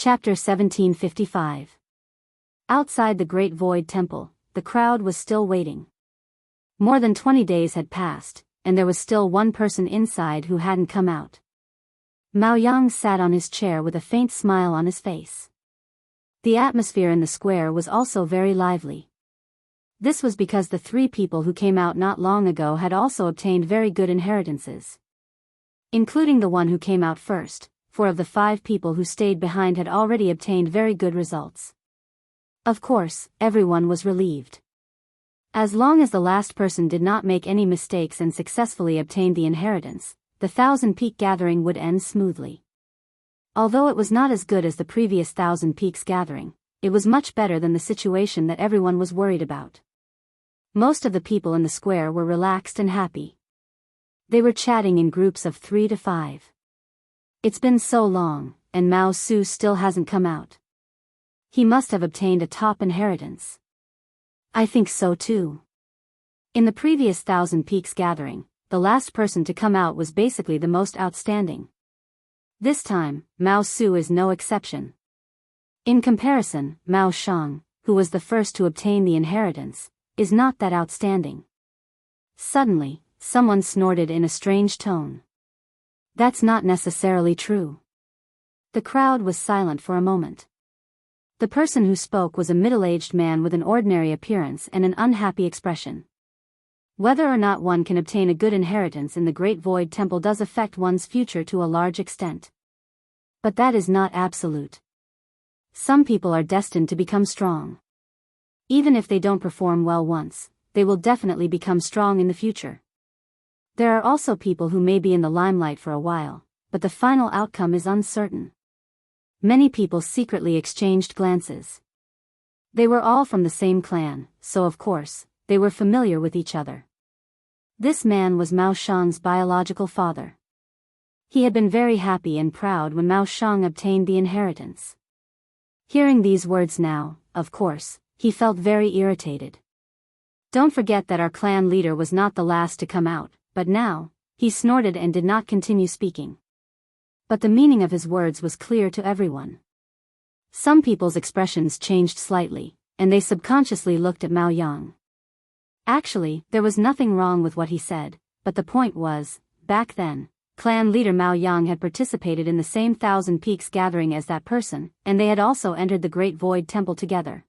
Chapter 1755. Outside the Great Void Temple, the crowd was still waiting. More than 20 days had passed, and there was still one person inside who hadn't come out. Mao Yang sat on his chair with a faint smile on his face. The atmosphere in the square was also very lively. This was because the three people who came out not long ago had also obtained very good inheritances. Including the one who came out first, 4 of the 5 people who stayed behind had already obtained very good results. Of course, everyone was relieved. As long as the last person did not make any mistakes and successfully obtained the inheritance, the 1,000 Peak Gathering would end smoothly. Although it was not as good as the previous 1,000 Peaks Gathering, it was much better than the situation that everyone was worried about. Most of the people in the square were relaxed and happy. They were chatting in groups of 3 to 5. It's been so long, and Mao Su still hasn't come out. He must have obtained a top inheritance. I think so too. In the previous 1,000 Peaks Gathering, the last person to come out was basically the most outstanding. This time, Mao Su is no exception. In comparison, Mao Shang, who was the first to obtain the inheritance, is not that outstanding. Suddenly, someone snorted in a strange tone. That's not necessarily true. The crowd was silent for a moment. The person who spoke was a middle-aged man with an ordinary appearance and an unhappy expression. Whether or not one can obtain a good inheritance in the Great Void Temple does affect one's future to a large extent. But that is not absolute. Some people are destined to become strong. Even if they don't perform well once, they will definitely become strong in the future. There are also people who may be in the limelight for a while, but the final outcome is uncertain. Many people secretly exchanged glances. They were all from the same clan, so of course, they were familiar with each other. This man was Mao Shang's biological father. He had been very happy and proud when Mao Shang obtained the inheritance. Hearing these words now, of course, he felt very irritated. Don't forget that our clan leader was not the last to come out, but now, he snorted and did not continue speaking. But the meaning of his words was clear to everyone. Some people's expressions changed slightly, and they subconsciously looked at Mao Yang. Actually, there was nothing wrong with what he said, but the point was, back then, clan leader Mao Yang had participated in the same 1,000 Peaks Gathering as that person, and they had also entered the Great Void Temple together.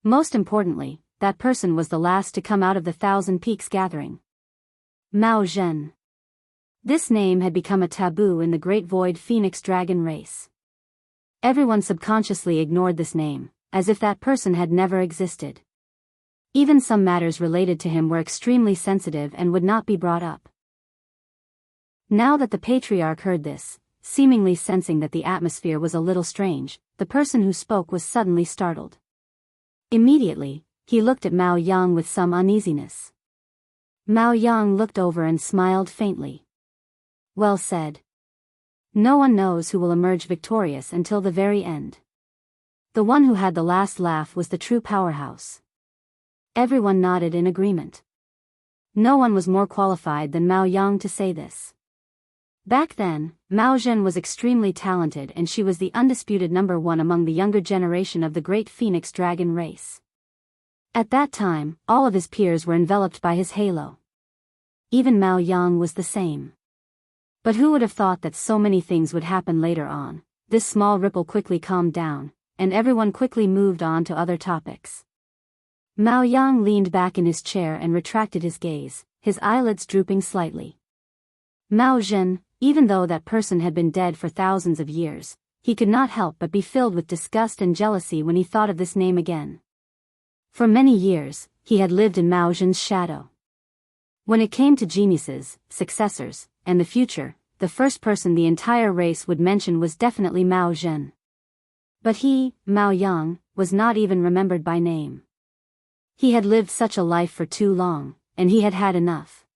Most importantly, that person was the last to come out of the 1,000 Peaks Gathering. Mao Zhen. This name had become a taboo in the Great Void Phoenix Dragon race. Everyone subconsciously ignored this name, as if that person had never existed. Even some matters related to him were extremely sensitive and would not be brought up. Now that the patriarch heard this, seemingly sensing that the atmosphere was a little strange, the person who spoke was suddenly startled. Immediately, he looked at Mao Yang with some uneasiness. Mao Yang looked over and smiled faintly. Well said. No one knows who will emerge victorious until the very end. The one who had the last laugh was the true powerhouse. Everyone nodded in agreement. No one was more qualified than Mao Yang to say this. Back then, Mao Zhen was extremely talented and she was the undisputed number 1 among the younger generation of the Great Phoenix Dragon race. At that time, all of his peers were enveloped by his halo. Even Mao Yang was the same. But who would have thought that so many things would happen later on? This small ripple quickly calmed down, and everyone quickly moved on to other topics. Mao Yang leaned back in his chair and retracted his gaze, his eyelids drooping slightly. Mao Zhen, even though that person had been dead for thousands of years, he could not help but be filled with disgust and jealousy when he thought of this name again. For many years, he had lived in Mao Zhen's shadow. When it came to geniuses, successors, and the future, the first person the entire race would mention was definitely Mao Zhen. But he, Mao Yang, was not even remembered by name. He had lived such a life for too long, and he had had enough.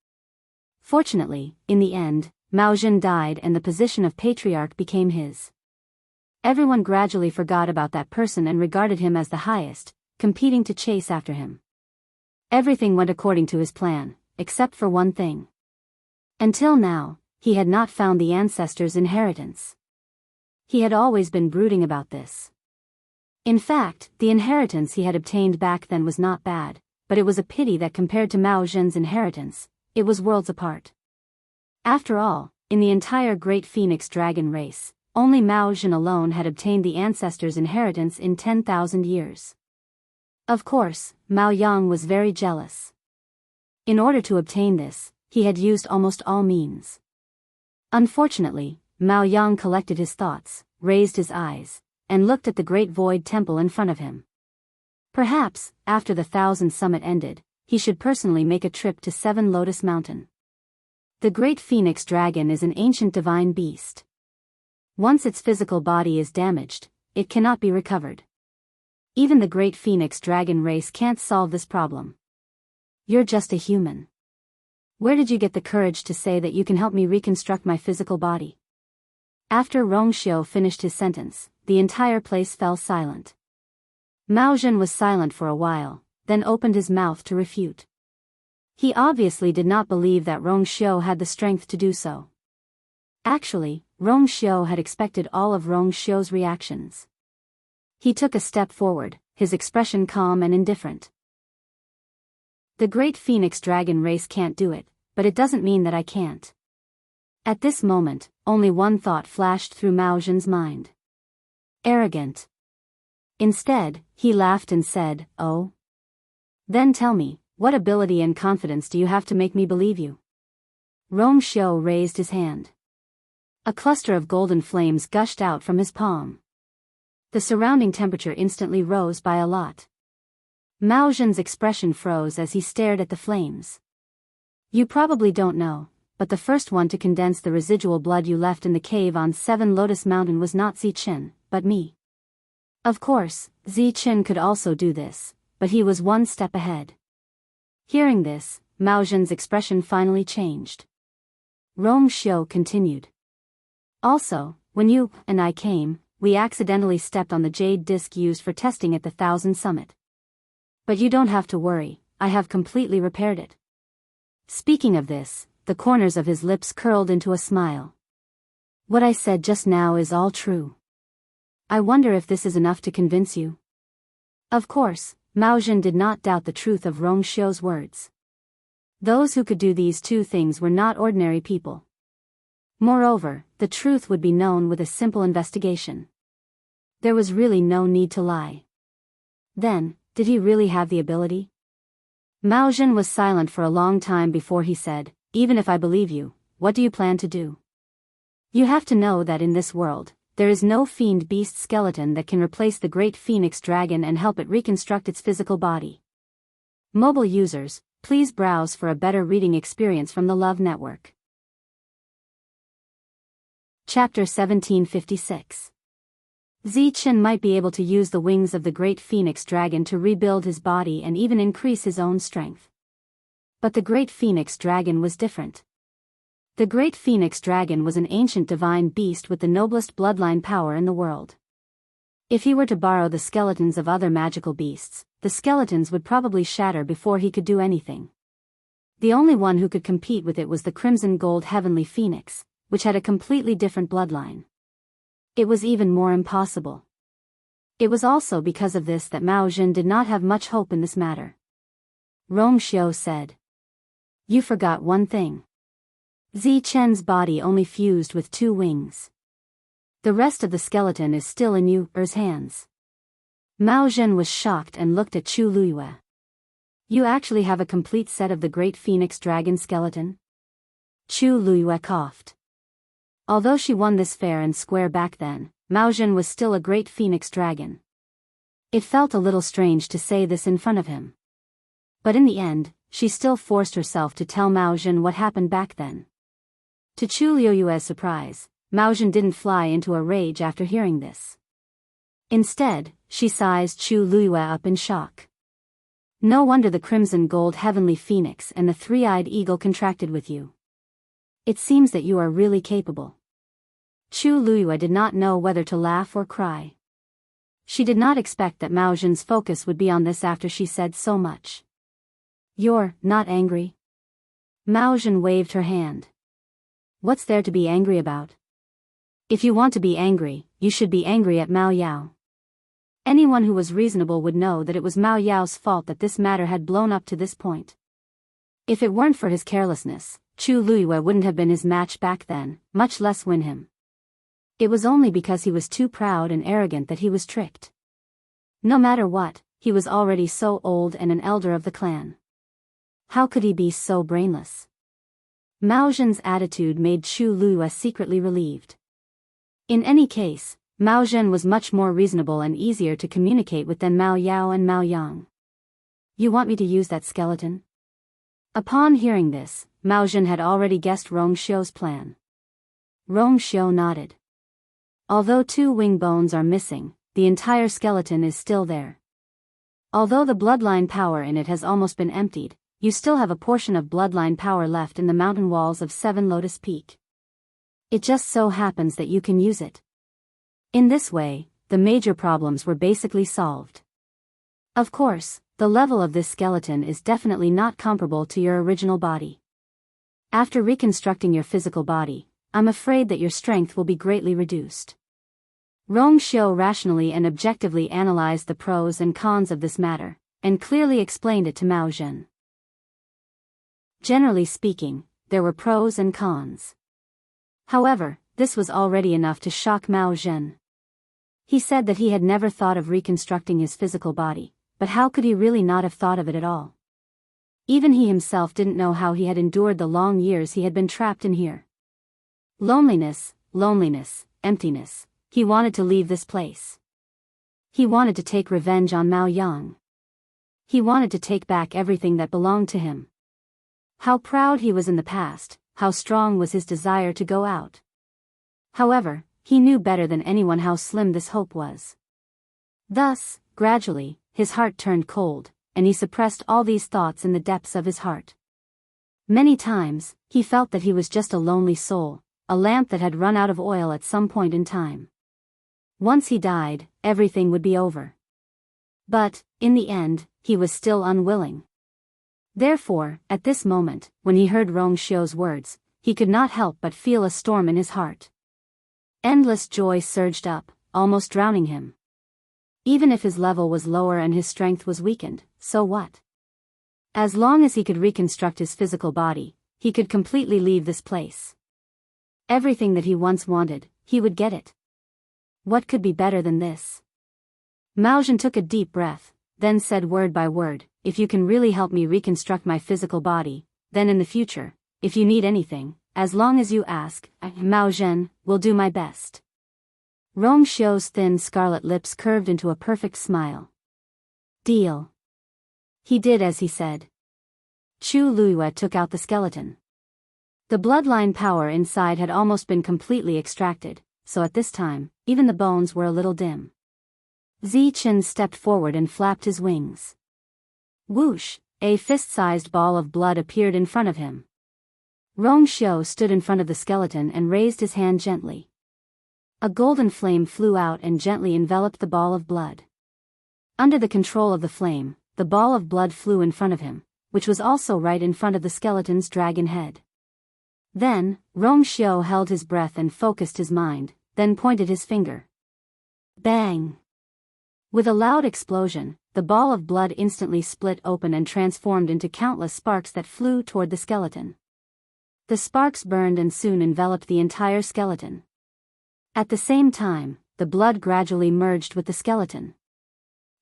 Fortunately, in the end, Mao Zhen died and the position of patriarch became his. Everyone gradually forgot about that person and regarded him as the highest, competing to chase after him. Everything went according to his plan, except for one thing. Until now, he had not found the ancestors' inheritance. He had always been brooding about this. In fact, the inheritance he had obtained back then was not bad, but it was a pity that compared to Mao Zhen's inheritance, it was worlds apart. After all, in the entire Great Phoenix Dragon race, only Mao Zhen alone had obtained the ancestors' inheritance in 10,000 years. Of course, Mao Yang was very jealous. In order to obtain this, he had used almost all means. Unfortunately, Mao Yang collected his thoughts, raised his eyes, and looked at the great void temple in front of him. Perhaps, after the 1,000 summit ended, he should personally make a trip to 7 Lotus Mountain. The Great Phoenix Dragon is an ancient divine beast. Once its physical body is damaged, it cannot be recovered. Even the Great Phoenix Dragon race can't solve this problem. You're just a human. Where did you get the courage to say that you can help me reconstruct my physical body? After Rongxiu finished his sentence, the entire place fell silent. Mao Zhen was silent for a while, then opened his mouth to refute. He obviously did not believe that Rongxiu had the strength to do so. Actually, Rongxiu had expected all of Rongxiu's reactions. He took a step forward, his expression calm and indifferent. The Great Phoenix Dragon race can't do it, but it doesn't mean that I can't. At this moment, only one thought flashed through Mao Zhen's mind. Arrogant. Instead, he laughed and said, "Oh? Then tell me, what ability and confidence do you have to make me believe you?" Rongxiu raised his hand. A cluster of golden flames gushed out from his palm. The surrounding temperature instantly rose by a lot. Mao Zhen's expression froze as he stared at the flames. "You probably don't know, but the first one to condense the residual blood you left in the cave on 7 Lotus Mountain was not Ziqin, but me. Of course, Ziqin could also do this, but he was one step ahead." Hearing this, Mao Zhen's expression finally changed. Rongxiu continued. "Also, when you and I came, we accidentally stepped on the jade disc used for testing at the 1,000 summit. But you don't have to worry, I have completely repaired it." Speaking of this, the corners of his lips curled into a smile. "What I said just now is all true. I wonder if this is enough to convince you?" Of course, Mao Zhen did not doubt the truth of Rongxiu's words. Those who could do these two things were not ordinary people. Moreover, the truth would be known with a simple investigation. There was really no need to lie. Then, did he really have the ability? Mao Zhen was silent for a long time before he said, "Even if I believe you, what do you plan to do? You have to know that in this world, there is no fiend beast skeleton that can replace the Great Phoenix Dragon and help it reconstruct its physical body." Mobile users, please browse for a better reading experience from the Love Network. Chapter 1756. Ziqin might be able to use the wings of the Great Phoenix Dragon to rebuild his body and even increase his own strength. But the Great Phoenix Dragon was different. The Great Phoenix Dragon was an ancient divine beast with the noblest bloodline power in the world. If he were to borrow the skeletons of other magical beasts, the skeletons would probably shatter before he could do anything. The only one who could compete with it was the Crimson Gold Heavenly Phoenix, which had a completely different bloodline. It was even more impossible. It was also because of this that Mao Zhen did not have much hope in this matter. Rongxiu said, "You forgot one thing. Ziqin's body only fused with 2 wings. The rest of the skeleton is still in Yu's hands." Mao Zhen was shocked and looked at Chu Luyue. "You actually have a complete set of the Great Phoenix Dragon skeleton?" Chu Luyue coughed. Although she won this fair and square back then, Mao Zhen was still a Great Phoenix Dragon. It felt a little strange to say this in front of him. But in the end, she still forced herself to tell Mao Zhen what happened back then. To Chu Luyue's surprise, Mao Zhen didn't fly into a rage after hearing this. Instead, she sized Chu Luyue up in shock. "No wonder the Crimson Gold Heavenly Phoenix and the Three-Eyed Eagle contracted with you. It seems that you are really capable." Chu Luyue did not know whether to laugh or cry. She did not expect that Mao Zhen's focus would be on this after she said so much. "You're not angry?" Mao Zhen waved her hand. "What's there to be angry about? If you want to be angry, you should be angry at Mao Yao. Anyone who was reasonable would know that it was Mao Yao's fault that this matter had blown up to this point. If it weren't for his carelessness, Chu Luiyue wouldn't have been his match back then, much less win him. It was only because he was too proud and arrogant that he was tricked. No matter what, he was already so old and an elder of the clan. How could he be so brainless? Mao Zhen's attitude made Chu Luiyue secretly relieved. In any case, Mao Zhen was much more reasonable and easier to communicate with than Mao Yao and Mao Yang. You want me to use that skeleton? Upon hearing this, Mao Zhen had already guessed Rong Xiu's plan. Rong Xiu nodded. Although 2 wing bones are missing, the entire skeleton is still there. Although the bloodline power in it has almost been emptied, you still have a portion of bloodline power left in the mountain walls of 7 Lotus Peak. It just so happens that you can use it. In this way, the major problems were basically solved. Of course, the level of this skeleton is definitely not comparable to your original body. After reconstructing your physical body, I'm afraid that your strength will be greatly reduced. Rong Xiu rationally and objectively analyzed the pros and cons of this matter, and clearly explained it to Mao Zhen. Generally speaking, there were pros and cons. However, this was already enough to shock Mao Zhen. He said that he had never thought of reconstructing his physical body, but how could he really not have thought of it at all? Even he himself didn't know how he had endured the long years he had been trapped in here. Loneliness, emptiness. He wanted to leave this place. He wanted to take revenge on Mao Yang. He wanted to take back everything that belonged to him. How proud he was in the past, how strong was his desire to go out. However, he knew better than anyone how slim this hope was. Thus, gradually, his heart turned cold, and he suppressed all these thoughts in the depths of his heart. Many times, he felt that he was just a lonely soul, a lamp that had run out of oil at some point in time. Once he died, everything would be over. But, in the end, he was still unwilling. Therefore, at this moment, when he heard Rong Xiu's words, he could not help but feel a storm in his heart. Endless joy surged up, almost drowning him. Even if his level was lower and his strength was weakened, so what? As long as he could reconstruct his physical body, he could completely leave this place. Everything that he once wanted, he would get it. What could be better than this? Mao Zhen took a deep breath, then said word by word, if you can really help me reconstruct my physical body, then in the future, if you need anything, as long as you ask, Mao Zhen, will do my best. Rong Xiu's thin scarlet lips curved into a perfect smile. Deal. He did as he said. Chu Luiyue took out the skeleton. The bloodline power inside had almost been completely extracted, so at this time, even the bones were a little dim. Zichen stepped forward and flapped his wings. Whoosh, a fist-sized ball of blood appeared in front of him. Rong Xiu stood in front of the skeleton and raised his hand gently. A golden flame flew out and gently enveloped the ball of blood. Under the control of the flame, the ball of blood flew in front of him, which was also right in front of the skeleton's dragon head. Then, Rong Xiu held his breath and focused his mind, then pointed his finger. Bang! With a loud explosion, the ball of blood instantly split open and transformed into countless sparks that flew toward the skeleton. The sparks burned and soon enveloped the entire skeleton. At the same time, the blood gradually merged with the skeleton.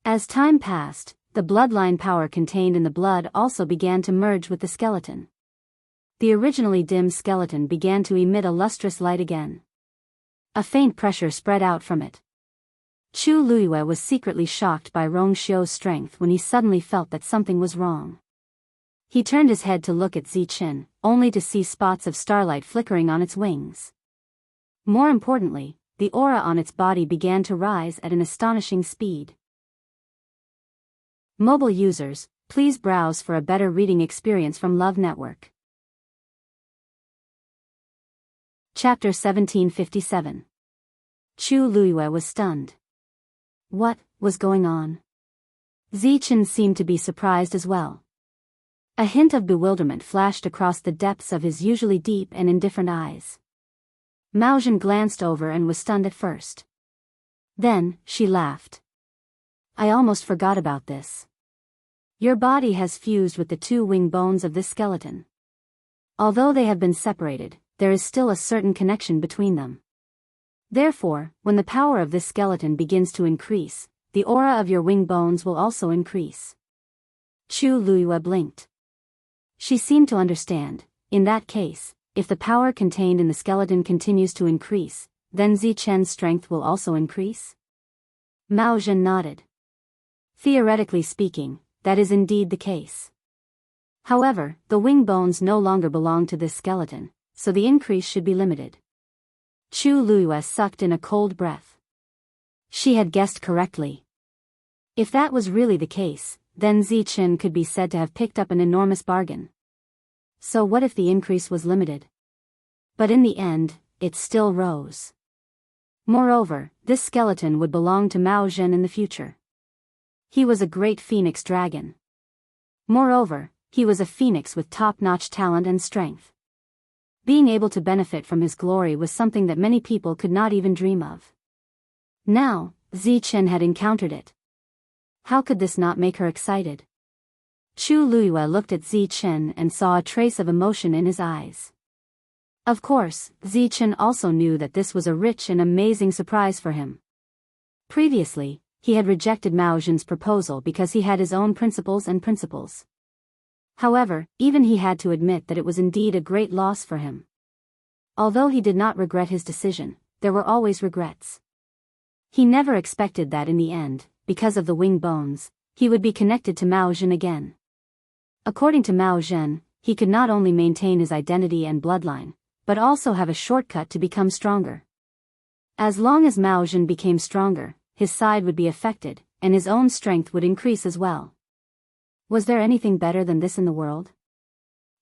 As time passed, the bloodline power contained in the blood also began to merge with the skeleton. The originally dim skeleton began to emit a lustrous light again. A faint pressure spread out from it. Chu Luiyue was secretly shocked by Rong Xiu's strength when he suddenly felt that something was wrong. He turned his head to look at Zichen, only to see spots of starlight flickering on its wings. More importantly, the aura on its body began to rise at an astonishing speed. Mobile users, please browse for a better reading experience from Love Network. Chapter 1757. Chu Luiyue was stunned. What was going on? Zichen seemed to be surprised as well. A hint of bewilderment flashed across the depths of his usually deep and indifferent eyes. Mao Zhen glanced over and was stunned at first. Then, she laughed. I almost forgot about this. Your body has fused with the two wing bones of this skeleton. Although they have been separated, there is still a certain connection between them. Therefore, when the power of this skeleton begins to increase, the aura of your wing bones will also increase. Chu Luiyue blinked. She seemed to understand. In that case, if the power contained in the skeleton continues to increase, then Zichen's strength will also increase? Mao Zhen nodded. Theoretically speaking, that is indeed the case. However, the wing bones no longer belong to this skeleton, so the increase should be limited. Chu Luiyue sucked in a cold breath. She had guessed correctly. If that was really the case, then Zichen could be said to have picked up an enormous bargain. So what if the increase was limited? But in the end, it still rose. Moreover, this skeleton would belong to Mao Zhen in the future. He was a great phoenix dragon. Moreover, he was a phoenix with top-notch talent and strength. Being able to benefit from his glory was something that many people could not even dream of. Now, Zichen had encountered it. How could this not make her excited? Chu Luiyue looked at Zichen and saw a trace of emotion in his eyes. Of course, Zichen also knew that this was a rich and amazing surprise for him. Previously, he had rejected Mao Zhen's proposal because he had his own principles. However, even he had to admit that it was indeed a great loss for him. Although he did not regret his decision, there were always regrets. He never expected that in the end, because of the wing bones, he would be connected to Mao Zhen again. According to Mao Zhen, he could not only maintain his identity and bloodline, but also have a shortcut to become stronger. As long as Mao Zhen became stronger, his side would be affected, and his own strength would increase as well. Was there anything better than this in the world?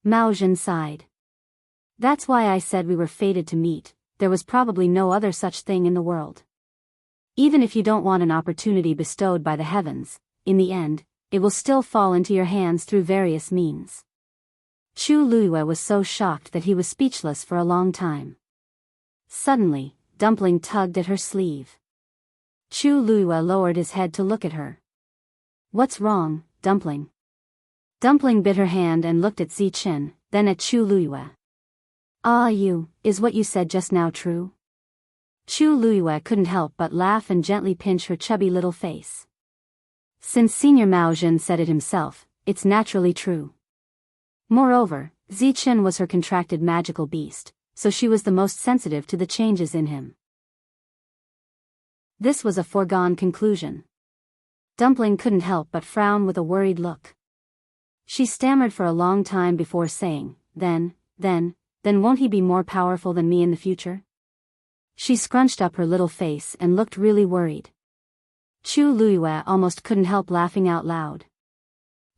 Mao Zhen sighed. That's why I said we were fated to meet. There was probably no other such thing in the world. Even if you don't want an opportunity bestowed by the heavens, in the end, it will still fall into your hands through various means. Chu Luiyue was so shocked that he was speechless for a long time. Suddenly, Dumpling tugged at her sleeve. Chu Luiyue lowered his head to look at her. What's wrong, Dumpling? Dumpling bit her hand and looked at Zichen, then at Chu Luiyue. Is what you said just now true? Chu Luiyue couldn't help but laugh and gently pinch her chubby little face. Since Senior Mao Zhen said it himself, it's naturally true. Moreover, Zichen was her contracted magical beast, so she was the most sensitive to the changes in him. This was a foregone conclusion. Dumpling couldn't help but frown with a worried look. She stammered for a long time before saying, Then won't he be more powerful than me in the future? She scrunched up her little face and looked really worried. Chu Luiyue almost couldn't help laughing out loud.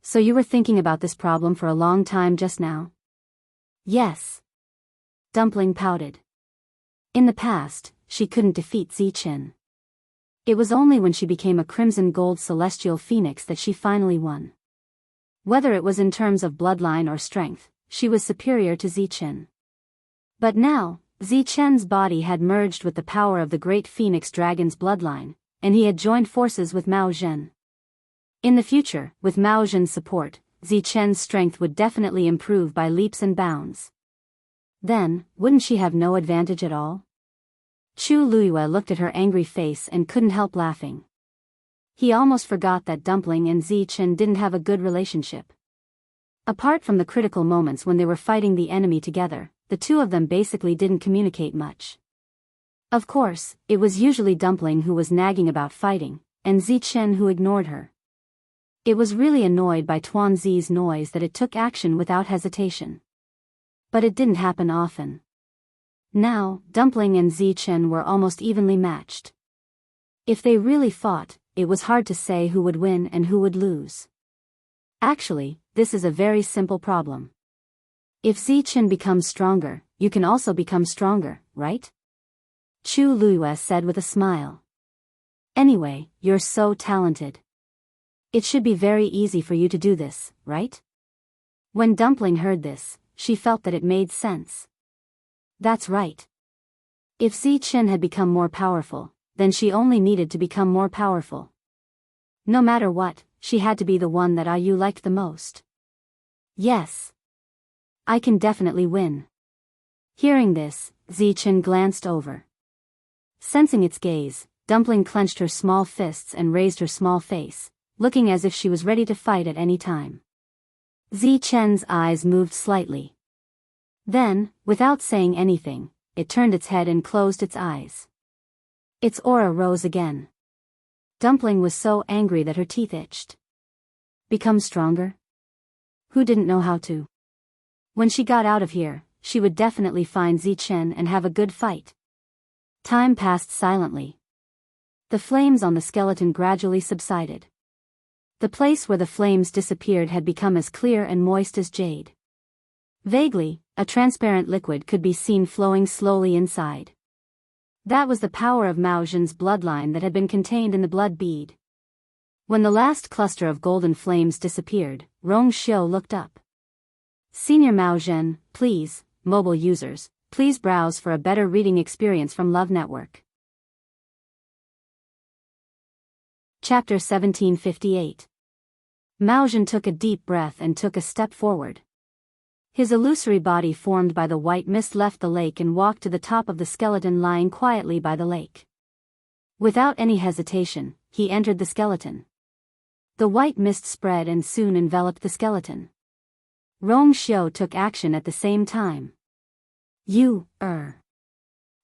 So you were thinking about this problem for a long time just now? Yes. Dumpling pouted. In the past, she couldn't defeat Zichen. It was only when she became a crimson gold celestial phoenix that she finally won. Whether it was in terms of bloodline or strength, she was superior to Zichen. But now, Zichen's body had merged with the power of the great phoenix dragon's bloodline, and he had joined forces with Mao Zhen. In the future, with Mao Zhen's support, Zichen's strength would definitely improve by leaps and bounds. Then, wouldn't she have no advantage at all? Chu Luiyue looked at her angry face and couldn't help laughing. He almost forgot that Dumpling and Zichen didn't have a good relationship. Apart from the critical moments when they were fighting the enemy together, the two of them basically didn't communicate much. Of course, it was usually Dumpling who was nagging about fighting, and Zichen who ignored her. It was really annoyed by Tuanzi's noise that it took action without hesitation. But it didn't happen often. Now, Dumpling and Zichen were almost evenly matched. If they really fought, it was hard to say who would win and who would lose. Actually, this is a very simple problem. If Zichen becomes stronger, you can also become stronger, right? Chu Luiyue said with a smile. Anyway, you're so talented. It should be very easy for you to do this, right? When Dumpling heard this, she felt that it made sense. That's right. If Zichen had become more powerful, then she only needed to become more powerful. No matter what, she had to be the one that Ayu liked the most. Yes. I can definitely win. Hearing this, Zichen glanced over. Sensing its gaze, Dumpling clenched her small fists and raised her small face, looking as if she was ready to fight at any time. Zichen's eyes moved slightly. Then, without saying anything, it turned its head and closed its eyes. Its aura rose again. Dumpling was so angry that her teeth itched. Become stronger? Who didn't know how to? When she got out of here, she would definitely find Zichen and have a good fight. Time passed silently. The flames on the skeleton gradually subsided. The place where the flames disappeared had become as clear and moist as jade. Vaguely, a transparent liquid could be seen flowing slowly inside. That was the power of Mao Zhen's bloodline that had been contained in the blood bead. When the last cluster of golden flames disappeared, Rong Xiu looked up. Senior Mao Zhen, please, mobile users, please browse for a better reading experience from Love Network. Chapter 1758. Mao Zhen took a deep breath and took a step forward. His illusory body formed by the white mist left the lake and walked to the top of the skeleton lying quietly by the lake. Without any hesitation, he entered the skeleton. The white mist spread and soon enveloped the skeleton. Rong Xiu took action at the same time. You,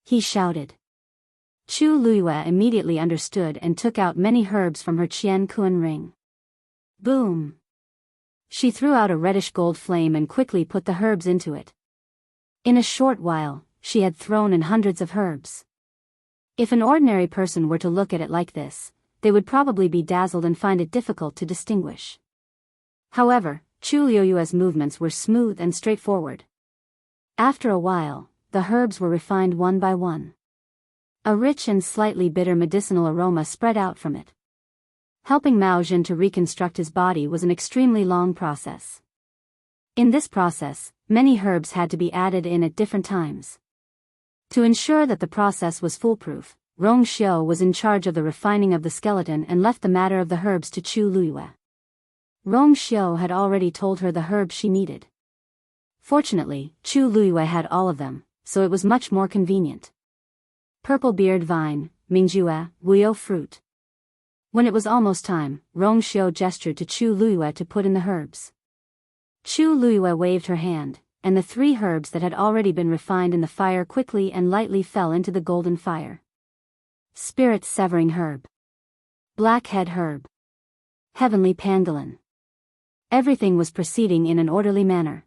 he shouted. Chu Luiyue immediately understood and took out many herbs from her Qian Kuan ring. Boom! She threw out a reddish gold flame and quickly put the herbs into it. In a short while, she had thrown in hundreds of herbs. If an ordinary person were to look at it like this, they would probably be dazzled and find it difficult to distinguish. However, Chu Luiyue's movements were smooth and straightforward. After a while, the herbs were refined one by one. A rich and slightly bitter medicinal aroma spread out from it. Helping Mao Zhen to reconstruct his body was an extremely long process. In this process, many herbs had to be added in at different times. To ensure that the process was foolproof, Rong Xiu was in charge of the refining of the skeleton and left the matter of the herbs to Chu Luiyue. Rong Xiu had already told her the herbs she needed. Fortunately, Chu Luiyue had all of them, so it was much more convenient. Purple beard vine, Mingjue, Wuyo fruit. When it was almost time, Rong Xiu gestured to Chu Luiyue to put in the herbs. Chu Luiyue waved her hand, and the 3 herbs that had already been refined in the fire quickly and lightly fell into the golden fire. Spirit severing herb. Blackhead herb. Heavenly pangolin. Everything was proceeding in an orderly manner.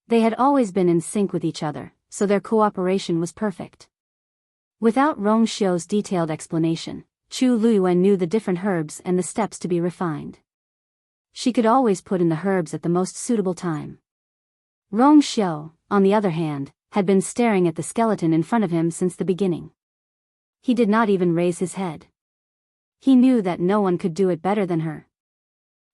They had always been in sync with each other, so their cooperation was perfect. Without Rong Xiu's detailed explanation, Chu Luiyue knew the different herbs and the steps to be refined. She could always put in the herbs at the most suitable time. Rong Xiu, on the other hand, had been staring at the skeleton in front of him since the beginning. He did not even raise his head. He knew that no one could do it better than her.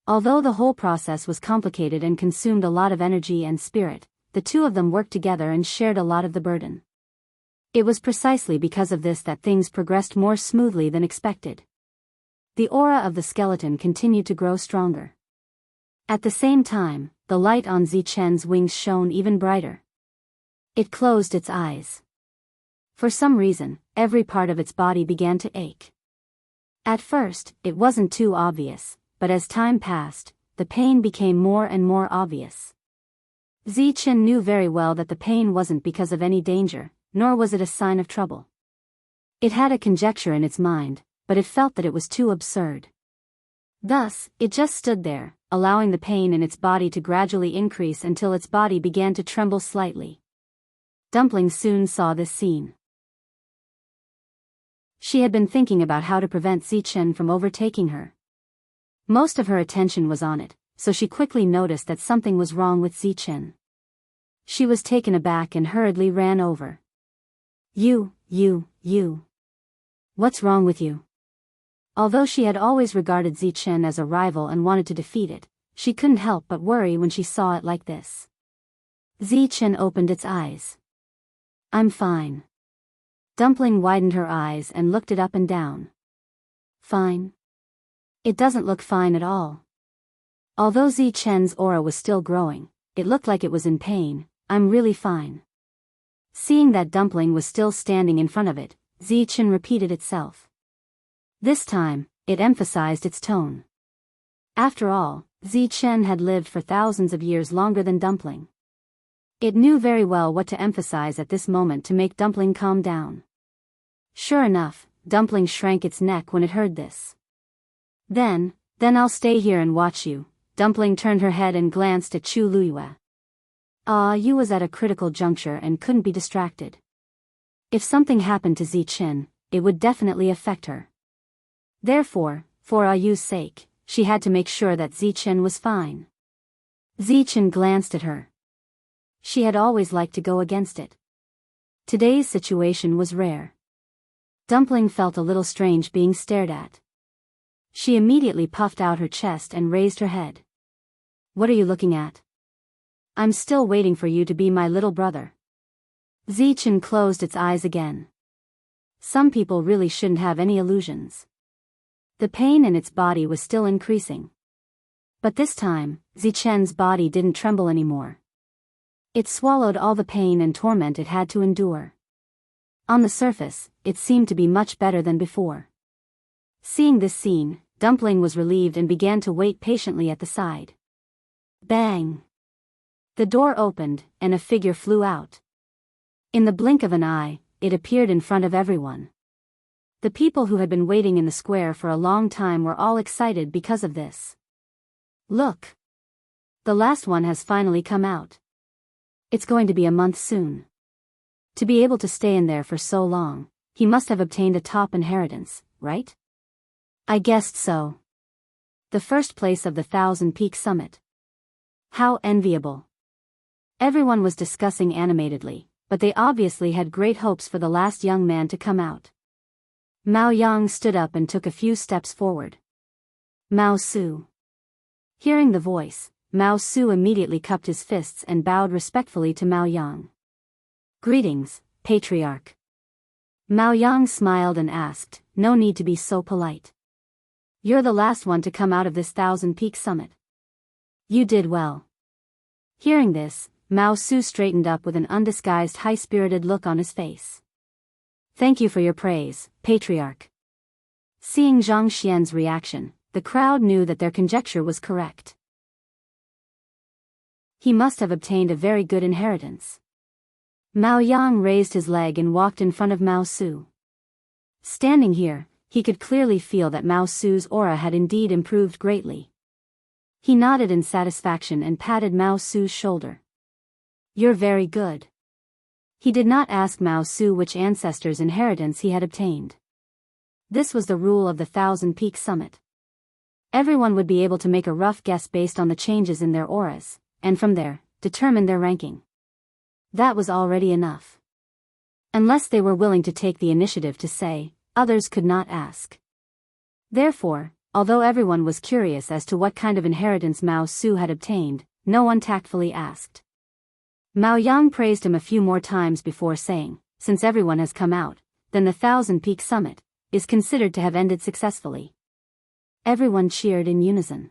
Although the whole process was complicated and consumed a lot of energy and spirit, the two of them worked together and shared a lot of the burden. It was precisely because of this that things progressed more smoothly than expected. The aura of the skeleton continued to grow stronger. At the same time, the light on Zichen's wings shone even brighter. It closed its eyes. For some reason, every part of its body began to ache. At first, it wasn't too obvious, but as time passed, the pain became more and more obvious. Zichen knew very well that the pain wasn't because of any danger, nor was it a sign of trouble. It had a conjecture in its mind, but it felt that it was too absurd. Thus, it just stood there, allowing the pain in its body to gradually increase until its body began to tremble slightly. Dumpling soon saw this scene. She had been thinking about how to prevent Zichen from overtaking her. Most of her attention was on it, so she quickly noticed that something was wrong with Zichen. She was taken aback and hurriedly ran over. You. What's wrong with you? Although she had always regarded Zichen as a rival and wanted to defeat it, she couldn't help but worry when she saw it like this. Zichen opened its eyes. I'm fine. Dumpling widened her eyes and looked it up and down. Fine. It doesn't look fine at all. Although Zichen's aura was still growing, it looked like it was in pain. I'm really fine. Seeing that Dumpling was still standing in front of it, Zichen repeated itself. This time, it emphasized its tone. After all, Zichen had lived for thousands of years longer than Dumpling. It knew very well what to emphasize at this moment to make Dumpling calm down. Sure enough, Dumpling shrank its neck when it heard this. Then I'll stay here and watch you. Dumpling turned her head and glanced at Chu Luyue. Yu was at a critical juncture and couldn't be distracted. If something happened to Zichen, it would definitely affect her. Therefore, for Yu's sake, she had to make sure that Zichen was fine. Zichen glanced at her. She had always liked to go against it. Today's situation was rare. Dumpling felt a little strange being stared at. She immediately puffed out her chest and raised her head. What are you looking at? I'm still waiting for you to be my little brother. Zichen closed its eyes again. Some people really shouldn't have any illusions. The pain in its body was still increasing. But this time, Zichen's body didn't tremble anymore. It swallowed all the pain and torment it had to endure. On the surface, it seemed to be much better than before. Seeing this scene, Dumpling was relieved and began to wait patiently at the side. Bang! The door opened, and a figure flew out. In the blink of an eye, it appeared in front of everyone. The people who had been waiting in the square for a long time were all excited because of this. Look! The last one has finally come out. It's going to be a month soon. To be able to stay in there for so long, he must have obtained a top inheritance, right? I guessed so. The first place of the 1,000-peak summit. How enviable. Everyone was discussing animatedly, but they obviously had great hopes for the last young man to come out. Mao Yang stood up and took a few steps forward. Mao Su. Hearing the voice, Mao Su immediately cupped his fists and bowed respectfully to Mao Yang. Greetings, Patriarch. Mao Yang smiled and asked, no need to be so polite. You're the last one to come out of this 1,000-peak summit. You did well. Hearing this, Mao Su straightened up with an undisguised high-spirited look on his face. Thank you for your praise, Patriarch. Seeing Zhang Xian's reaction, the crowd knew that their conjecture was correct. He must have obtained a very good inheritance. Mao Yang raised his leg and walked in front of Mao Su. Standing here, he could clearly feel that Mao Su's aura had indeed improved greatly. He nodded in satisfaction and patted Mao Su's shoulder. You're very good. He did not ask Mao Su which ancestor's inheritance he had obtained. This was the rule of the 1,000-peak summit. Everyone would be able to make a rough guess based on the changes in their auras, and from there, determine their ranking. That was already enough. Unless they were willing to take the initiative to say, others could not ask. Therefore, although everyone was curious as to what kind of inheritance Mao Su had obtained, no one tactfully asked. Mao Yang praised him a few more times before saying, since everyone has come out, then the 1,000-peak summit is considered to have ended successfully. Everyone cheered in unison.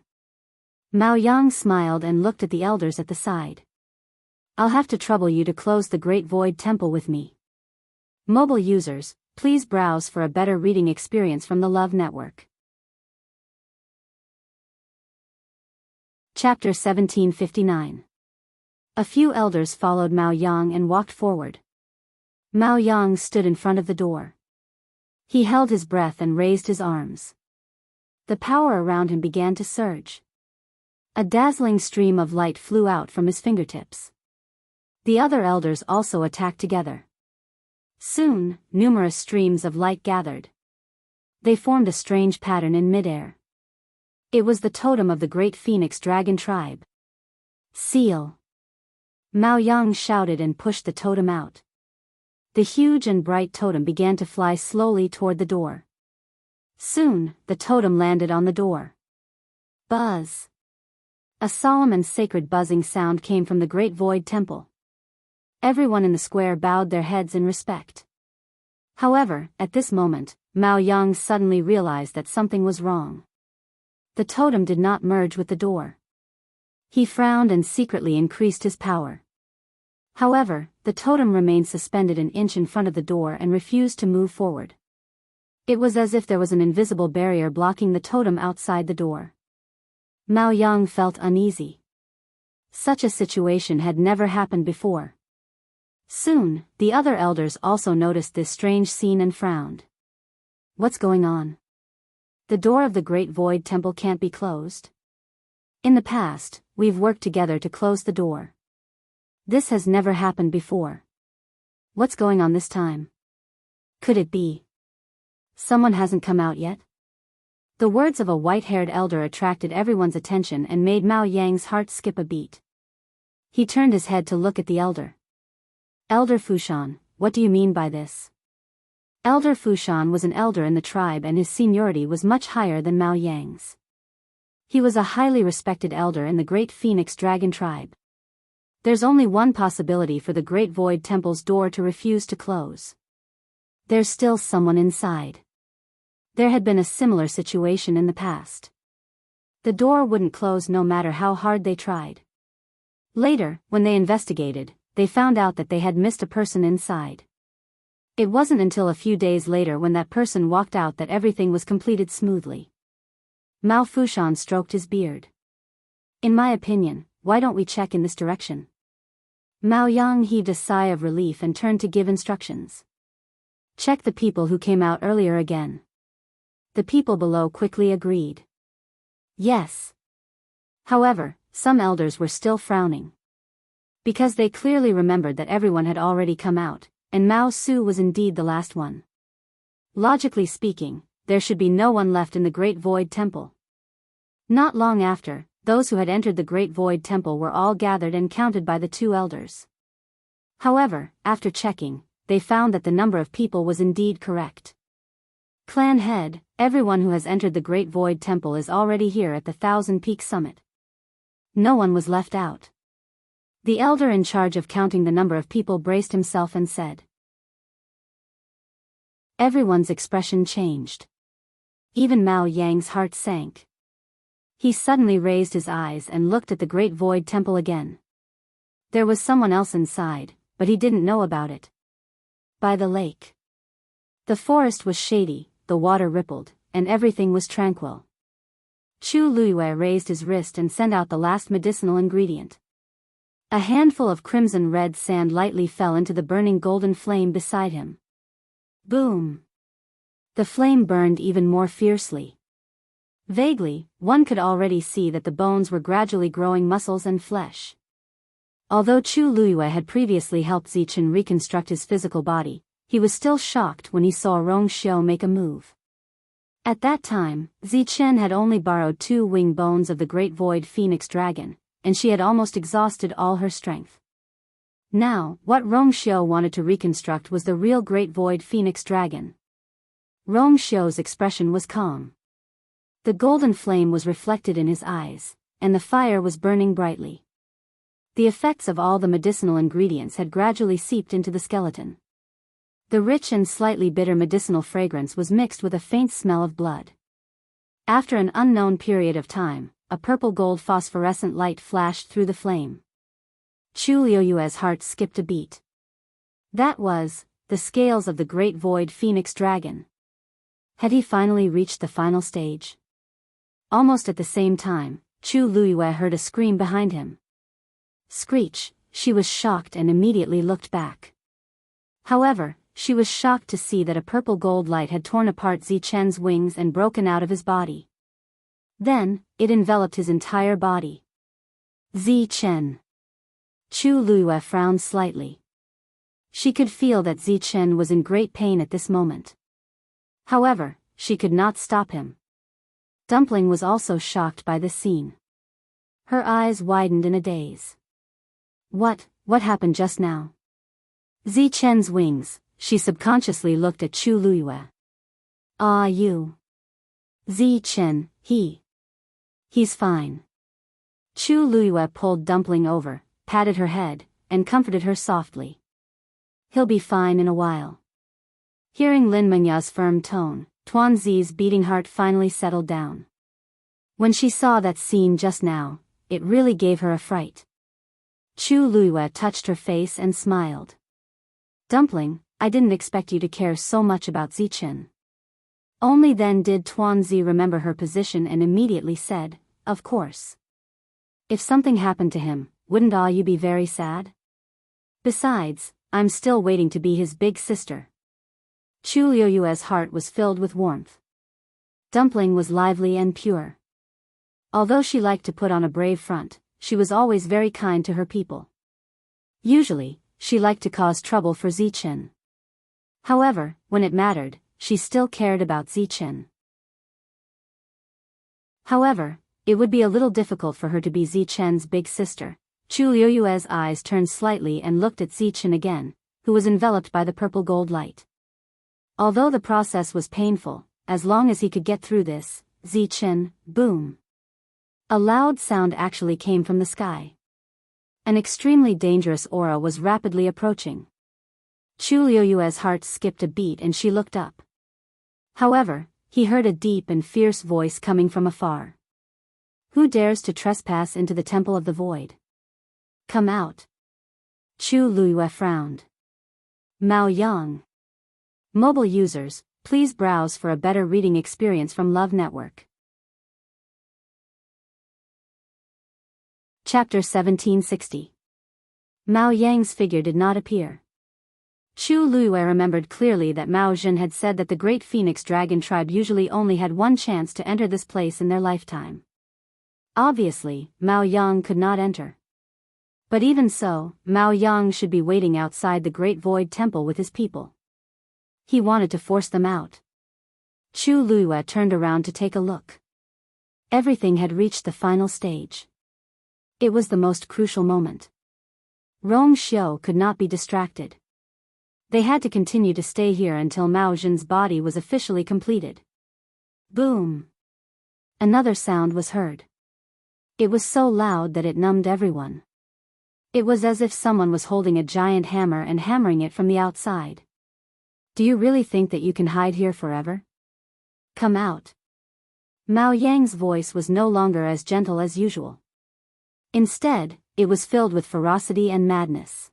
Mao Yang smiled and looked at the elders at the side. I'll have to trouble you to close the Great Void Temple with me. Mobile users, please browse for a better reading experience from the Love Network. Chapter 1759. A few elders followed Mao Yang and walked forward. Mao Yang stood in front of the door. He held his breath and raised his arms. The power around him began to surge. A dazzling stream of light flew out from his fingertips. The other elders also attacked together. Soon, numerous streams of light gathered. They formed a strange pattern in midair. It was the totem of the great phoenix dragon tribe. Seal! Mao Yang shouted and pushed the totem out. The huge and bright totem began to fly slowly toward the door. Soon, the totem landed on the door. Buzz! A solemn and sacred buzzing sound came from the Great Void Temple. Everyone in the square bowed their heads in respect. However, at this moment, Mao Yang suddenly realized that something was wrong. The totem did not merge with the door. He frowned and secretly increased his power. However, the totem remained suspended an inch in front of the door and refused to move forward. It was as if there was an invisible barrier blocking the totem outside the door. Mao Yang felt uneasy. Such a situation had never happened before. Soon, the other elders also noticed this strange scene and frowned. What's going on? The door of the Great Void Temple can't be closed. In the past, we've worked together to close the door. This has never happened before. What's going on this time? Could it be someone hasn't come out yet? The words of a white-haired elder attracted everyone's attention and made Mao Yang's heart skip a beat. He turned his head to look at the elder. Elder Fushan, what do you mean by this? Elder Fushan was an elder in the tribe and his seniority was much higher than Mao Yang's. He was a highly respected elder in the Great Phoenix Dragon tribe. There's only one possibility for the Great Void Temple's door to refuse to close. There's still someone inside. There had been a similar situation in the past. The door wouldn't close no matter how hard they tried. Later, when they investigated, they found out that they had missed a person inside. It wasn't until a few days later when that person walked out that everything was completed smoothly. Mao Fushan stroked his beard. In my opinion, why don't we check in this direction? Mao Yang heaved a sigh of relief and turned to give instructions. Check the people who came out earlier again. The people below quickly agreed. Yes. However, some elders were still frowning. Because they clearly remembered that everyone had already come out, and Mao Su was indeed the last one. Logically speaking, there should be no one left in the Great Void Temple. Not long after, those who had entered the Great Void Temple were all gathered and counted by the two elders. However, after checking, they found that the number of people was indeed correct. Clan head, everyone who has entered the Great Void Temple is already here at the Thousand Peak Summit. No one was left out. The elder in charge of counting the number of people braced himself and said. Everyone's expression changed. Even Mao Yang's heart sank. He suddenly raised his eyes and looked at the Great Void Temple again. There was someone else inside, but he didn't know about it. By the lake. The forest was shady, the water rippled, and everything was tranquil. Chu Luiyue raised his wrist and sent out the last medicinal ingredient. A handful of crimson-red sand lightly fell into the burning golden flame beside him. Boom! The flame burned even more fiercely. Vaguely, one could already see that the bones were gradually growing muscles and flesh. Although Chu Luiyue had previously helped Zichen reconstruct his physical body, he was still shocked when he saw Rong Xiu make a move. At that time, Zichen had only borrowed 2 wing bones of the Great Void Phoenix Dragon, and she had almost exhausted all her strength. Now, what Rong Xiu wanted to reconstruct was the real Great Void Phoenix Dragon. Rong Xiu's expression was calm. The golden flame was reflected in his eyes, and the fire was burning brightly. The effects of all the medicinal ingredients had gradually seeped into the skeleton. The rich and slightly bitter medicinal fragrance was mixed with a faint smell of blood. After an unknown period of time, a purple-gold phosphorescent light flashed through the flame. Chu Luiyue's heart skipped a beat. That was the scales of the Great Void Phoenix Dragon. Had he finally reached the final stage? Almost at the same time, Chu Luiyue heard a scream behind him. Screech! She was shocked and immediately looked back. However, she was shocked to see that a purple gold light had torn apart Zichen's wings and broken out of his body. Then, it enveloped his entire body. Zichen. Chu Luiyue frowned slightly. She could feel that Zichen was in great pain at this moment. However, she could not stop him. Dumpling was also shocked by this scene. Her eyes widened in a daze. What happened just now? Zichen's wings, she subconsciously looked at Chu Luiyue. Ah, you. Zichen, he's fine. Chu Luiyue pulled Dumpling over, patted her head, and comforted her softly. He'll be fine in a while. Hearing Lin Mengya's firm tone, Tuan Zi's beating heart finally settled down. When she saw that scene just now, it really gave her a fright. Chu Luiyue touched her face and smiled. Dumpling, I didn't expect you to care so much about Zichen. Only then did Tuan Zi remember her position and immediately said, of course. If something happened to him, wouldn't all you be very sad? Besides, I'm still waiting to be his big sister. Chu Luiyue's heart was filled with warmth. Dumpling was lively and pure. Although she liked to put on a brave front, she was always very kind to her people. Usually, she liked to cause trouble for Zichen. However, when it mattered, she still cared about Zichen. However, it would be a little difficult for her to be Zichen's big sister. Chu Luiyue's eyes turned slightly and looked at Zichen again, who was enveloped by the purple gold light. Although the process was painful, as long as he could get through this, Zichen, boom. A loud sound actually came from the sky. An extremely dangerous aura was rapidly approaching. Chu Luiyue's heart skipped a beat and she looked up. However, he heard a deep and fierce voice coming from afar. Who dares to trespass into the Temple of the Void? Come out. Chu Luiyue frowned. Mao Yang. Mobile users, please browse for a better reading experience from Love Network. Chapter 1760. Mao Yang's figure did not appear. Chu Luiyue remembered clearly that Mao Zhen had said that the great phoenix dragon tribe usually only had one chance to enter this place in their lifetime. Obviously, Mao Yang could not enter. But even so, Mao Yang should be waiting outside the Great Void Temple with his people. He wanted to force them out. Chu Luiyue turned around to take a look. Everything had reached the final stage. It was the most crucial moment. Rong Xiu could not be distracted. They had to continue to stay here until Mao Zhen's body was officially completed. Boom! Another sound was heard. It was so loud that it numbed everyone. It was as if someone was holding a giant hammer and hammering it from the outside. Do you really think that you can hide here forever? Come out. Mao Yang's voice was no longer as gentle as usual. Instead, it was filled with ferocity and madness.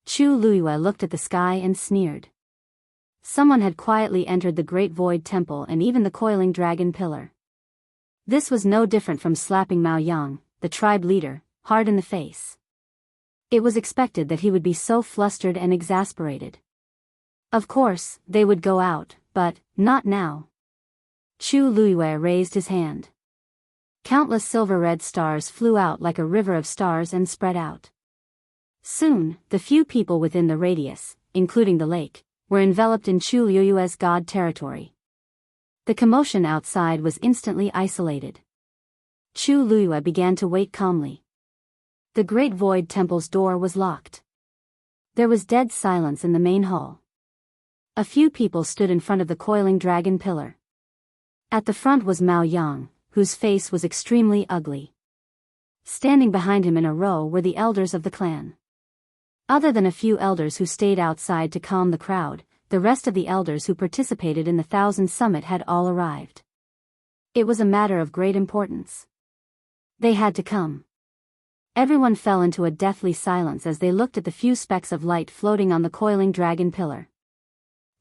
Chu Luiyue looked at the sky and sneered. Someone had quietly entered the Great Void Temple and even the coiling dragon pillar. This was no different from slapping Mao Yang, the tribe leader, hard in the face. It was expected that he would be so flustered and exasperated. Of course, they would go out, but not now. Chu Luiyue raised his hand. Countless silver-red stars flew out like a river of stars and spread out. Soon, the few people within the radius, including the lake, were enveloped in Chu Luiyue's god territory. The commotion outside was instantly isolated. Chu Luiyue began to wait calmly. The Great Void Temple's door was locked. There was dead silence in the main hall. A few people stood in front of the coiling dragon pillar. At the front was Mao Yang, whose face was extremely ugly. Standing behind him in a row were the elders of the clan. Other than a few elders who stayed outside to calm the crowd, the rest of the elders who participated in the Thousand Summit had all arrived. It was a matter of great importance. They had to come. Everyone fell into a deathly silence as they looked at the few specks of light floating on the coiling dragon pillar.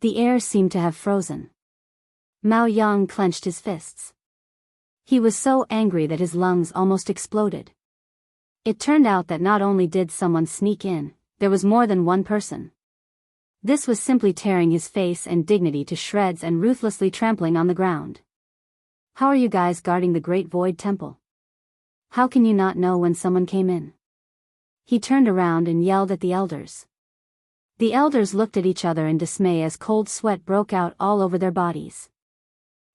The air seemed to have frozen. Mao Yang clenched his fists. He was so angry that his lungs almost exploded. It turned out that not only did someone sneak in, there was more than one person. This was simply tearing his face and dignity to shreds and ruthlessly trampling on the ground. How are you guys guarding the Great Void Temple? How can you not know when someone came in? He turned around and yelled at the elders. The elders looked at each other in dismay as cold sweat broke out all over their bodies.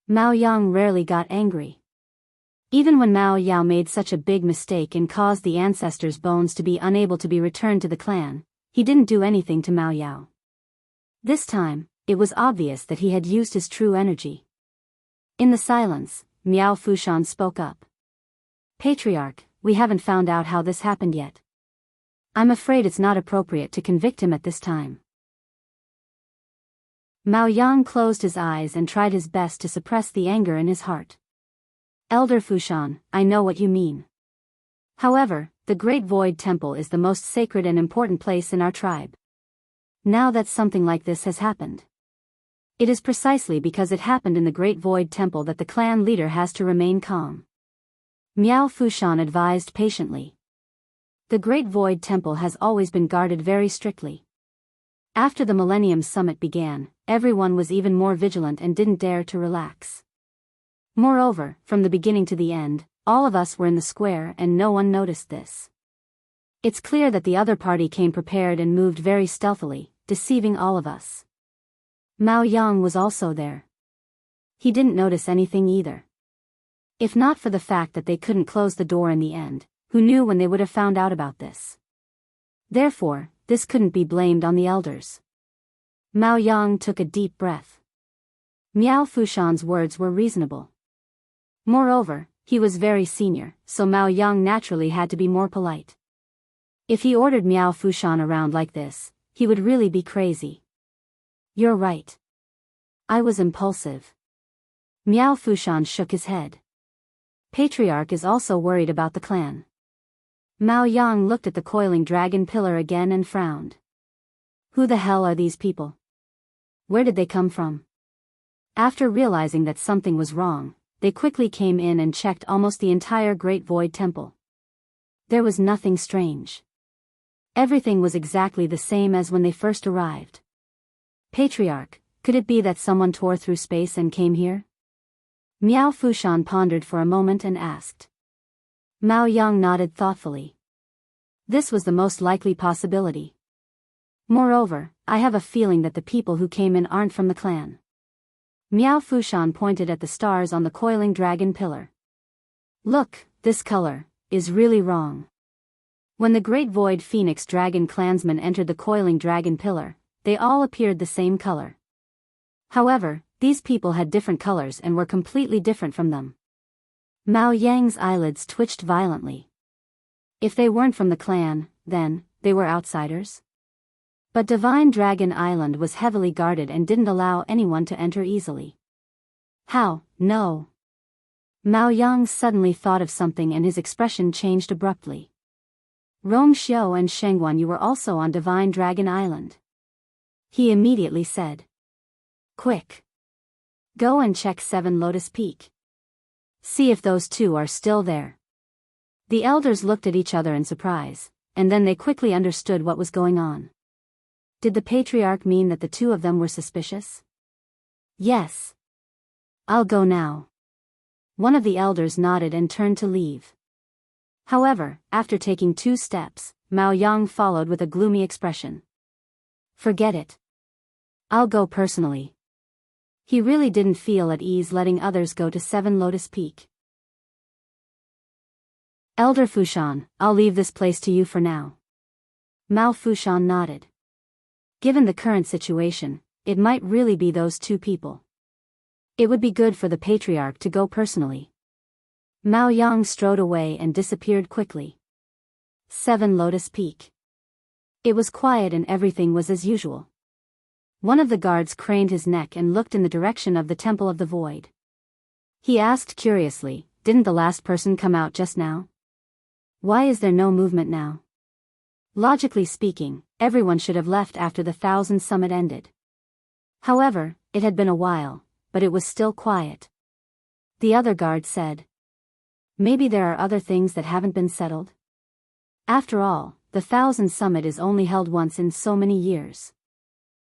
Mao Yang rarely got angry. Even when Mao Yao made such a big mistake and caused the ancestors' bones to be unable to be returned to the clan, he didn't do anything to Mao Yao. This time, it was obvious that he had used his true energy. In the silence, Miao Fushan spoke up. Patriarch, we haven't found out how this happened yet. I'm afraid it's not appropriate to convict him at this time. Mao Yang closed his eyes and tried his best to suppress the anger in his heart. Elder Fushan, I know what you mean. However, the Great Void Temple is the most sacred and important place in our tribe. Now that something like this has happened, it is precisely because it happened in the Great Void Temple that the clan leader has to remain calm. Miao Fushan advised patiently. The Great Void Temple has always been guarded very strictly. After the Millennium Summit began, everyone was even more vigilant and didn't dare to relax. Moreover, from the beginning to the end, all of us were in the square and no one noticed this. It's clear that the other party came prepared and moved very stealthily, deceiving all of us. Mao Yang was also there. He didn't notice anything either. If not for the fact that they couldn't close the door in the end, who knew when they would have found out about this? Therefore, this couldn't be blamed on the elders. Mao Yang took a deep breath. Miao Fushan's words were reasonable. Moreover, he was very senior, so Mao Yang naturally had to be more polite. If he ordered Miao Fushan around like this, he would really be crazy. You're right. I was impulsive. Miao Fushan shook his head. Patriarch is also worried about the clan. Mao Yang looked at the coiling dragon pillar again and frowned. Who the hell are these people? Where did they come from? After realizing that something was wrong, they quickly came in and checked almost the entire Great Void Temple. There was nothing strange. Everything was exactly the same as when they first arrived. Patriarch, could it be that someone tore through space and came here? Miao Fushan pondered for a moment and asked. Mao Yang nodded thoughtfully. This was the most likely possibility. Moreover, I have a feeling that the people who came in aren't from the clan. Miao Fushan pointed at the stars on the coiling dragon pillar. Look, this color is really wrong. When the Great Void Phoenix Dragon clansmen entered the coiling dragon pillar, they all appeared the same color. However, these people had different colors and were completely different from them. Mao Yang's eyelids twitched violently. If they weren't from the clan, then, they were outsiders? But Divine Dragon Island was heavily guarded and didn't allow anyone to enter easily. How? No. Mao Yang suddenly thought of something and his expression changed abruptly. Rong Xiao and Shengguan, you were also on Divine Dragon Island. He immediately said. Quick. Go and check 7 Lotus Peak. See if those two are still there. The elders looked at each other in surprise, and then they quickly understood what was going on. Did the patriarch mean that the two of them were suspicious? Yes. I'll go now. One of the elders nodded and turned to leave. However, after taking 2 steps, Mao Yang followed with a gloomy expression. Forget it. I'll go personally. He really didn't feel at ease letting others go to 7 Lotus Peak. Elder Fushan, I'll leave this place to you for now. Mao Fushan nodded. Given the current situation, it might really be those 2 people. It would be good for the patriarch to go personally. Mao Yang strode away and disappeared quickly. 7 Lotus Peak. It was quiet and everything was as usual. One of the guards craned his neck and looked in the direction of the Temple of the Void. He asked curiously, didn't the last person come out just now? Why is there no movement now? Logically speaking, everyone should have left after the 1000 Summit ended. However, it had been a while, but it was still quiet. The other guard said. Maybe there are other things that haven't been settled? After all, the 1000 Summit is only held once in so many years.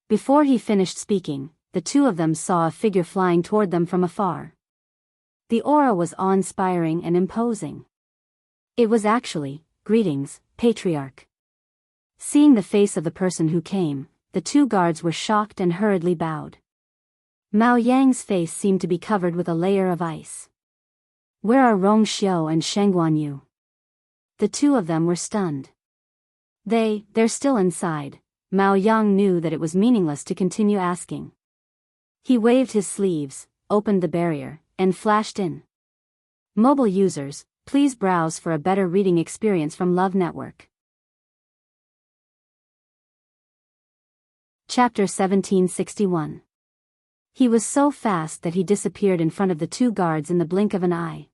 Before he finished speaking, the 2 of them saw a figure flying toward them from afar. The aura was awe-inspiring and imposing. It was actually, greetings, Patriarch. Seeing the face of the person who came, the 2 guards were shocked and hurriedly bowed. Mao Yang's face seemed to be covered with a layer of ice. Where are Rong Xiao and Shengguan Yu? The 2 of them were stunned. They're still inside. Mao Yang knew that it was meaningless to continue asking. He waved his sleeves, opened the barrier, and flashed in. Mobile users, please browse for a better reading experience from Love Network. Chapter 1761. He was so fast that he disappeared in front of the two guards in the blink of an eye.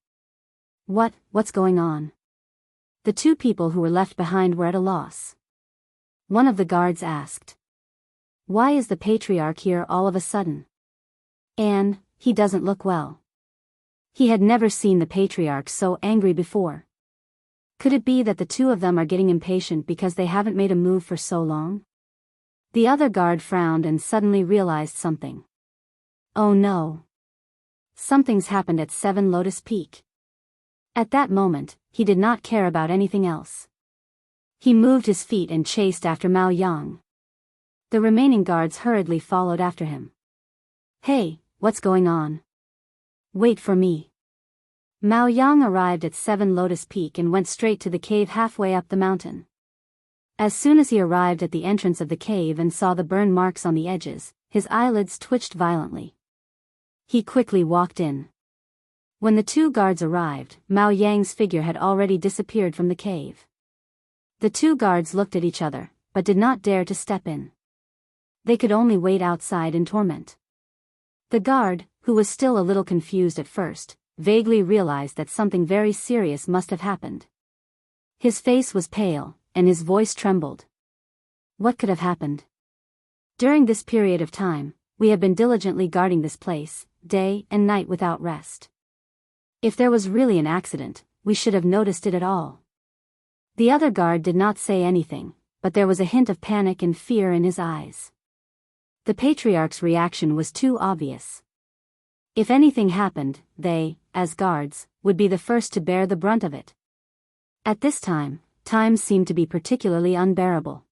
What's going on? The two people who were left behind were at a loss. One of the guards asked. Why is the patriarch here all of a sudden? And, he doesn't look well. He had never seen the patriarch so angry before. Could it be that the two of them are getting impatient because they haven't made a move for so long? The other guard frowned and suddenly realized something. Oh no. Something's happened at 7 Lotus Peak. At that moment, he did not care about anything else. He moved his feet and chased after Mao Yang. The remaining guards hurriedly followed after him. Hey, what's going on? Wait for me. Mao Yang arrived at 7 Lotus Peak and went straight to the cave halfway up the mountain. As soon as he arrived at the entrance of the cave and saw the burn marks on the edges, his eyelids twitched violently. He quickly walked in. When the two guards arrived, Mao Yang's figure had already disappeared from the cave. The two guards looked at each other, but did not dare to step in. They could only wait outside in torment. The guard, who was still a little confused at first, vaguely realized that something very serious must have happened. His face was pale, and his voice trembled. What could have happened? During this period of time, we have been diligently guarding this place, day and night without rest. If there was really an accident, we should have noticed it at all. The other guard did not say anything, but there was a hint of panic and fear in his eyes. The patriarch's reaction was too obvious. If anything happened, they, as guards, would be the first to bear the brunt of it. At this time, times seemed to be particularly unbearable.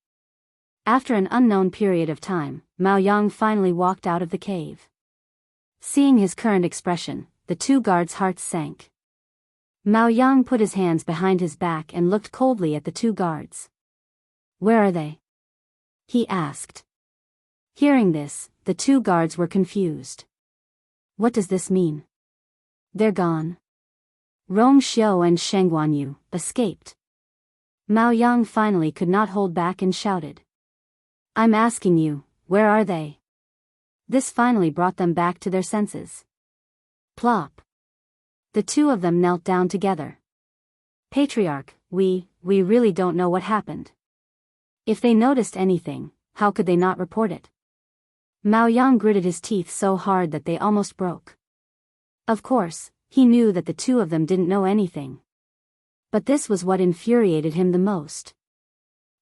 After an unknown period of time, Mao Yang finally walked out of the cave. Seeing his current expression, the two guards' hearts sank. Mao Yang put his hands behind his back and looked coldly at the two guards. Where are they? He asked. Hearing this, the two guards were confused. What does this mean? They're gone. Rong Xiu and Sheng Guanyu escaped. Mao Yang finally could not hold back and shouted. I'm asking you, where are they? This finally brought them back to their senses. Plop. The two of them knelt down together. Patriarch, we really don't know what happened. If they noticed anything, how could they not report it? Mao Yang gritted his teeth so hard that they almost broke. Of course, he knew that the two of them didn't know anything. But this was what infuriated him the most.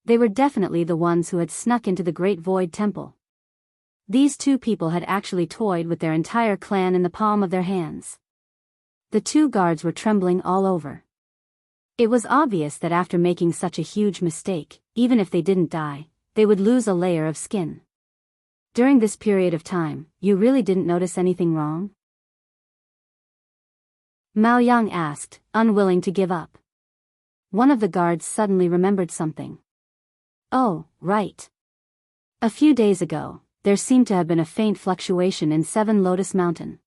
They were definitely the ones who had snuck into the Great Void Temple. These two people had actually toyed with their entire clan in the palm of their hands. The two guards were trembling all over. It was obvious that after making such a huge mistake, even if they didn't die, they would lose a layer of skin. During this period of time, you really didn't notice anything wrong? Mao Yang asked, unwilling to give up. One of the guards suddenly remembered something. Oh, right. A few days ago, there seemed to have been a faint fluctuation in 7 Lotus Mountain.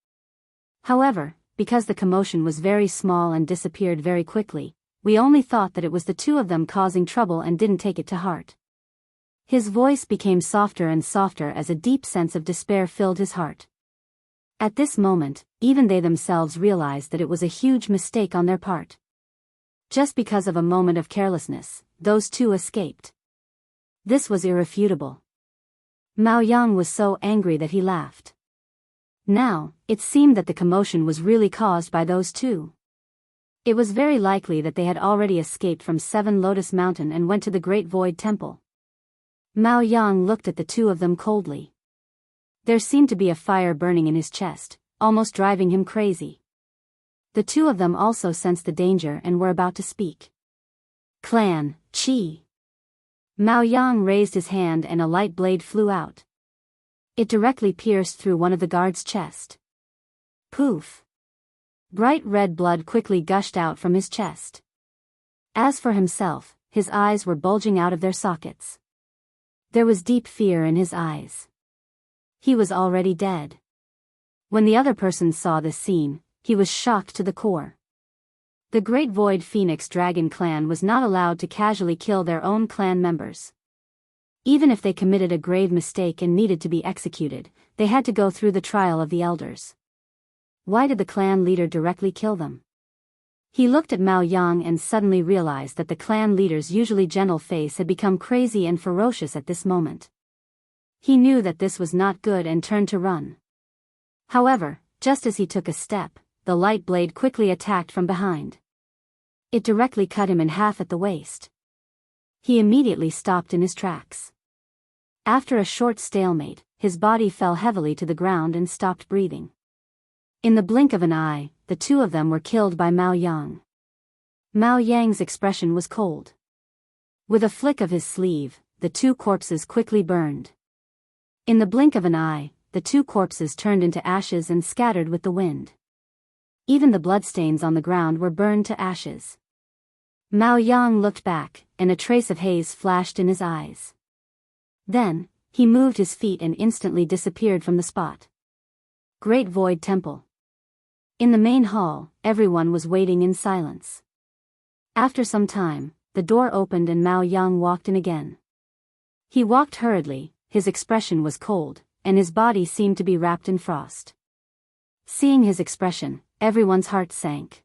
However, because the commotion was very small and disappeared very quickly, we only thought that it was the two of them causing trouble and didn't take it to heart. His voice became softer and softer as a deep sense of despair filled his heart. At this moment, even they themselves realized that it was a huge mistake on their part. Just because of a moment of carelessness, those two escaped. This was irrefutable. Mao Yang was so angry that he laughed. Now, it seemed that the commotion was really caused by those two. It was very likely that they had already escaped from 7 Lotus Mountain and went to the Great Void Temple. Mao Yang looked at the two of them coldly. There seemed to be a fire burning in his chest, almost driving him crazy. The two of them also sensed the danger and were about to speak. Clan, Chi. Mao Yang raised his hand and a light blade flew out. It directly pierced through one of the guards' chest. Poof! Bright red blood quickly gushed out from his chest. As for himself, his eyes were bulging out of their sockets. There was deep fear in his eyes. He was already dead. When the other person saw this scene, he was shocked to the core. The Great Void Phoenix Dragon clan was not allowed to casually kill their own clan members. Even if they committed a grave mistake and needed to be executed, they had to go through the trial of the elders. Why did the clan leader directly kill them? He looked at Mao Yang and suddenly realized that the clan leader's usually gentle face had become crazy and ferocious at this moment. He knew that this was not good and turned to run. However, just as he took a step, the light blade quickly attacked from behind. It directly cut him in half at the waist. He immediately stopped in his tracks. After a short stalemate, his body fell heavily to the ground and stopped breathing. In the blink of an eye, the two of them were killed by Mao Yang. Mao Yang's expression was cold. With a flick of his sleeve, the two corpses quickly burned. In the blink of an eye, the two corpses turned into ashes and scattered with the wind. Even the bloodstains on the ground were burned to ashes. Mao Yang looked back, and a trace of haze flashed in his eyes. Then, he moved his feet and instantly disappeared from the spot. Great Void Temple. In the main hall, everyone was waiting in silence. After some time, the door opened and Mao Yang walked in again. He walked hurriedly, his expression was cold, and his body seemed to be wrapped in frost. Seeing his expression, everyone's heart sank.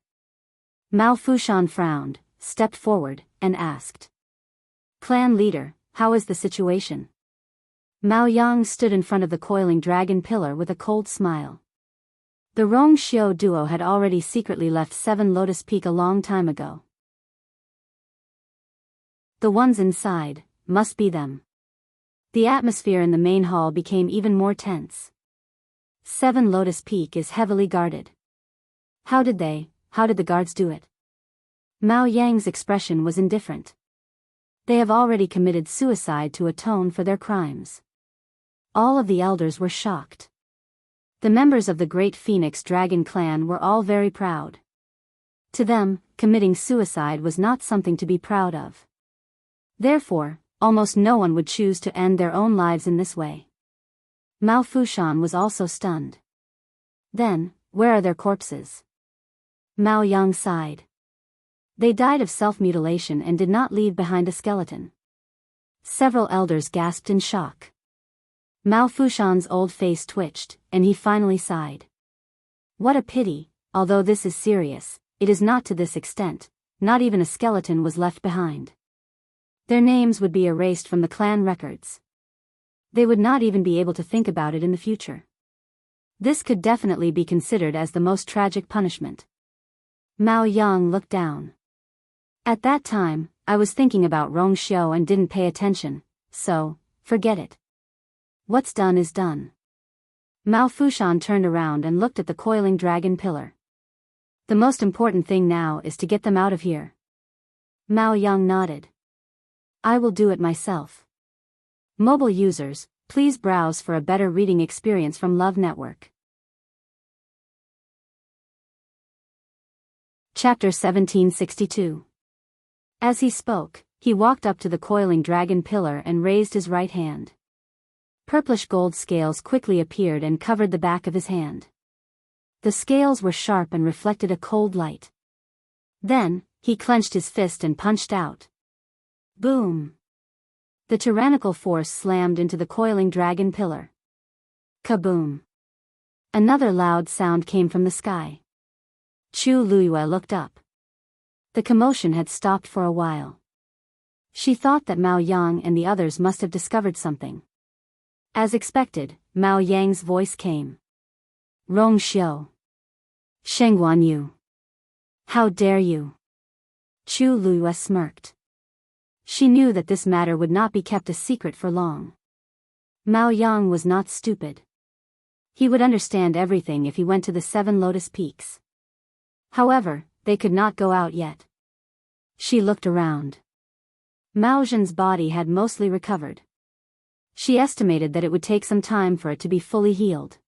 Mao Fushan frowned, stepped forward, and asked, "Clan leader, how is the situation?" Mao Yang stood in front of the coiling dragon pillar with a cold smile. The Rong Xiu duo had already secretly left 7 Lotus Peak a long time ago. The ones inside, must be them. The atmosphere in the main hall became even more tense. 7 Lotus Peak is heavily guarded. How did the guards do it? Mao Yang's expression was indifferent. They have already committed suicide to atone for their crimes. All of the elders were shocked. The members of the Great Phoenix Dragon clan were all very proud. To them, committing suicide was not something to be proud of. Therefore, almost no one would choose to end their own lives in this way. Mao Fushan was also stunned. Then, where are their corpses? Mao Yang sighed. They died of self-mutilation and did not leave behind a skeleton. Several elders gasped in shock. Mao Fushan's old face twitched, and he finally sighed. What a pity, although this is serious, it is not to this extent, not even a skeleton was left behind. Their names would be erased from the clan records. They would not even be able to think about it in the future. This could definitely be considered as the most tragic punishment. Mao Yang looked down. At that time, I was thinking about Rong Xiu and didn't pay attention, so, forget it. What's done is done. Mao Fushan turned around and looked at the coiling dragon pillar. The most important thing now is to get them out of here. Mao Yang nodded. I will do it myself. Mobile users, please browse for a better reading experience from Love Network. Chapter 1762. As he spoke, he walked up to the coiling dragon pillar and raised his right hand. Purplish gold scales quickly appeared and covered the back of his hand. The scales were sharp and reflected a cold light. Then, he clenched his fist and punched out. Boom! The tyrannical force slammed into the coiling dragon pillar. Kaboom! Another loud sound came from the sky. Chu Luiyue looked up. The commotion had stopped for a while. She thought that Mao Yang and the others must have discovered something. As expected, Mao Yang's voice came. Rong Xiu. Shengguan Yu. How dare you? Chu Luiyue smirked. She knew that this matter would not be kept a secret for long. Mao Yang was not stupid. He would understand everything if he went to the 7 Lotus Peaks. However, they could not go out yet. She looked around. Mao Zhen's body had mostly recovered. She estimated that it would take some time for it to be fully healed.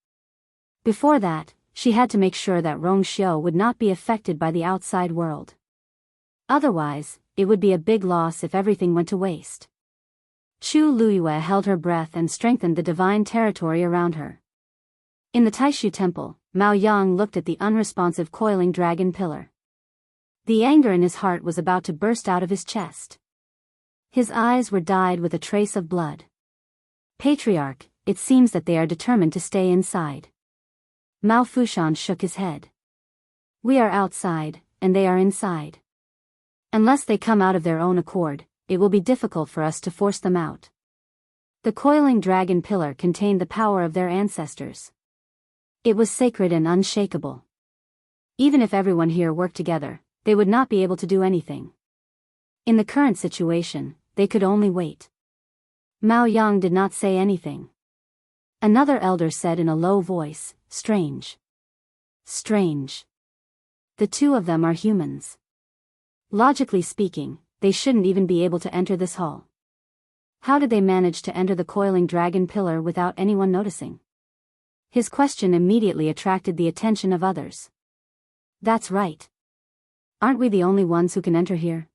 Before that, she had to make sure that Rong Xiu would not be affected by the outside world. Otherwise, it would be a big loss if everything went to waste. Chu Luiyue held her breath and strengthened the divine territory around her. In the Taishu Temple, Mao Yang looked at the unresponsive coiling dragon pillar. The anger in his heart was about to burst out of his chest. His eyes were dyed with a trace of blood. Patriarch, it seems that they are determined to stay inside. Mao Fushan shook his head. We are outside, and they are inside. Unless they come out of their own accord, it will be difficult for us to force them out. The coiling dragon pillar contained the power of their ancestors. It was sacred and unshakable. Even if everyone here worked together, they would not be able to do anything. In the current situation, they could only wait. Mao Yang did not say anything. Another elder said in a low voice, "Strange. Strange. The two of them are humans. Logically speaking, they shouldn't even be able to enter this hall. How did they manage to enter the coiling dragon pillar without anyone noticing?" His question immediately attracted the attention of others. That's right. Aren't we the only ones who can enter here?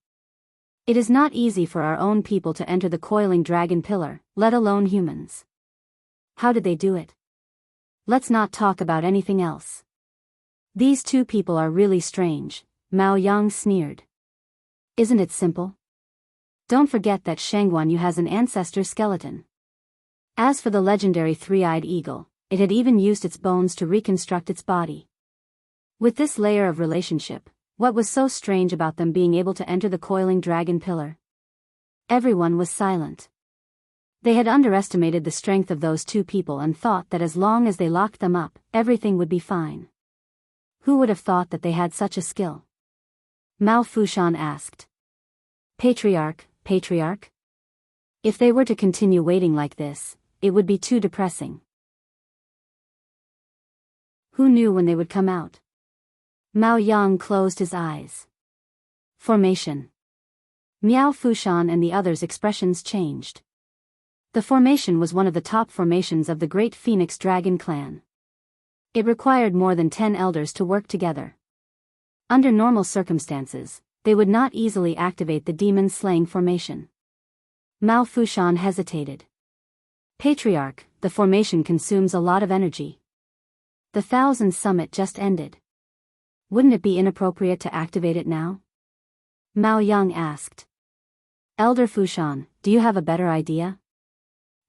It is not easy for our own people to enter the coiling dragon pillar, let alone humans. How did they do it? Let's not talk about anything else. These two people are really strange, Mao Yang sneered. Isn't it simple? Don't forget that Shangguan Yu has an ancestor skeleton. As for the legendary three-eyed eagle, it had even used its bones to reconstruct its body. With this layer of relationship, what was so strange about them being able to enter the coiling dragon pillar? Everyone was silent. They had underestimated the strength of those two people and thought that as long as they locked them up, everything would be fine. Who would have thought that they had such a skill? Mao Fushan asked. Patriarch. If they were to continue waiting like this, it would be too depressing. Who knew when they would come out? Mao Yang closed his eyes. Formation. Miao Fushan and the others' expressions changed. The formation was one of the top formations of the Great Phoenix Dragon clan. It required more than 10 elders to work together. Under normal circumstances, they would not easily activate the demon-slaying formation. Mao Fushan hesitated. Patriarch, the formation consumes a lot of energy. The Thousand Summit just ended. Wouldn't it be inappropriate to activate it now? Mao Yang asked. Elder Fushan, do you have a better idea?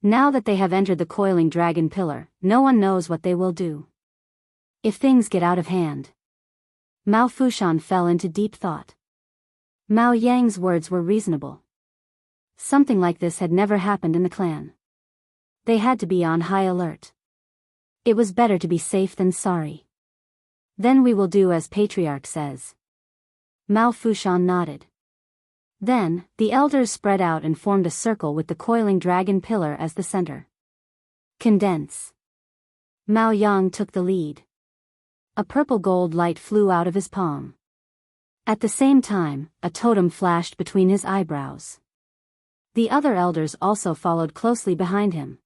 Now that they have entered the coiling dragon pillar, no one knows what they will do. If things get out of hand. Mao Fushan fell into deep thought. Mao Yang's words were reasonable. Something like this had never happened in the clan. They had to be on high alert. It was better to be safe than sorry. Then we will do as Patriarch says. Mao Fushan nodded. Then, the elders spread out and formed a circle with the coiling dragon pillar as the center. Condense. Mao Yang took the lead. A purple gold light flew out of his palm. At the same time, a totem flashed between his eyebrows. The other elders also followed closely behind him.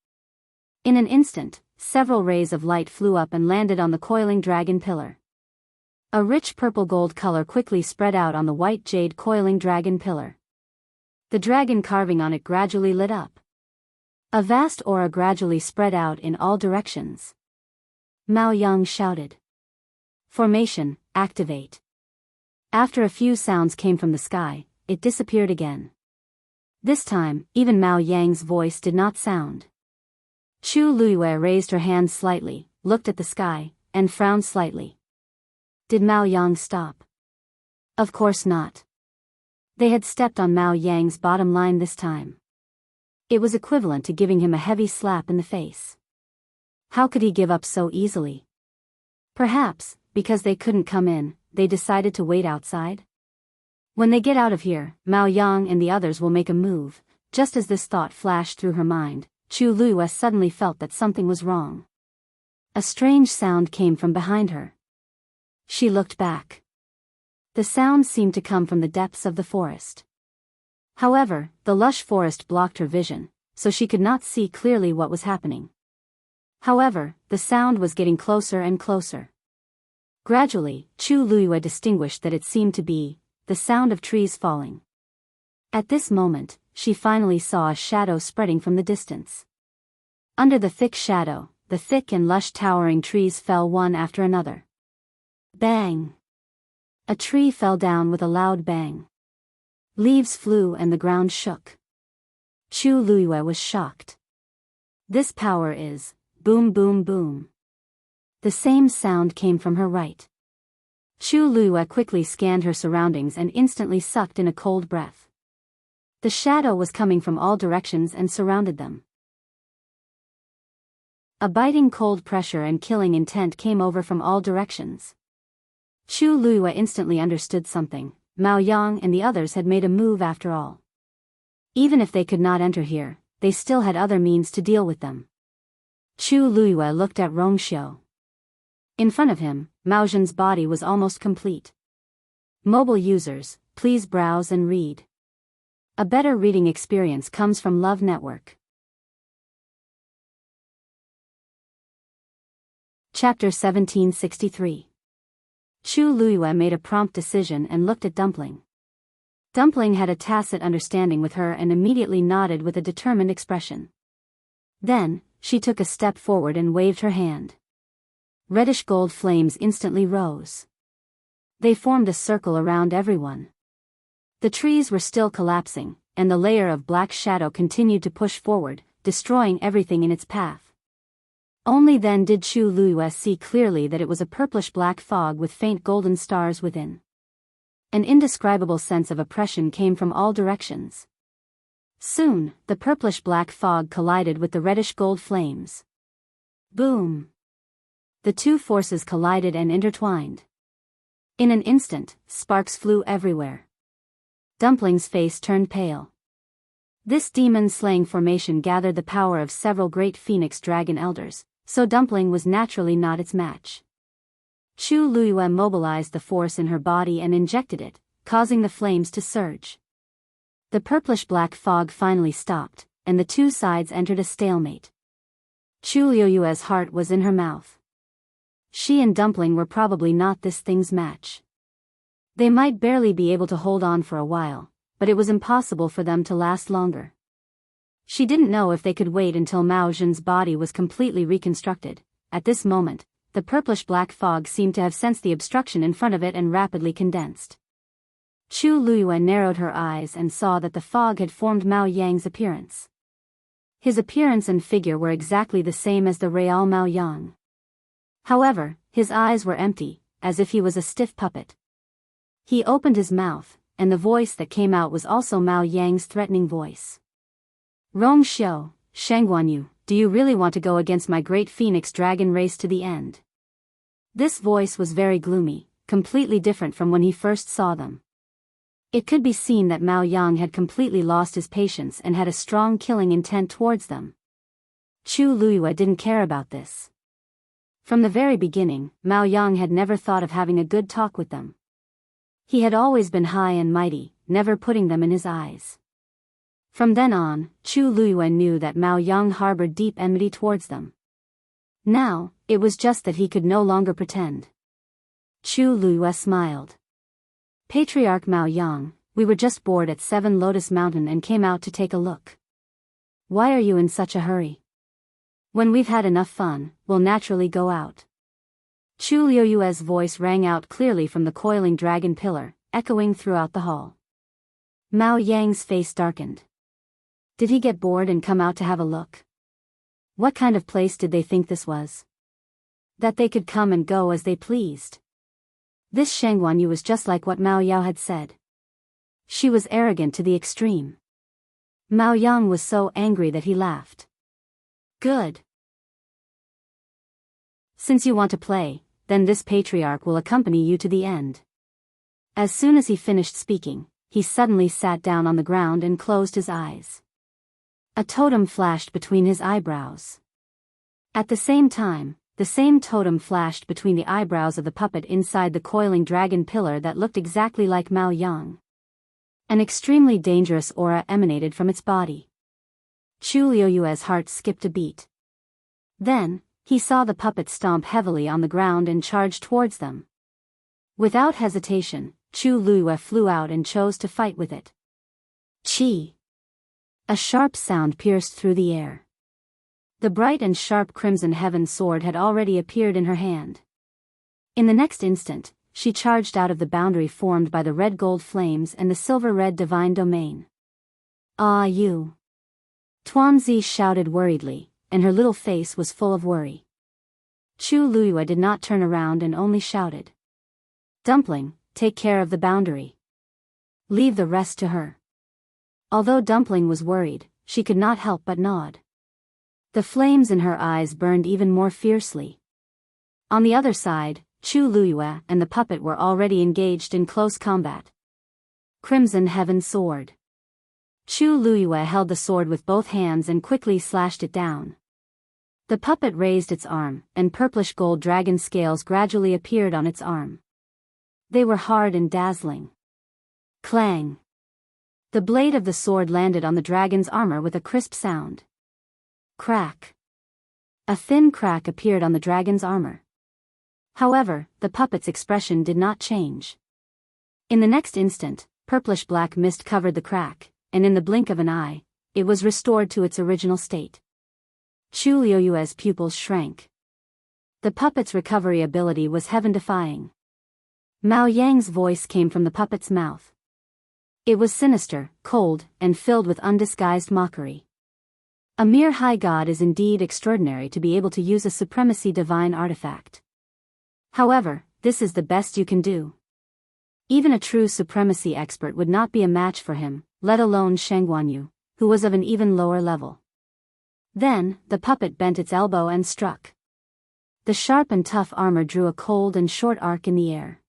In an instant, several rays of light flew up and landed on the coiling dragon pillar. A rich purple gold color quickly spread out on the white jade coiling dragon pillar. The dragon carving on it gradually lit up. A vast aura gradually spread out in all directions. Mao Yang shouted. Formation, activate. After a few sounds came from the sky, it disappeared again. This time, even Mao Yang's voice did not sound. Chu Luiyue raised her hand slightly, looked at the sky, and frowned slightly. Did Mao Yang stop? Of course not. They had stepped on Mao Yang's bottom line this time. It was equivalent to giving him a heavy slap in the face. How could he give up so easily? Perhaps, because they couldn't come in, they decided to wait outside? When they get out of here, Mao Yang and the others will make a move. Just as this thought flashed through her mind, Chu Luiyue suddenly felt that something was wrong. A strange sound came from behind her. She looked back. The sound seemed to come from the depths of the forest. However, the lush forest blocked her vision, so she could not see clearly what was happening. However, the sound was getting closer and closer. Gradually, Chu Luiyue distinguished that it seemed to be the sound of trees falling. At this moment, she finally saw a shadow spreading from the distance. Under the thick shadow, the thick and lush towering trees fell one after another. Bang! A tree fell down with a loud bang. Leaves flew and the ground shook. Chu Luiyue was shocked. This power is, boom boom boom. The same sound came from her right. Chu Luiyue quickly scanned her surroundings and instantly sucked in a cold breath. The shadow was coming from all directions and surrounded them. A biting cold pressure and killing intent came over from all directions. Chu Luiyue instantly understood something. Mao Yang and the others had made a move after all. Even if they could not enter here, they still had other means to deal with them. Chu Luiyue looked at Rongxiu. In front of him, Mao Zhen's body was almost complete. Mobile users, please browse and read. A better reading experience comes from Love Network. Chapter 1763. Chu Luiyue made a prompt decision and looked at Dumpling. Dumpling had a tacit understanding with her and immediately nodded with a determined expression. Then, she took a step forward and waved her hand. Reddish-gold flames instantly rose. They formed a circle around everyone. The trees were still collapsing, and the layer of black shadow continued to push forward, destroying everything in its path. Only then did Chu Luiyue see clearly that it was a purplish-black fog with faint golden stars within. An indescribable sense of oppression came from all directions. Soon, the purplish-black fog collided with the reddish-gold flames. Boom! The two forces collided and intertwined. In an instant, sparks flew everywhere. Dumpling's face turned pale. This demon-slaying formation gathered the power of several great phoenix dragon elders, so Dumpling was naturally not its match. Chu Luiyue mobilized the force in her body and injected it, causing the flames to surge. The purplish-black fog finally stopped, and the two sides entered a stalemate. Chu Luiyue's heart was in her mouth. She and Dumpling were probably not this thing's match. They might barely be able to hold on for a while, but it was impossible for them to last longer. She didn't know if they could wait until Mao Zhen's body was completely reconstructed. At this moment, the purplish-black fog seemed to have sensed the obstruction in front of it and rapidly condensed. Chu Luiyue narrowed her eyes and saw that the fog had formed Mao Yang's appearance. His appearance and figure were exactly the same as the real Mao Yang. However, his eyes were empty, as if he was a stiff puppet. He opened his mouth, and the voice that came out was also Mao Yang's threatening voice. Rongxiu, Shangguanyu, do you really want to go against my great phoenix dragon race to the end? This voice was very gloomy, completely different from when he first saw them. It could be seen that Mao Yang had completely lost his patience and had a strong killing intent towards them. Chu Luiyue didn't care about this. From the very beginning, Mao Yang had never thought of having a good talk with them. He had always been high and mighty, never putting them in his eyes. From then on, Chu Luiyue knew that Mao Yang harbored deep enmity towards them. Now, it was just that he could no longer pretend. Chu Luiyue smiled. Patriarch Mao Yang, we were just bored at 7 Lotus Mountain and came out to take a look. Why are you in such a hurry? When we've had enough fun, we'll naturally go out. Chu Luiyue's voice rang out clearly from the coiling dragon pillar, echoing throughout the hall. Mao Yang's face darkened. Did he get bored and come out to have a look? What kind of place did they think this was? That they could come and go as they pleased. This Shangguanyu was just like what Mao Yao had said. She was arrogant to the extreme. Mao Yang was so angry that he laughed. Good. Since you want to play, then this patriarch will accompany you to the end. As soon as he finished speaking, he suddenly sat down on the ground and closed his eyes. A totem flashed between his eyebrows. At the same time, the same totem flashed between the eyebrows of the puppet inside the coiling dragon pillar that looked exactly like Mao Yang. An extremely dangerous aura emanated from its body. Chu Luiyue's heart skipped a beat. Then, he saw the puppet stomp heavily on the ground and charge towards them. Without hesitation, Chu Luiyue flew out and chose to fight with it. Chi! A sharp sound pierced through the air. The bright and sharp crimson heaven sword had already appeared in her hand. In the next instant, she charged out of the boundary formed by the red-gold flames and the silver-red divine domain. Ah, you! Tuanzi shouted worriedly, and her little face was full of worry. Chu Luiyue did not turn around and only shouted. Dumpling, take care of the boundary. Leave the rest to her. Although Dumpling was worried, she could not help but nod. The flames in her eyes burned even more fiercely. On the other side, Chu Luiyue and the puppet were already engaged in close combat. Crimson Heaven Sword. Chu Luiyue held the sword with both hands and quickly slashed it down. The puppet raised its arm, and purplish gold dragon scales gradually appeared on its arm. They were hard and dazzling. Clang! The blade of the sword landed on the dragon's armor with a crisp sound. Crack! A thin crack appeared on the dragon's armor. However, the puppet's expression did not change. In the next instant, purplish-black mist covered the crack, and in the blink of an eye, it was restored to its original state. Chu Luiyue's pupils shrank. The puppet's recovery ability was heaven-defying. Mao Yang's voice came from the puppet's mouth. It was sinister, cold, and filled with undisguised mockery. A mere high god is indeed extraordinary to be able to use a supremacy divine artifact. However, this is the best you can do. Even a true supremacy expert would not be a match for him, let alone Sheng Guanyu, who was of an even lower level. Then, the puppet bent its elbow and struck. The sharp and tough armor drew a cold and short arc in the air.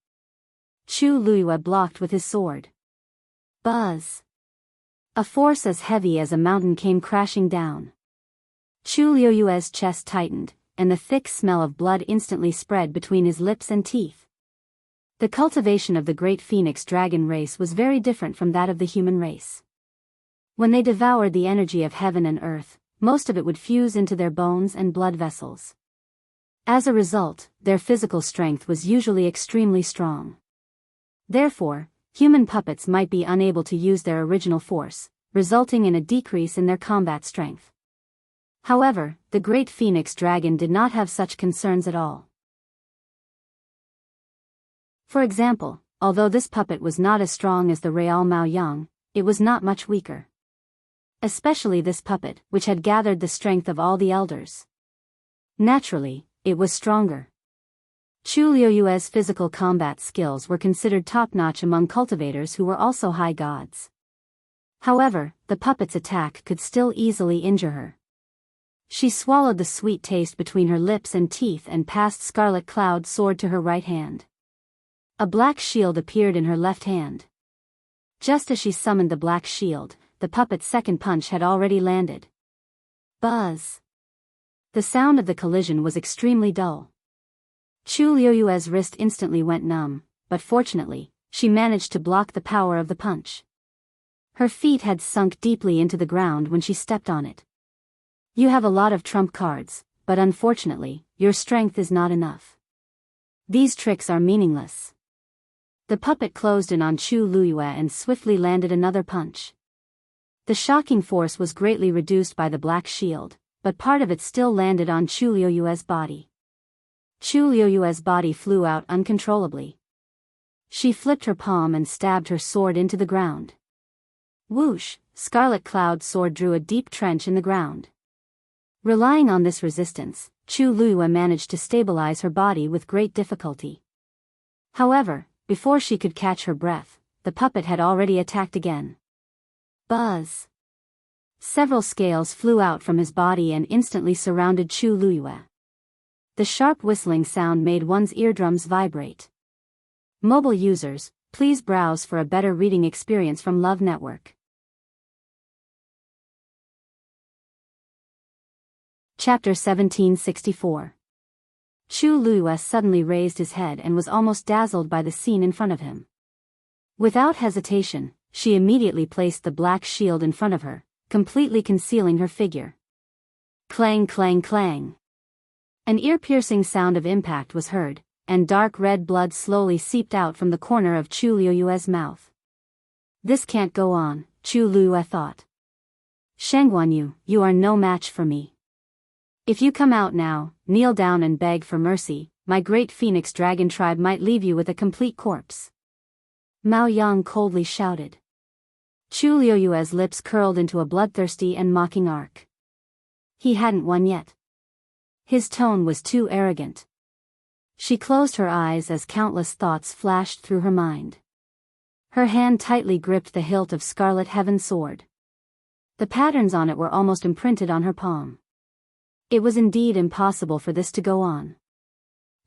Chu Luiyue blocked with his sword. Buzz! A force as heavy as a mountain came crashing down. Chu Luiyue's chest tightened, and the thick smell of blood instantly spread between his lips and teeth. The cultivation of the great phoenix dragon race was very different from that of the human race. When they devoured the energy of heaven and earth, most of it would fuse into their bones and blood vessels. As a result, their physical strength was usually extremely strong. Therefore, human puppets might be unable to use their original force, resulting in a decrease in their combat strength. However, the great phoenix dragon did not have such concerns at all. For example, although this puppet was not as strong as the Real Mao Yang, it was not much weaker. Especially this puppet, which had gathered the strength of all the elders. Naturally, it was stronger. Chu Luiyue's physical combat skills were considered top-notch among cultivators who were also high gods. However, the puppet's attack could still easily injure her. She swallowed the sweet taste between her lips and teeth and passed Scarlet Cloud sword to her right hand. A black shield appeared in her left hand. Just as she summoned the black shield, the puppet's second punch had already landed. Buzz! The sound of the collision was extremely dull. Chu Luiyue's wrist instantly went numb, but fortunately, she managed to block the power of the punch. Her feet had sunk deeply into the ground when she stepped on it. You have a lot of trump cards, but unfortunately, your strength is not enough. These tricks are meaningless. The puppet closed in on Chu Luiyue and swiftly landed another punch. The shocking force was greatly reduced by the black shield, but part of it still landed on Chu Luiyue's body. Chu Luiyue's body flew out uncontrollably. She flipped her palm and stabbed her sword into the ground. Whoosh! Scarlet Cloud's sword drew a deep trench in the ground. Relying on this resistance, Chu Luiyue managed to stabilize her body with great difficulty. However, before she could catch her breath, the puppet had already attacked again. Buzz! Several scales flew out from his body and instantly surrounded Chu Luiyue. The sharp whistling sound made one's eardrums vibrate. Mobile users, please browse for a better reading experience from Love Network. Chapter 1764. Chu Luiyue suddenly raised his head and was almost dazzled by the scene in front of him. Without hesitation, she immediately placed the black shield in front of her, completely concealing her figure. Clang clang clang. An ear-piercing sound of impact was heard, and dark red blood slowly seeped out from the corner of Chu Luiyue's mouth. This can't go on, Chu Luiyue thought. Sheng Guanyu, you are no match for me. If you come out now, kneel down and beg for mercy, my great phoenix dragon tribe might leave you with a complete corpse. Mao Yang coldly shouted. Chu Liuyue's lips curled into a bloodthirsty and mocking arc. He hadn't won yet. His tone was too arrogant. She closed her eyes as countless thoughts flashed through her mind. Her hand tightly gripped the hilt of Scarlet Heaven's sword. The patterns on it were almost imprinted on her palm. It was indeed impossible for this to go on.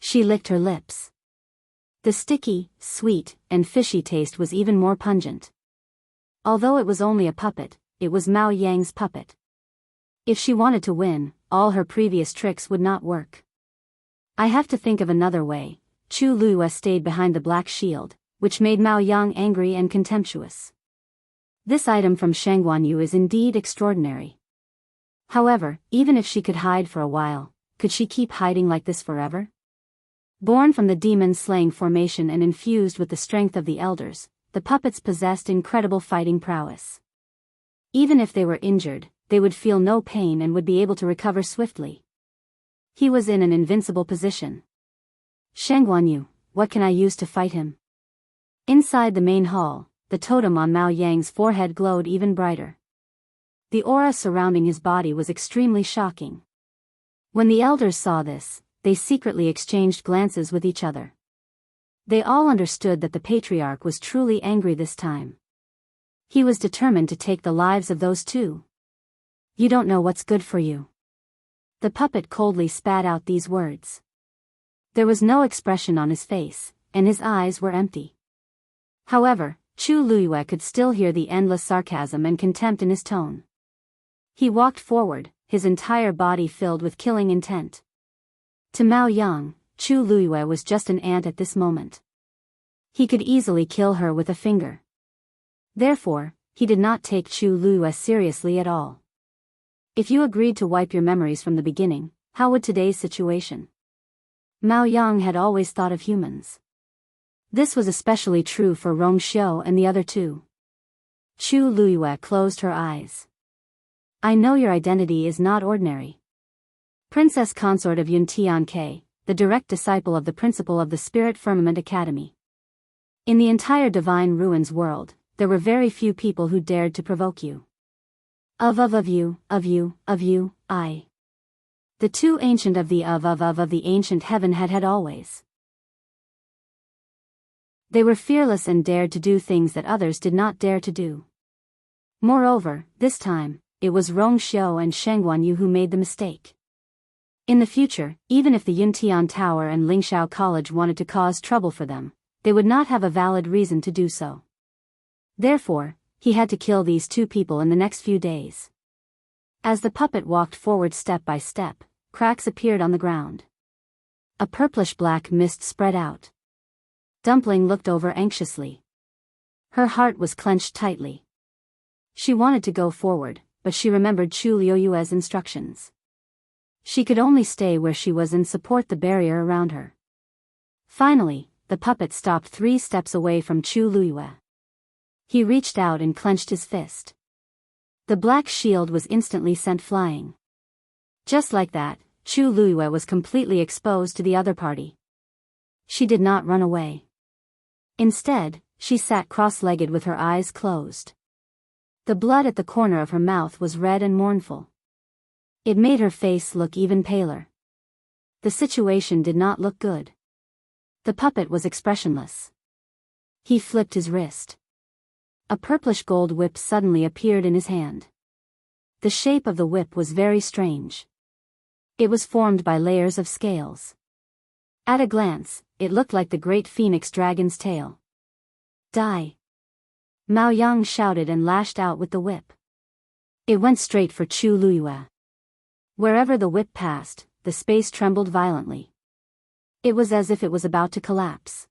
She licked her lips. The sticky, sweet, and fishy taste was even more pungent. Although it was only a puppet, it was Mao Yang's puppet. If she wanted to win, all her previous tricks would not work. I have to think of another way. Chu Luyue stayed behind the black shield, which made Mao Yang angry and contemptuous. This item from Shangguanyu is indeed extraordinary. However, even if she could hide for a while, could she keep hiding like this forever? Born from the demon-slaying formation and infused with the strength of the elders, the puppets possessed incredible fighting prowess. Even if they were injured, they would feel no pain and would be able to recover swiftly. He was in an invincible position. Shangguanyu, what can I use to fight him? Inside the main hall, the totem on Mao Yang's forehead glowed even brighter. The aura surrounding his body was extremely shocking. When the elders saw this, they secretly exchanged glances with each other. They all understood that the patriarch was truly angry this time. He was determined to take the lives of those two. You don't know what's good for you. The puppet coldly spat out these words. There was no expression on his face, and his eyes were empty. However, Chu Luyue could still hear the endless sarcasm and contempt in his tone. He walked forward, his entire body filled with killing intent. To Mao Yang, Chu Luyue was just an ant at this moment. He could easily kill her with a finger. Therefore, he did not take Chu Luyue seriously at all. If you agreed to wipe your memories from the beginning, how would today's situation? Mao Yang had always thought of humans. This was especially true for Rong Xiu and the other two. Chu Luyue closed her eyes. I know your identity is not ordinary. Princess Consort of Yuntian, the direct disciple of the principal of the Spirit Firmament Academy. In the entire Divine Ruins world, there were very few people who dared to provoke you. Of you, I. The two ancient of the of the ancient heaven had always. They were fearless and dared to do things that others did not dare to do. Moreover, this time, it was Rong Xiu and Shangguanyu who made the mistake. In the future, even if the Yuntian Tower and Lingxiao College wanted to cause trouble for them, they would not have a valid reason to do so. Therefore, he had to kill these two people in the next few days. As the puppet walked forward step by step, cracks appeared on the ground. A purplish-black mist spread out. Dumpling looked over anxiously. Her heart was clenched tightly. She wanted to go forward, but she remembered Chu Liuyue's instructions. She could only stay where she was and support the barrier around her. Finally, the puppet stopped 3 steps away from Chu Luyue. He reached out and clenched his fist. The black shield was instantly sent flying. Just like that, Chu Luyue was completely exposed to the other party. She did not run away. Instead, she sat cross-legged with her eyes closed. The blood at the corner of her mouth was red and mournful. It made her face look even paler. The situation did not look good. The puppet was expressionless. He flipped his wrist. A purplish gold whip suddenly appeared in his hand. The shape of the whip was very strange. It was formed by layers of scales. At a glance, it looked like the great phoenix dragon's tail. Die! Mao Yang shouted and lashed out with the whip. It went straight for Chu Luyue. Wherever the whip passed, the space trembled violently. It was as if it was about to collapse.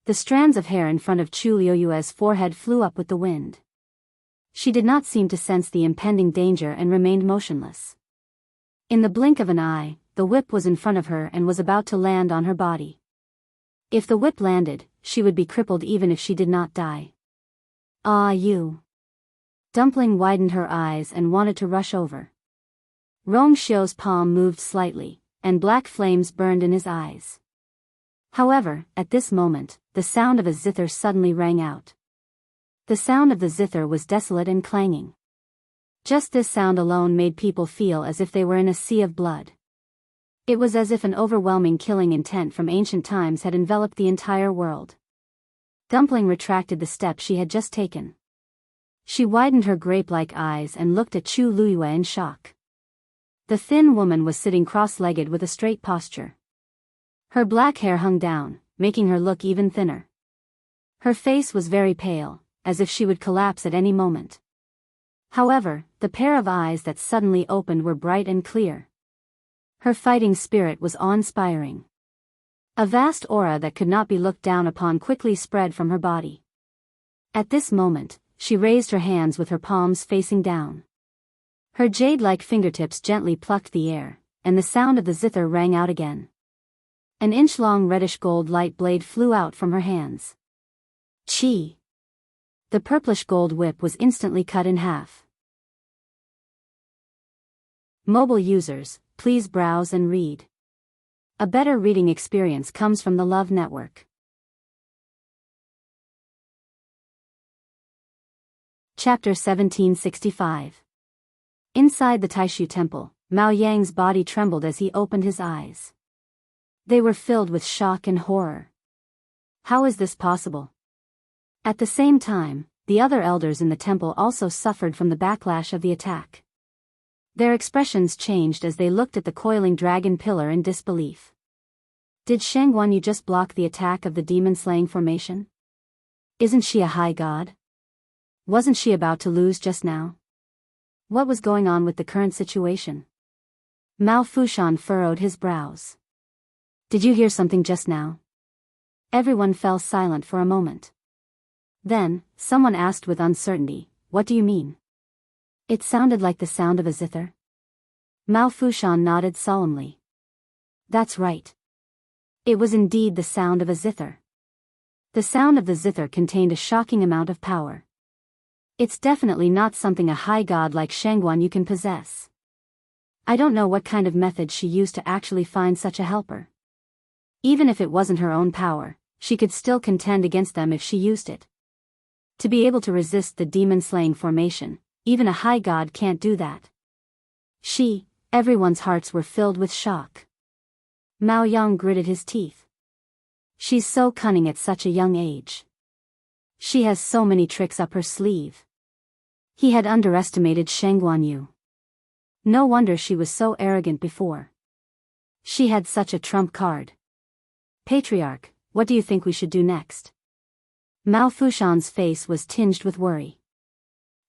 The strands of hair in front of Chu Liuyue's forehead flew up with the wind. She did not seem to sense the impending danger and remained motionless. In the blink of an eye, the whip was in front of her and was about to land on her body. If the whip landed, she would be crippled even if she did not die. Ah, you! Dumpling widened her eyes and wanted to rush over. Rong Xiu's palm moved slightly, and black flames burned in his eyes. However, at this moment, the sound of a zither suddenly rang out. The sound of the zither was desolate and clanging. Just this sound alone made people feel as if they were in a sea of blood. It was as if an overwhelming killing intent from ancient times had enveloped the entire world. Dumpling retracted the step she had just taken. She widened her grape-like eyes and looked at Chu Luiyue in shock. The thin woman was sitting cross-legged with a straight posture. Her black hair hung down, making her look even thinner. Her face was very pale, as if she would collapse at any moment. However, the pair of eyes that suddenly opened were bright and clear. Her fighting spirit was awe-inspiring. A vast aura that could not be looked down upon quickly spread from her body. At this moment, she raised her hands with her palms facing down. Her jade-like fingertips gently plucked the air, and the sound of the zither rang out again. An inch-long reddish-gold light blade flew out from her hands. Chi! The purplish-gold whip was instantly cut in half. Mobile users, please browse and read. A better reading experience comes from the Love Network. Chapter 1765. Inside the Taishu Temple, Mao Yang's body trembled as he opened his eyes. They were filled with shock and horror. How is this possible? At the same time, the other elders in the temple also suffered from the backlash of the attack. Their expressions changed as they looked at the coiling dragon pillar in disbelief. Did Shang Guanyu just block the attack of the demon-slaying formation? Isn't she a high god? Wasn't she about to lose just now? What was going on with the current situation? Mao Fushan furrowed his brows. Did you hear something just now? Everyone fell silent for a moment. Then, someone asked with uncertainty, "What do you mean?" It sounded like the sound of a zither. Mao Fushan nodded solemnly. That's right. It was indeed the sound of a zither. The sound of the zither contained a shocking amount of power. It's definitely not something a high god like Shangguan can possess. I don't know what kind of method she used to actually find such a helper. Even if it wasn't her own power, she could still contend against them if she used it. To be able to resist the demon-slaying formation, even a high god can't do that. Everyone's hearts were filled with shock. Mao Yang gritted his teeth. She's so cunning at such a young age. She has so many tricks up her sleeve. He had underestimated Sheng Guanyu. No wonder she was so arrogant before. She had such a trump card. Patriarch, what do you think we should do next? Mao Fushan's face was tinged with worry.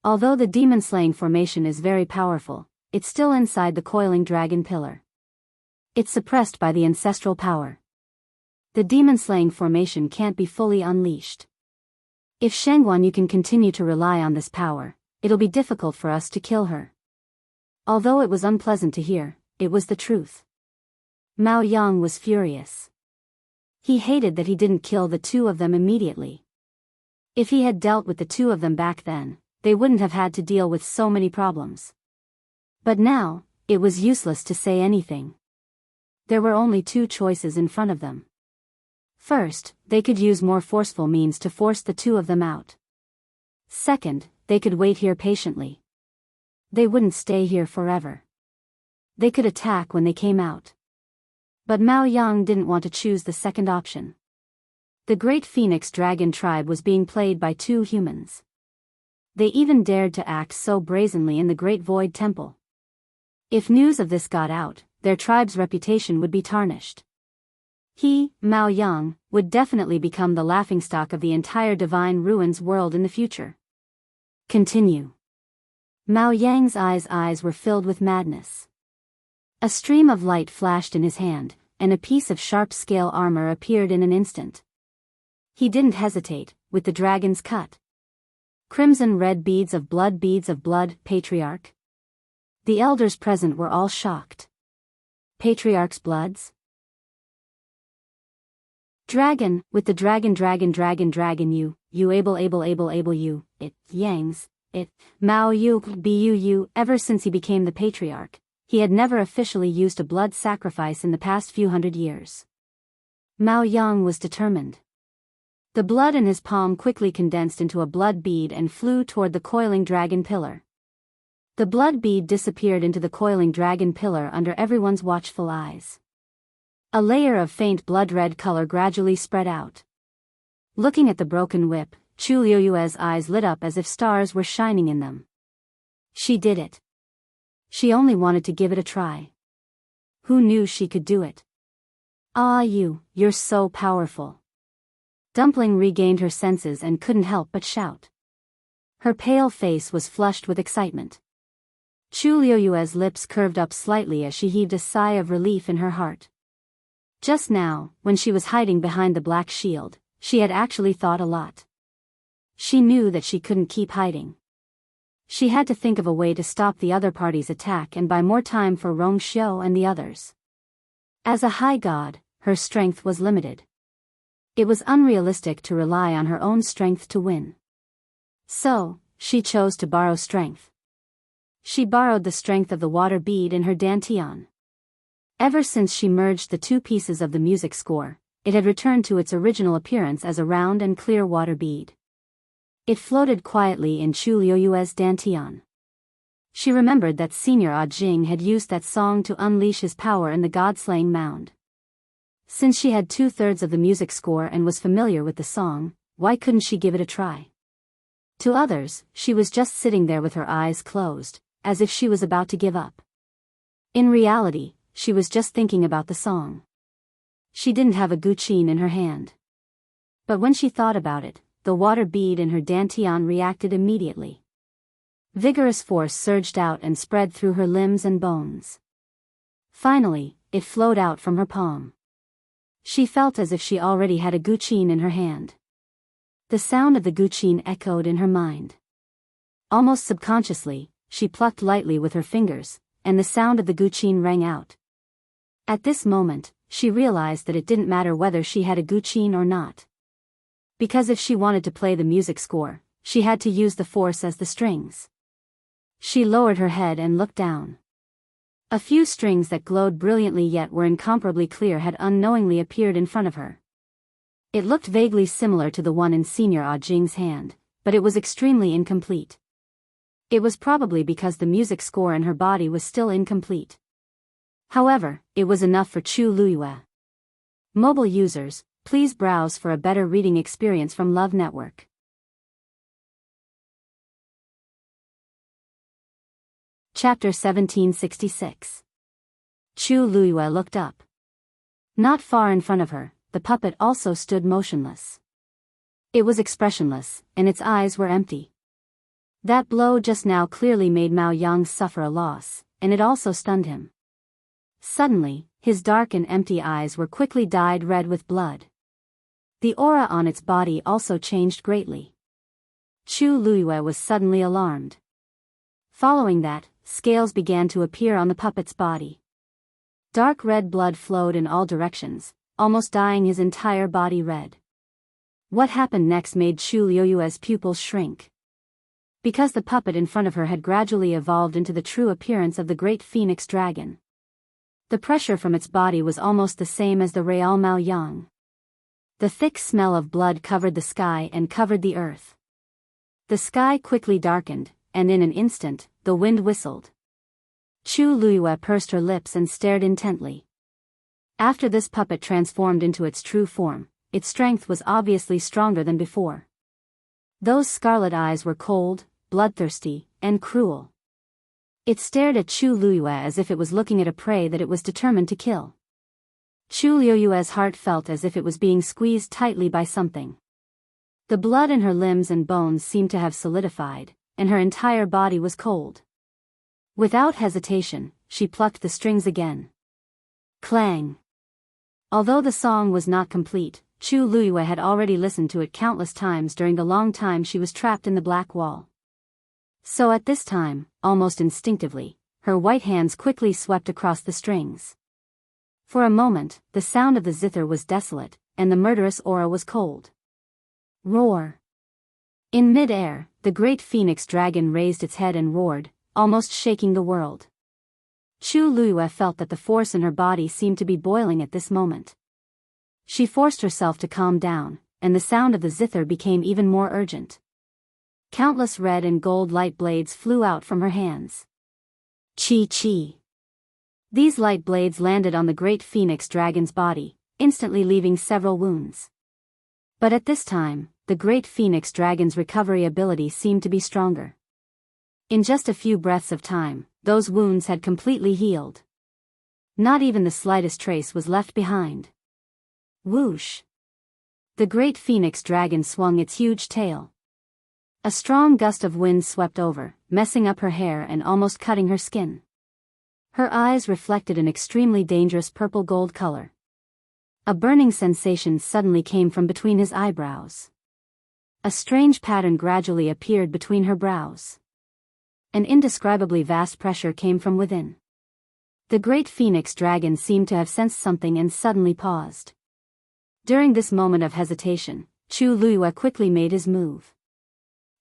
Although the demon-slaying formation is very powerful, it's still inside the coiling dragon pillar. It's suppressed by the ancestral power. The demon-slaying formation can't be fully unleashed. If Shangguan can continue to rely on this power, it'll be difficult for us to kill her. Although it was unpleasant to hear, it was the truth. Mao Yang was furious. He hated that he didn't kill the two of them immediately. If he had dealt with the two of them back then, they wouldn't have had to deal with so many problems. But now, it was useless to say anything. There were only two choices in front of them. First, they could use more forceful means to force the two of them out. Second, they could wait here patiently. They wouldn't stay here forever. They could attack when they came out. But Mao Yang didn't want to choose the second option. The Great Phoenix Dragon tribe was being played by two humans. They even dared to act so brazenly in the Great Void Temple. If news of this got out, their tribe's reputation would be tarnished. He, Mao Yang, would definitely become the laughingstock of the entire Divine Ruins world in the future. Continue. Mao Yang's eyes were filled with madness. A stream of light flashed in his hand, and a piece of sharp scale armor appeared in an instant. He didn't hesitate, with the dragon's cut. Crimson red beads of blood, Patriarch. The elders present were all shocked. Patriarch's bloods? Dragon, with the dragon you able you, it, Yang's, it, Mao Yu Bu. Ever since he became the Patriarch, he had never officially used a blood sacrifice in the past few hundred years. Mao Yang was determined. The blood in his palm quickly condensed into a blood bead and flew toward the coiling dragon pillar. The blood bead disappeared into the coiling dragon pillar under everyone's watchful eyes. A layer of faint blood-red color gradually spread out. Looking at the broken whip, Chu Liuyue's eyes lit up as if stars were shining in them. She did it. She only wanted to give it a try. Who knew she could do it? Ah, you're so powerful. Dumpling regained her senses and couldn't help but shout. Her pale face was flushed with excitement. Chu Liuyue's lips curved up slightly as she heaved a sigh of relief in her heart. Just now, when she was hiding behind the black shield, she had actually thought a lot. She knew that she couldn't keep hiding. She had to think of a way to stop the other party's attack and buy more time for Rong Xiu and the others. As a high god, her strength was limited. It was unrealistic to rely on her own strength to win. So, she chose to borrow strength. She borrowed the strength of the water bead in her dantian. Ever since she merged the two pieces of the music score, it had returned to its original appearance as a round and clear water bead. It floated quietly in Chu Liuyue's dantian. She remembered that Senior Jing had used that song to unleash his power in the god-slaying mound. Since she had 2/3 of the music score and was familiar with the song, why couldn't she give it a try? To others, she was just sitting there with her eyes closed, as if she was about to give up. In reality, she was just thinking about the song. She didn't have a guqin in her hand. But when she thought about it, the water bead in her dantian reacted immediately. Vigorous force surged out and spread through her limbs and bones. Finally, it flowed out from her palm. She felt as if she already had a guqin in her hand. The sound of the guqin echoed in her mind. Almost subconsciously, she plucked lightly with her fingers, and the sound of the guqin rang out. At this moment, she realized that it didn't matter whether she had a guqin or not. Because if she wanted to play the music score, she had to use the force as the strings. She lowered her head and looked down. A few strings that glowed brilliantly yet were incomparably clear had unknowingly appeared in front of her. It looked vaguely similar to the one in Senior Jing's hand, but it was extremely incomplete. It was probably because the music score in her body was still incomplete. However, it was enough for Chu Liyue. Mobile users, please browse for a better reading experience from Love Network. Chapter 1766. Chu Liyue looked up. Not far in front of her, the puppet also stood motionless. It was expressionless, and its eyes were empty. That blow just now clearly made Mao Yang suffer a loss, and it also stunned him. Suddenly, his dark and empty eyes were quickly dyed red with blood. The aura on its body also changed greatly. Chu Liyue was suddenly alarmed. Following that, scales began to appear on the puppet's body. Dark red blood flowed in all directions, almost dyeing his entire body red. What happened next made Chu Liyue's pupils shrink. Because the puppet in front of her had gradually evolved into the true appearance of the great phoenix dragon. The pressure from its body was almost the same as the real Mao Yang. The thick smell of blood covered the sky and covered the earth. The sky quickly darkened, and in an instant, the wind whistled. Chu Liyue pursed her lips and stared intently. After this puppet transformed into its true form, its strength was obviously stronger than before. Those scarlet eyes were cold, bloodthirsty, and cruel. It stared at Chu Liyue as if it was looking at a prey that it was determined to kill. Chu Liyue's heart felt as if it was being squeezed tightly by something. The blood in her limbs and bones seemed to have solidified, and her entire body was cold. Without hesitation, she plucked the strings again. Clang! Although the song was not complete, Chu Liyue had already listened to it countless times during the long time she was trapped in the black wall. So at this time, almost instinctively, her white hands quickly swept across the strings. For a moment, the sound of the zither was desolate, and the murderous aura was cold. Roar! In mid-air, the great phoenix dragon raised its head and roared, almost shaking the world. Chu Liyue felt that the force in her body seemed to be boiling at this moment. She forced herself to calm down, and the sound of the zither became even more urgent. Countless red and gold light blades flew out from her hands. Chi. These light blades landed on the great phoenix dragon's body, instantly leaving several wounds. But at this time, the great phoenix dragon's recovery ability seemed to be stronger. In just a few breaths of time, those wounds had completely healed. Not even the slightest trace was left behind. Whoosh! The great phoenix dragon swung its huge tail. A strong gust of wind swept over, messing up her hair and almost cutting her skin. Her eyes reflected an extremely dangerous purple-gold color. A burning sensation suddenly came from between his eyebrows. A strange pattern gradually appeared between her brows. An indescribably vast pressure came from within. The great phoenix dragon seemed to have sensed something and suddenly paused. During this moment of hesitation, Chu Luiyue quickly made his move.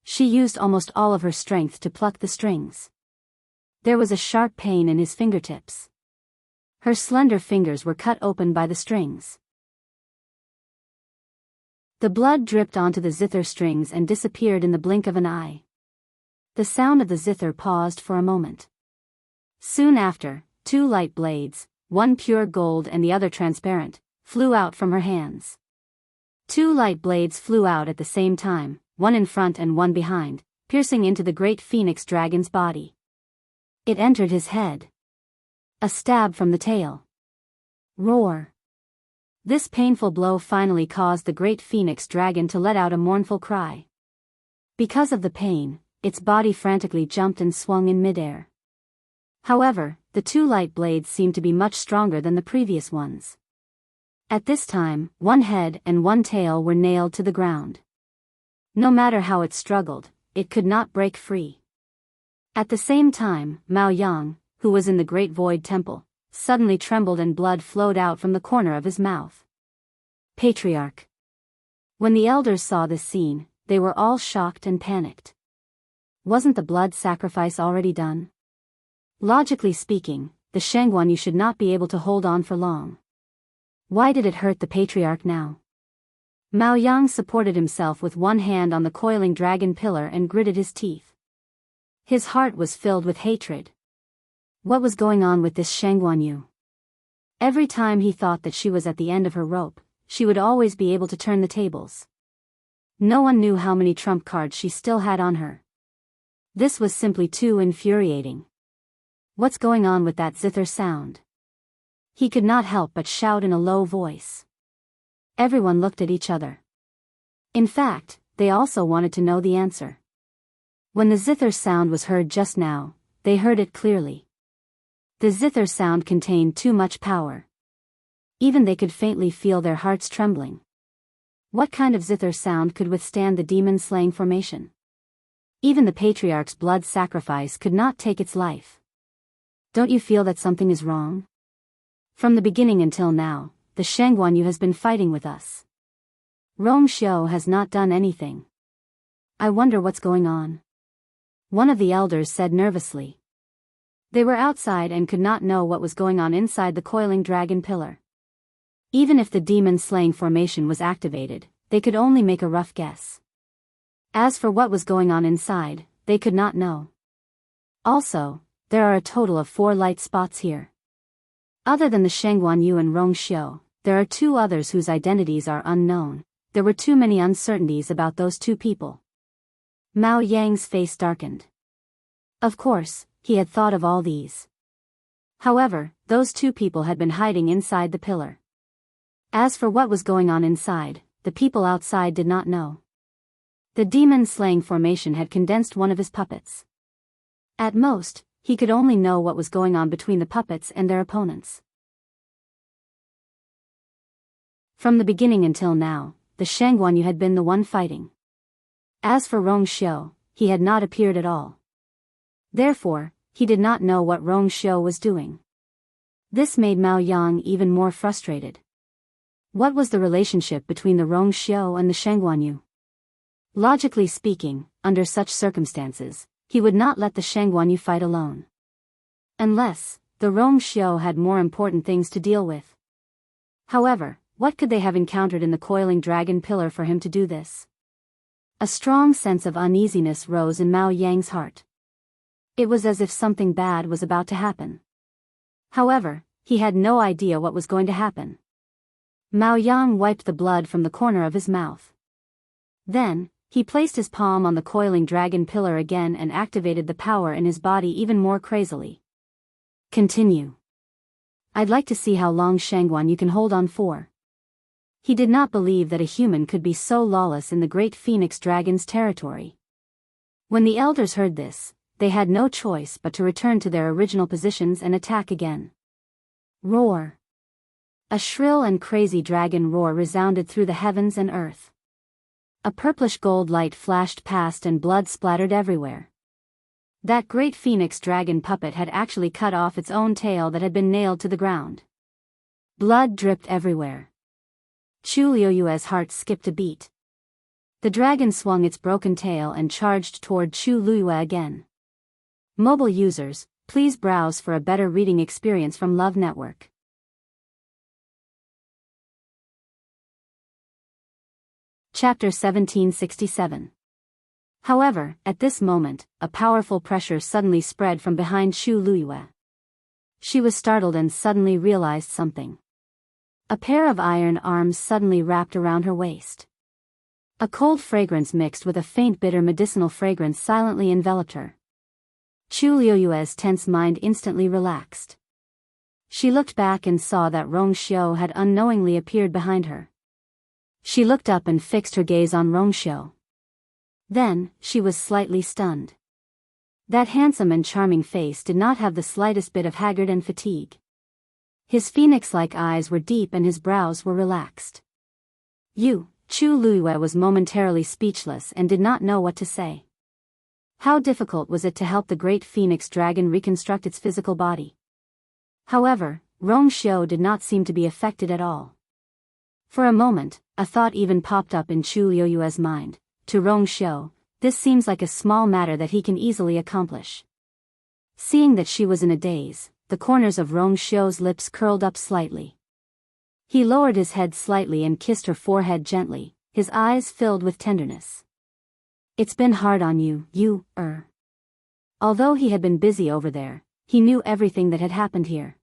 She used almost all of her strength to pluck the strings. There was a sharp pain in his fingertips. Her slender fingers were cut open by the strings. The blood dripped onto the zither strings and disappeared in the blink of an eye. The sound of the zither paused for a moment. Soon after, two light blades, one pure gold and the other transparent, flew out from her hands. Two light blades flew out at the same time, one in front and one behind, piercing into the great phoenix dragon's body. It entered his head. A stab from the tail. Roar! This painful blow finally caused the great phoenix dragon to let out a mournful cry. Because of the pain, its body frantically jumped and swung in midair. However, the two light blades seemed to be much stronger than the previous ones. At this time, one head and one tail were nailed to the ground. No matter how it struggled, it could not break free. At the same time, Mao Yang, who was in the Great Void Temple, suddenly trembled and blood flowed out from the corner of his mouth. Patriarch. When the elders saw this scene, they were all shocked and panicked. Wasn't the blood sacrifice already done? Logically speaking, the Shangguanyu should not be able to hold on for long. Why did it hurt the patriarch now? Mao Yang supported himself with one hand on the coiling dragon pillar and gritted his teeth. His heart was filled with hatred. What was going on with this Shangguanyu? Every time he thought that she was at the end of her rope, she would always be able to turn the tables. No one knew how many trump cards she still had on her. This was simply too infuriating. What's going on with that zither sound? He could not help but shout in a low voice. Everyone looked at each other. In fact, they also wanted to know the answer. When the zither sound was heard just now, they heard it clearly. The zither sound contained too much power. Even they could faintly feel their hearts trembling. What kind of zither sound could withstand the demon-slaying formation? Even the patriarch's blood sacrifice could not take its life. Don't you feel that something is wrong? From the beginning until now, the Shangguanyu has been fighting with us. Rong Xiu has not done anything. I wonder what's going on. One of the elders said nervously. They were outside and could not know what was going on inside the coiling dragon pillar. Even if the demon-slaying formation was activated, they could only make a rough guess. As for what was going on inside, they could not know. Also, there are a total of 4 light spots here. Other than the Shangguanyu and Rong Xiu, there are 2 others whose identities are unknown. There were too many uncertainties about those 2 people. Mao Yang's face darkened. Of course, he had thought of all these. However, those 2 people had been hiding inside the pillar. As for what was going on inside, the people outside did not know. The demon-slaying formation had condensed one of his puppets. At most, he could only know what was going on between the puppets and their opponents. From the beginning until now, the Shangguanyu had been the one fighting. As for Rong Xiu, he had not appeared at all. Therefore, he did not know what Rong Xiu was doing. This made Mao Yang even more frustrated. What was the relationship between the Rong Xiu and the Shangguanyu? Logically speaking, under such circumstances, he would not let the Shangguanyu fight alone. Unless, the Rong Xiu had more important things to deal with. However, what could they have encountered in the coiling dragon pillar for him to do this? A strong sense of uneasiness rose in Mao Yang's heart. It was as if something bad was about to happen. However, he had no idea what was going to happen. Mao Yang wiped the blood from the corner of his mouth. Then, he placed his palm on the coiling dragon pillar again and activated the power in his body even more crazily. Continue. I'd like to see how long Shangguan you can hold on for. He did not believe that a human could be so lawless in the great phoenix dragon's territory. When the elders heard this, they had no choice but to return to their original positions and attack again. Roar! A shrill and crazy dragon roar resounded through the heavens and earth. A purplish gold light flashed past and blood splattered everywhere. That great phoenix dragon puppet had actually cut off its own tail that had been nailed to the ground. Blood dripped everywhere. Chu Liuyue's heart skipped a beat. The dragon swung its broken tail and charged toward Chu Liyue again. Mobile users, please browse for a better reading experience from Love Network. Chapter 1767. However, at this moment, a powerful pressure suddenly spread from behind Chu Liyue. She was startled and suddenly realized something. A pair of iron arms suddenly wrapped around her waist. A cold fragrance mixed with a faint bitter medicinal fragrance silently enveloped her. Chu Liyue's tense mind instantly relaxed. She looked back and saw that Rongxiu had unknowingly appeared behind her. She looked up and fixed her gaze on Rongxiu. Then, she was slightly stunned. That handsome and charming face did not have the slightest bit of haggard and fatigue. His phoenix-like eyes were deep and his brows were relaxed. Chu Liyue was momentarily speechless and did not know what to say. How difficult was it to help the great phoenix dragon reconstruct its physical body? However, Rongxiu did not seem to be affected at all. For a moment, a thought even popped up in Chu Liyue's mind. To Rongxiu, this seems like a small matter that he can easily accomplish. Seeing that she was in a daze, the corners of Rongxiu's lips curled up slightly. He lowered his head slightly and kissed her forehead gently, his eyes filled with tenderness. It's been hard on you, Although he had been busy over there, he knew everything that had happened here.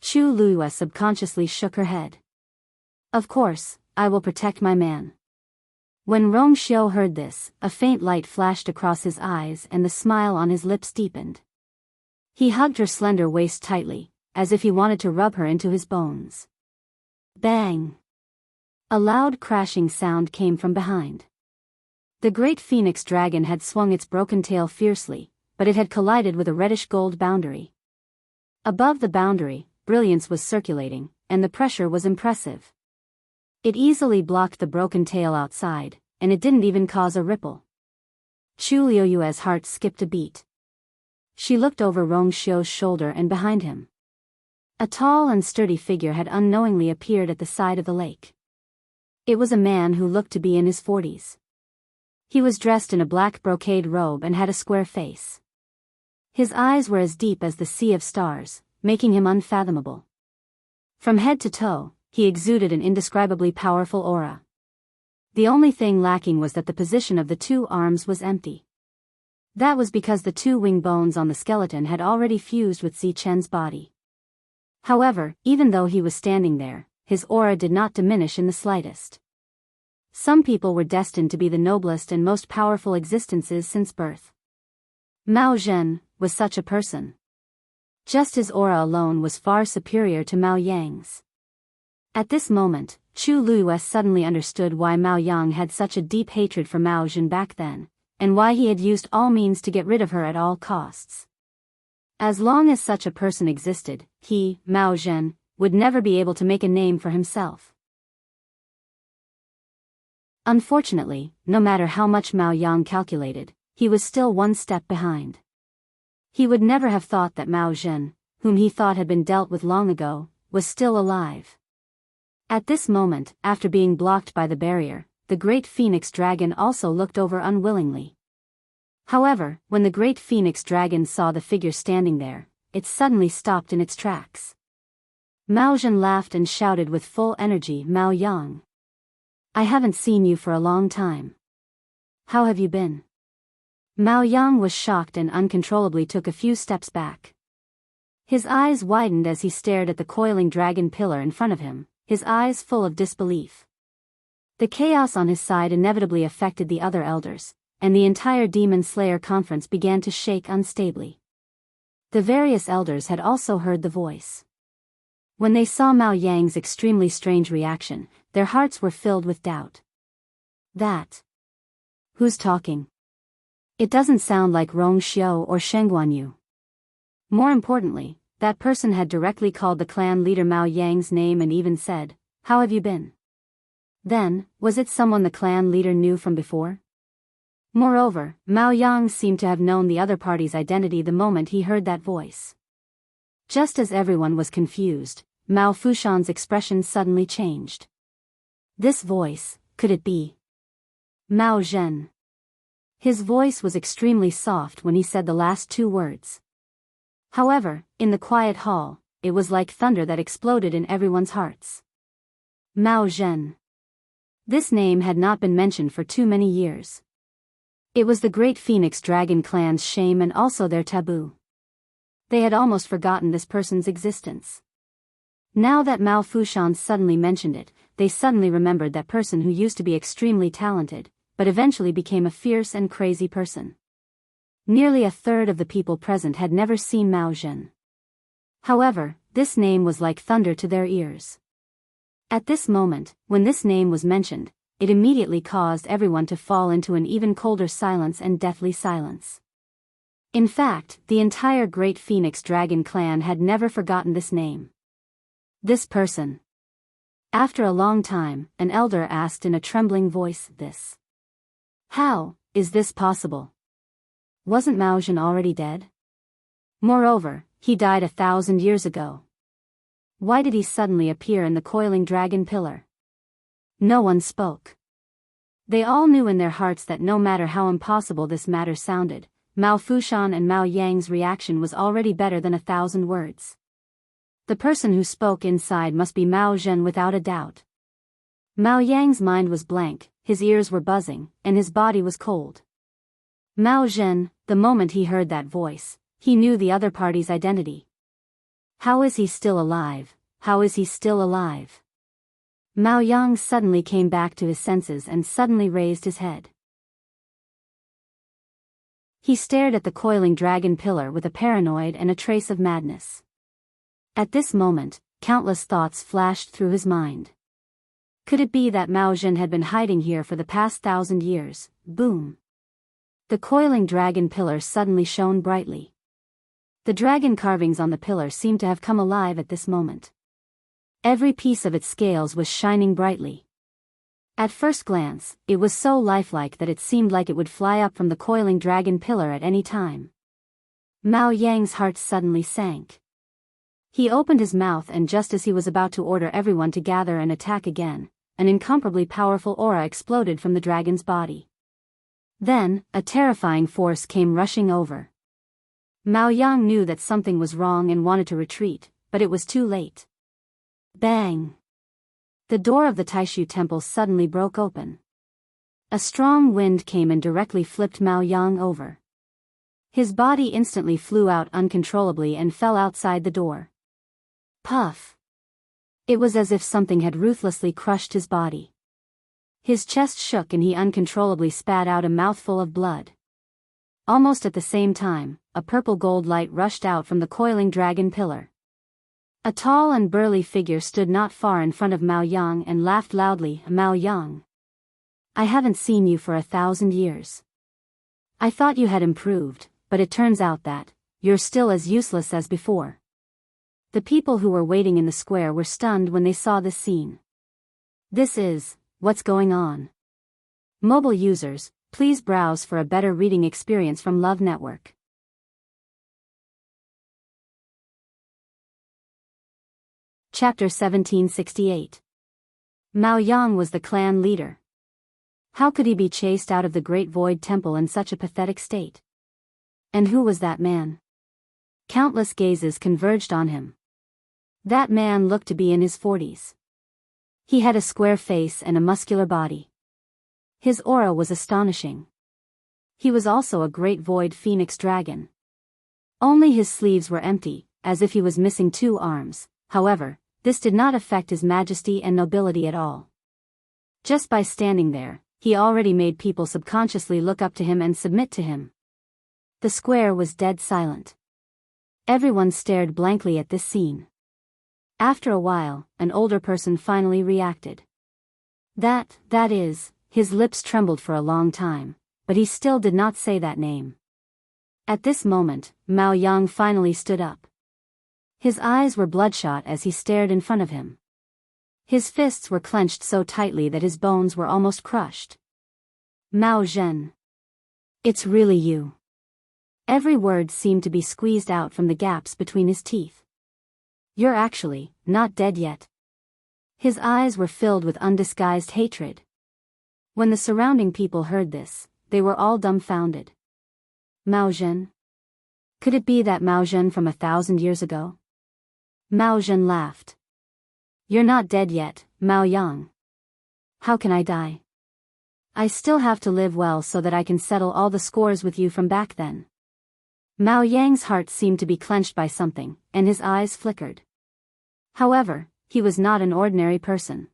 Chu Liyue subconsciously shook her head. Of course, I will protect my man. When Rongxiu heard this, a faint light flashed across his eyes and the smile on his lips deepened. He hugged her slender waist tightly, as if he wanted to rub her into his bones. Bang! A loud crashing sound came from behind. The great phoenix dragon had swung its broken tail fiercely, but it had collided with a reddish-gold boundary. Above the boundary, brilliance was circulating, and the pressure was impressive. It easily blocked the broken tail outside, and it didn't even cause a ripple. Chu Liyue's heart skipped a beat. She looked over Rongxiu's shoulder and behind him. A tall and sturdy figure had unknowingly appeared at the side of the lake. It was a man who looked to be in his 40s. He was dressed in a black brocade robe and had a square face. His eyes were as deep as the sea of stars, making him unfathomable. From head to toe, he exuded an indescribably powerful aura. The only thing lacking was that the position of the two arms was empty. That was because the two wing bones on the skeleton had already fused with Zi Chen's body. However, even though he was standing there, his aura did not diminish in the slightest. Some people were destined to be the noblest and most powerful existences since birth. Mao Zhen was such a person. Just his aura alone was far superior to Mao Yang's. At this moment, Chu Liyue suddenly understood why Mao Yang had such a deep hatred for Mao Zhen back then, and why he had used all means to get rid of her at all costs. As long as such a person existed, he, Mao Zhen, would never be able to make a name for himself. Unfortunately, no matter how much Mao Yang calculated, he was still one step behind. He would never have thought that Mao Zhen, whom he thought had been dealt with long ago, was still alive. At this moment, after being blocked by the barrier, the great phoenix dragon also looked over unwillingly. However, when the great phoenix dragon saw the figure standing there, it suddenly stopped in its tracks. Mao Zhen laughed and shouted with full energy, Mao Yang. I haven't seen you for a long time. How have you been? Mao Yang was shocked and uncontrollably took a few steps back. His eyes widened as he stared at the coiling dragon pillar in front of him, his eyes full of disbelief. The chaos on his side inevitably affected the other elders, and the entire Demon Slayer conference began to shake unstably. The various elders had also heard the voice. When they saw Mao Yang's extremely strange reaction, their hearts were filled with doubt. That. Who's talking? It doesn't sound like Rong Xiao or Sheng Guanyu. More importantly, that person had directly called the clan leader Mao Yang's name and even said, How have you been? Then, was it someone the clan leader knew from before? Moreover, Mao Yang seemed to have known the other party's identity the moment he heard that voice. Just as everyone was confused, Mao Fushan's expression suddenly changed. This voice, could it be Mao Zhen? His voice was extremely soft when he said the last two words. However, in the quiet hall, it was like thunder that exploded in everyone's hearts. Mao Zhen. This name had not been mentioned for too many years. It was the great Phoenix Dragon clan's shame and also their taboo. They had almost forgotten this person's existence. Now that Mao Fushan suddenly mentioned it, they suddenly remembered that person who used to be extremely talented, but eventually became a fierce and crazy person. Nearly a third of the people present had never seen Mao Zhen. However, this name was like thunder to their ears. At this moment, when this name was mentioned, it immediately caused everyone to fall into an even colder silence and deathly silence. In fact, the entire Great Phoenix Dragon clan had never forgotten this name. This person. After a long time, an elder asked in a trembling voice, This. How is this possible? Wasn't Mao Zhen already dead? Moreover, he died 1,000 years ago. Why did he suddenly appear in the coiling dragon pillar? No one spoke. They all knew in their hearts that no matter how impossible this matter sounded, Mao Fushan and Mao Yang's reaction was already better than 1,000 words. The person who spoke inside must be Mao Zhen without a doubt. Mao Yang's mind was blank, his ears were buzzing, and his body was cold. Mao Zhen, the moment he heard that voice, he knew the other party's identity. How is he still alive? How is he still alive? Mao Yang suddenly came back to his senses and suddenly raised his head. He stared at the coiling dragon pillar with a paranoid and a trace of madness. At this moment, countless thoughts flashed through his mind. Could it be that Mao Zhen had been hiding here for the past 1,000 years? Boom! The coiling dragon pillar suddenly shone brightly. The dragon carvings on the pillar seemed to have come alive at this moment. Every piece of its scales was shining brightly. At first glance, it was so lifelike that it seemed like it would fly up from the coiling dragon pillar at any time. Mao Yang's heart suddenly sank. He opened his mouth, and just as he was about to order everyone to gather and attack again, an incomparably powerful aura exploded from the dragon's body. Then, a terrifying force came rushing over. Mao Yang knew that something was wrong and wanted to retreat, but it was too late. Bang! The door of the Taishu temple suddenly broke open. A strong wind came and directly flipped Mao Yang over. His body instantly flew out uncontrollably and fell outside the door. Puff! It was as if something had ruthlessly crushed his body. His chest shook and he uncontrollably spat out a mouthful of blood. Almost at the same time, a purple gold light rushed out from the coiling dragon pillar. A tall and burly figure stood not far in front of Mao Yang and laughed loudly, Mao Yang. I haven't seen you for 1,000 years. I thought you had improved, but it turns out that you're still as useless as before. The people who were waiting in the square were stunned when they saw this scene. This is, what's going on? Mobile users, please browse for a better reading experience from Love Network. Chapter 1768. Mao Yang was the clan leader. How could he be chased out of the Great Void Temple in such a pathetic state? And who was that man? Countless gazes converged on him. That man looked to be in his 40s. He had a square face and a muscular body. His aura was astonishing. He was also a great void phoenix dragon. Only his sleeves were empty, as if he was missing 2 arms. However, this did not affect his majesty and nobility at all. Just by standing there, he already made people subconsciously look up to him and submit to him. The square was dead silent. Everyone stared blankly at this scene. After a while, an older person finally reacted. That is, his lips trembled for a long time, but he still did not say that name. At this moment, Mao Yang finally stood up. His eyes were bloodshot as he stared in front of him. His fists were clenched so tightly that his bones were almost crushed. Mao Zhen. It's really you. Every word seemed to be squeezed out from the gaps between his teeth. You're actually not dead yet. His eyes were filled with undisguised hatred. When the surrounding people heard this, they were all dumbfounded. Mao Zhen? Could it be that Mao Zhen from 1,000 years ago? Mao Zhen laughed. You're not dead yet, Mao Yang. How can I die? I still have to live well so that I can settle all the scores with you from back then. Mao Yang's heart seemed to be clenched by something, and his eyes flickered. However, he was not an ordinary person.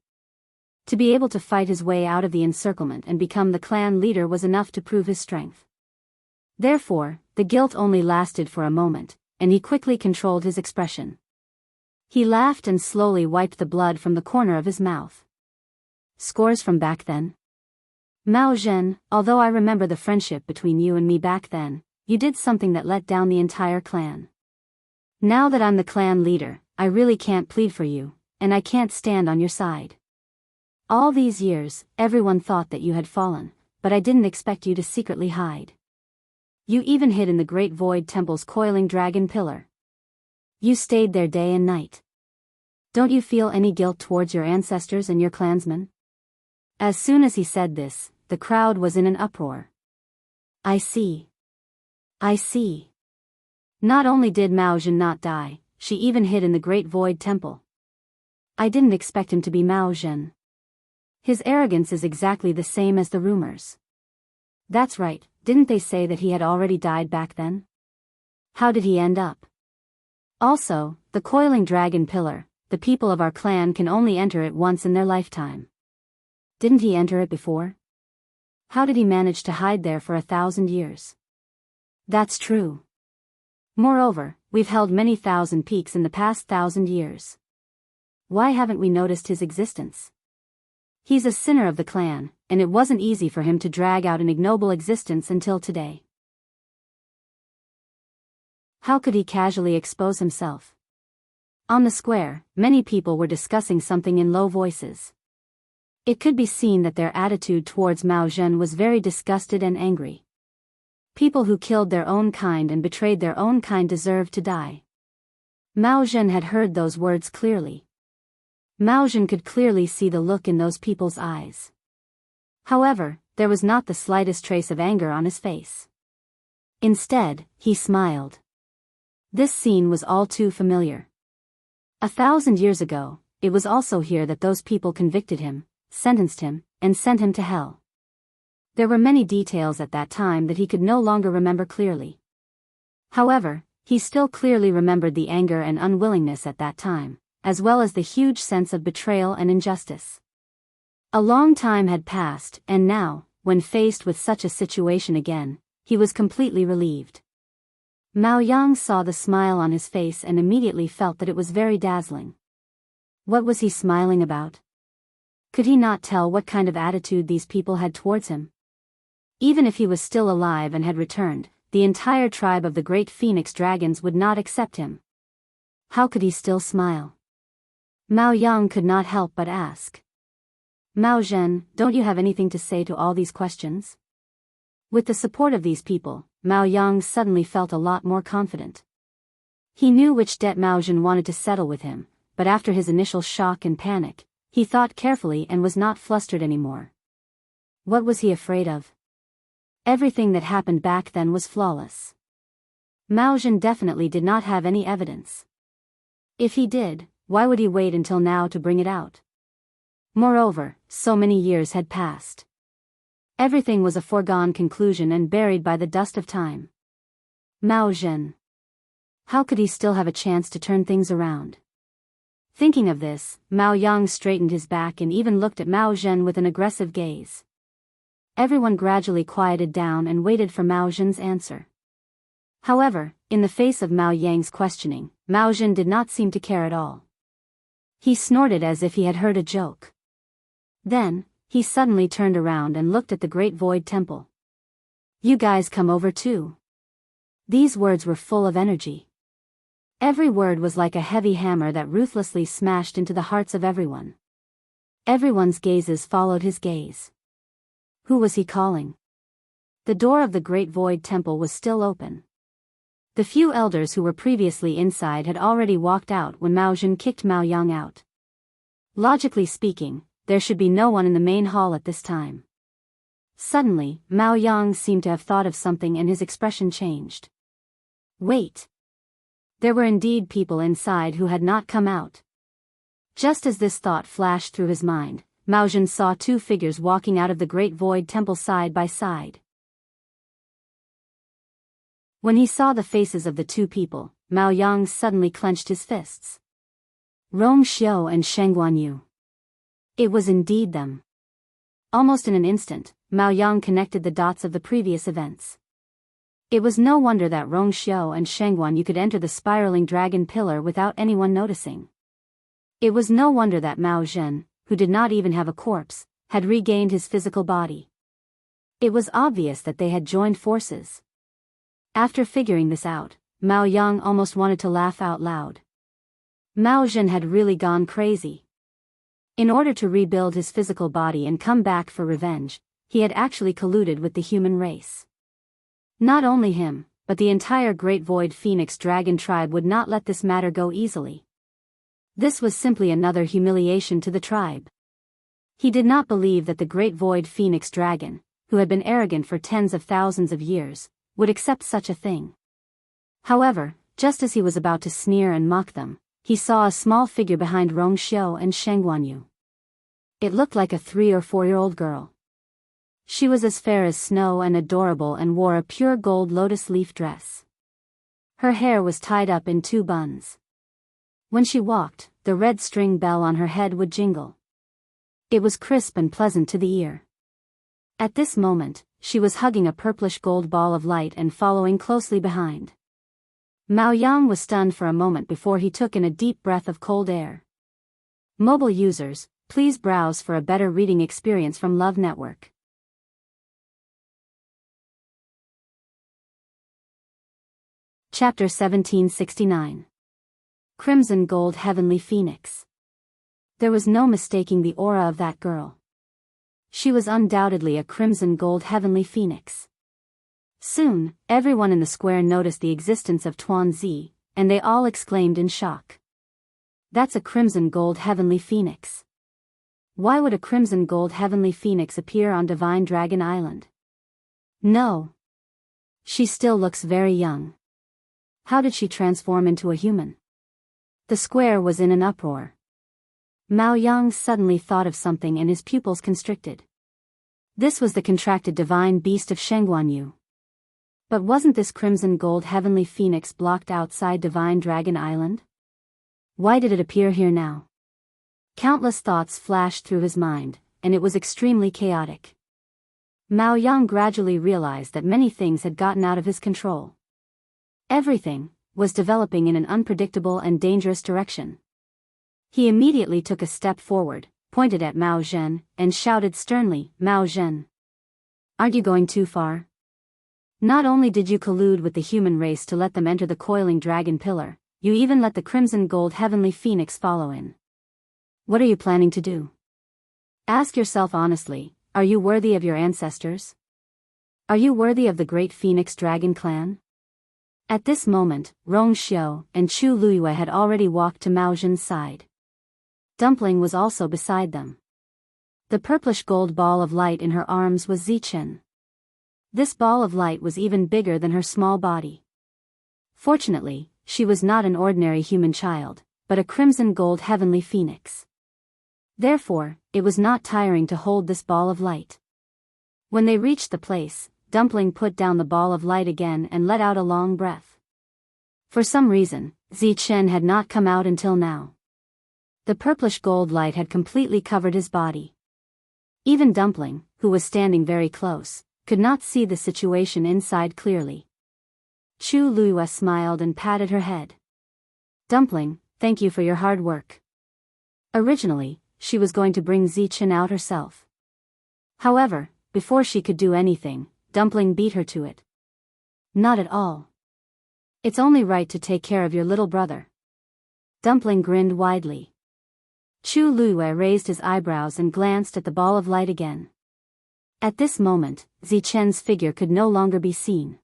To be able to fight his way out of the encirclement and become the clan leader was enough to prove his strength. Therefore, the guilt only lasted for a moment, and he quickly controlled his expression. He laughed and slowly wiped the blood from the corner of his mouth. Scores from back then? Mao Zhen, although I remember the friendship between you and me back then, you did something that let down the entire clan. Now that I'm the clan leader, I really can't plead for you, and I can't stand on your side. All these years, everyone thought that you had fallen, but I didn't expect you to secretly hide. You even hid in the Great Void Temple's coiling dragon pillar. You stayed there day and night. Don't you feel any guilt towards your ancestors and your clansmen? As soon as he said this, the crowd was in an uproar. I see. I see. Not only did Mao Zhen not die, she even hid in the Great Void Temple. I didn't expect him to be Mao Zhen. His arrogance is exactly the same as the rumors. That's right, didn't they say that he had already died back then? How did he end up? Also, the coiling dragon pillar, the people of our clan can only enter it once in their lifetime. Didn't he enter it before? How did he manage to hide there for 1,000 years? That's true. Moreover, we've held many thousand peaks in the past 1,000 years. Why haven't we noticed his existence? He's a sinner of the clan, and it wasn't easy for him to drag out an ignoble existence until today. How could he casually expose himself? On the square, many people were discussing something in low voices. It could be seen that their attitude towards Mao Zhen was very disgusted and angry. People who killed their own kind and betrayed their own kind deserved to die. Mao Zhen had heard those words clearly. Mao Zhen could clearly see the look in those people's eyes. However, there was not the slightest trace of anger on his face. Instead, he smiled. This scene was all too familiar. 1,000 years ago, it was also here that those people convicted him, sentenced him, and sent him to hell. There were many details at that time that he could no longer remember clearly. However, he still clearly remembered the anger and unwillingness at that time, as well as the huge sense of betrayal and injustice. A long time had passed, and now, when faced with such a situation again, he was completely relieved. Mao Yang saw the smile on his face and immediately felt that it was very dazzling. What was he smiling about? Could he not tell what kind of attitude these people had towards him? Even if he was still alive and had returned, the entire tribe of the Great Phoenix Dragons would not accept him. How could he still smile? Mao Yang could not help but ask. Mao Zhen, don't you have anything to say to all these questions? With the support of these people, Mao Yang suddenly felt a lot more confident. He knew which debt Mao Zhen wanted to settle with him, but after his initial shock and panic, he thought carefully and was not flustered anymore. What was he afraid of? Everything that happened back then was flawless. Mao Zhen definitely did not have any evidence. If he did, why would he wait until now to bring it out? Moreover, so many years had passed. Everything was a foregone conclusion and buried by the dust of time. Mao Zhen. How could he still have a chance to turn things around? Thinking of this, Mao Yang straightened his back and even looked at Mao Zhen with an aggressive gaze. Everyone gradually quieted down and waited for Mao Zhen's answer. However, in the face of Mao Yang's questioning, Mao Zhen did not seem to care at all. He snorted as if he had heard a joke. Then, he suddenly turned around and looked at the Great Void Temple. "You guys come over too." These words were full of energy. Every word was like a heavy hammer that ruthlessly smashed into the hearts of everyone. Everyone's gazes followed his gaze. Who was he calling? The door of the Great Void Temple was still open. The few elders who were previously inside had already walked out when Mao Zhen kicked Mao Yang out. Logically speaking, there should be no one in the main hall at this time. Suddenly, Mao Yang seemed to have thought of something and his expression changed. Wait. There were indeed people inside who had not come out. Just as this thought flashed through his mind, Mao Zhen saw two figures walking out of the Great Void Temple side by side. When he saw the faces of the two people, Mao Yang suddenly clenched his fists. Rong Xiao and Sheng Guanyu. It was indeed them. Almost in an instant, Mao Yang connected the dots of the previous events. It was no wonder that Rong Xiao and Sheng Guanyu could enter the spiraling dragon pillar without anyone noticing. It was no wonder that Mao Zhen, who did not even have a corpse, had regained his physical body. It was obvious that they had joined forces. After figuring this out, Mao Yang almost wanted to laugh out loud. Mao Zhen had really gone crazy. In order to rebuild his physical body and come back for revenge, he had actually colluded with the human race. Not only him, but the entire Great Void Phoenix Dragon tribe would not let this matter go easily. This was simply another humiliation to the tribe. He did not believe that the Great Void Phoenix Dragon, who had been arrogant for tens of thousands of years, would accept such a thing. However, just as he was about to sneer and mock them, he saw a small figure behind Rong Xiao and Sheng Guanyu. It looked like a 3 or 4-year-old girl. She was as fair as snow and adorable and wore a pure gold lotus leaf dress. Her hair was tied up in 2 buns. When she walked, the red string bell on her head would jingle. It was crisp and pleasant to the ear. At this moment, she was hugging a purplish gold ball of light and following closely behind. Mao Yang was stunned for a moment before he took in a deep breath of cold air. Mobile users, please browse for a better reading experience from Love Network. Chapter 1769. Crimson Gold Heavenly Phoenix. There was no mistaking the aura of that girl. She was undoubtedly a crimson gold heavenly phoenix. Soon, everyone in the square noticed the existence of Tuanzi, and they all exclaimed in shock. That's a crimson gold heavenly phoenix. Why would a crimson gold heavenly phoenix appear on Divine Dragon Island? No. She still looks very young. How did she transform into a human? The square was in an uproar. Mao Yang suddenly thought of something and his pupils constricted. This was the contracted divine beast of Sheng Guanyu. But wasn't this crimson gold heavenly phoenix blocked outside Divine Dragon Island? Why did it appear here now? Countless thoughts flashed through his mind, and it was extremely chaotic. Mao Yang gradually realized that many things had gotten out of his control. Everything was developing in an unpredictable and dangerous direction. He immediately took a step forward, pointed at Mao Zhen, and shouted sternly, "Mao Zhen! Aren't you going too far? Not only did you collude with the human race to let them enter the coiling dragon pillar, you even let the crimson gold heavenly phoenix follow in. What are you planning to do? Ask yourself honestly, are you worthy of your ancestors? Are you worthy of the great phoenix dragon clan?" At this moment, Rong Xiao and Chu Luiyue had already walked to Mao Zhen's side. Dumpling was also beside them. The purplish gold ball of light in her arms was Zichen. This ball of light was even bigger than her small body. Fortunately, she was not an ordinary human child, but a crimson gold heavenly phoenix. Therefore, it was not tiring to hold this ball of light. When they reached the place, Dumpling put down the ball of light again and let out a long breath. For some reason, Zichen had not come out until now. The purplish gold light had completely covered his body. Even Dumpling, who was standing very close, could not see the situation inside clearly. Chu Luiyue smiled and patted her head. Dumpling, thank you for your hard work. Originally, she was going to bring Zichen out herself. However, before she could do anything, Dumpling beat her to it. Not at all. It's only right to take care of your little brother. Dumpling grinned widely. Chu Luiyue raised his eyebrows and glanced at the ball of light again. At this moment, Zichen's figure could no longer be seen.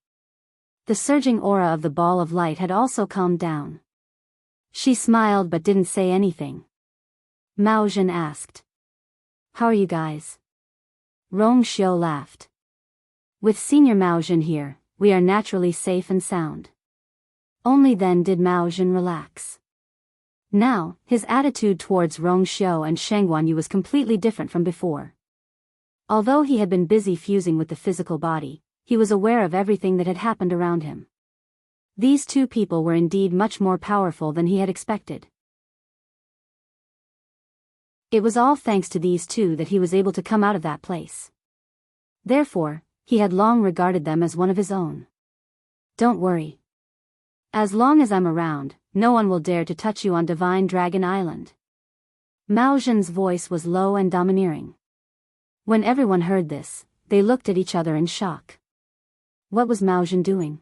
The surging aura of the ball of light had also calmed down. She smiled but didn't say anything. Mao Zhen asked. How are you guys? Rong Xiu laughed. With Senior Mao Zhen here, we are naturally safe and sound. Only then did Mao Zhen relax. Now, his attitude towards Rong Xiu and Sheng Guanyu was completely different from before. Although he had been busy fusing with the physical body, he was aware of everything that had happened around him. These two people were indeed much more powerful than he had expected. It was all thanks to these two that he was able to come out of that place. Therefore, he had long regarded them as one of his own. Don't worry. As long as I'm around, no one will dare to touch you on Divine Dragon Island. Mao Zhen's voice was low and domineering. When everyone heard this, they looked at each other in shock. What was Mao Zhen doing?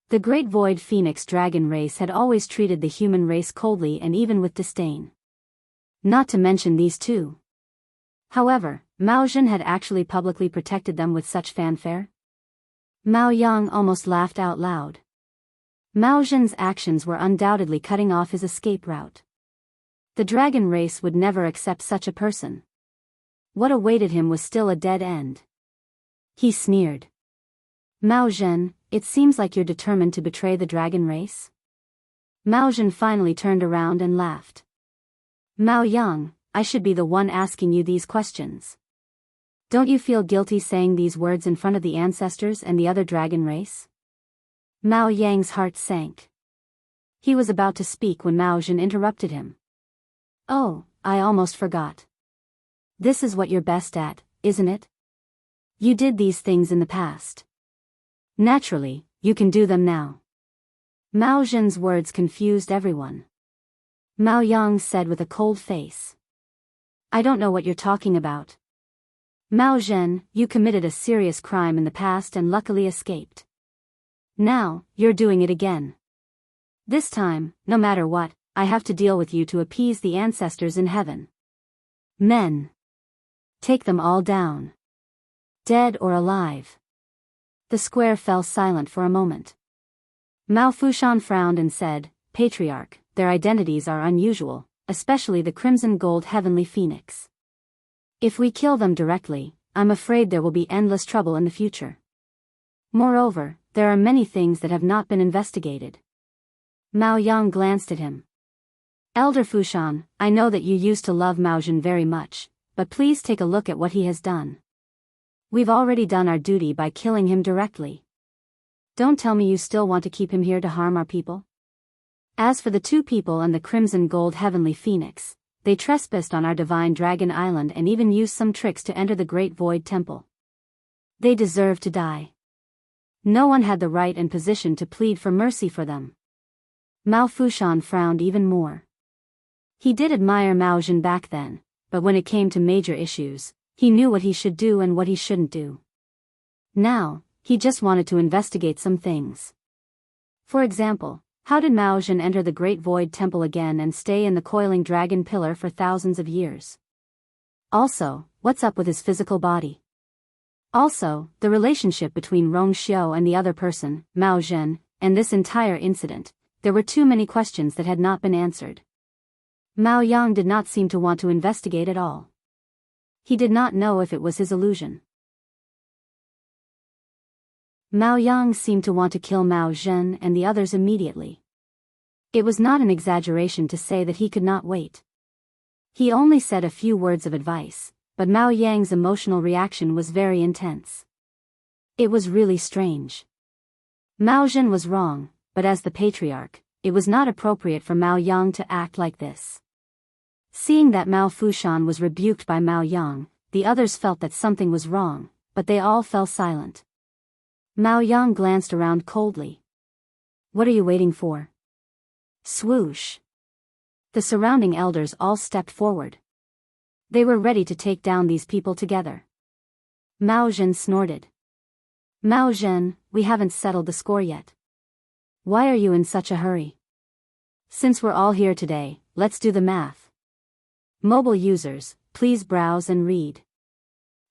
The Great Void Phoenix Dragon race had always treated the human race coldly and even with disdain. Not to mention these two. However, Mao Zhen had actually publicly protected them with such fanfare. Mao Yang almost laughed out loud. Mao Zhen's actions were undoubtedly cutting off his escape route. The dragon race would never accept such a person. What awaited him was still a dead end. He sneered. Mao Zhen, it seems like you're determined to betray the dragon race? Mao Zhen finally turned around and laughed. Mao Yang, I should be the one asking you these questions. Don't you feel guilty saying these words in front of the ancestors and the other dragon race? Mao Yang's heart sank. He was about to speak when Mao Zhen interrupted him. Oh, I almost forgot. This is what you're best at, isn't it? You did these things in the past. Naturally, you can do them now. Mao Zhen's words confused everyone. Mao Yang said with a cold face. I don't know what you're talking about. Mao Zhen, you committed a serious crime in the past and luckily escaped. Now, you're doing it again. This time, no matter what, I have to deal with you to appease the ancestors in heaven. Men. Take them all down. Dead or alive. The square fell silent for a moment. Mao Fushan frowned and said, Patriarch, their identities are unusual, especially the crimson gold heavenly phoenix. If we kill them directly, I'm afraid there will be endless trouble in the future. Moreover, there are many things that have not been investigated. Mao Yang glanced at him. Elder Fushan, I know that you used to love Mao Zhen very much, but please take a look at what he has done. We've already done our duty by killing him directly. Don't tell me you still want to keep him here to harm our people? As for the two people and the crimson gold heavenly phoenix, they trespassed on our Divine Dragon Island and even used some tricks to enter the Great Void Temple. They deserve to die. No one had the right and position to plead for mercy for them. Mao Fushan frowned even more. He did admire Mao Zhen back then, but when it came to major issues, he knew what he should do and what he shouldn't do. Now, he just wanted to investigate some things. For example, how did Mao Zhen enter the Great Void Temple again and stay in the coiling dragon pillar for thousands of years? Also, what's up with his physical body? Also, the relationship between Rong Xiu and the other person, Mao Zhen, and this entire incident. There were too many questions that had not been answered. Mao Yang did not seem to want to investigate at all. He did not know if it was his illusion. Mao Yang seemed to want to kill Mao Zhen and the others immediately. It was not an exaggeration to say that he could not wait. He only said a few words of advice, but Mao Yang's emotional reaction was very intense. It was really strange. Mao Zhen was wrong, but as the patriarch, it was not appropriate for Mao Yang to act like this. Seeing that Mao Fushan was rebuked by Mao Yang, the others felt that something was wrong, but they all fell silent. Mao Yang glanced around coldly. What are you waiting for? Swoosh. The surrounding elders all stepped forward. They were ready to take down these people together. Mao Zhen snorted. Mao Zhen, we haven't settled the score yet. Why are you in such a hurry? Since we're all here today, let's do the math. Mobile users, please browse and read.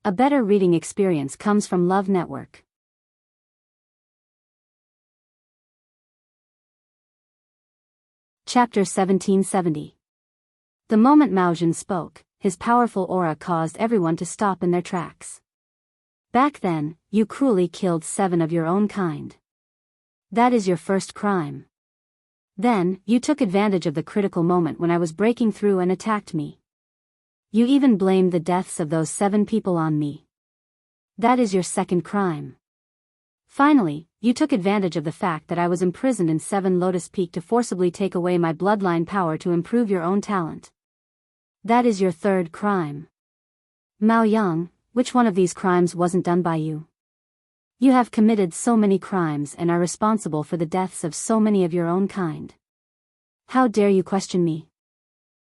A better reading experience comes from Love Network. Chapter 1770. The moment Mao Zhen spoke, his powerful aura caused everyone to stop in their tracks. Back then, you cruelly killed 7 of your own kind. That is your first crime. Then, you took advantage of the critical moment when I was breaking through and attacked me. You even blamed the deaths of those 7 people on me. That is your second crime. Finally, you took advantage of the fact that I was imprisoned in 7 Lotus Peak to forcibly take away my bloodline power to improve your own talent. That is your third crime. Mao Yang, which one of these crimes wasn't done by you? You have committed so many crimes and are responsible for the deaths of so many of your own kind. How dare you question me?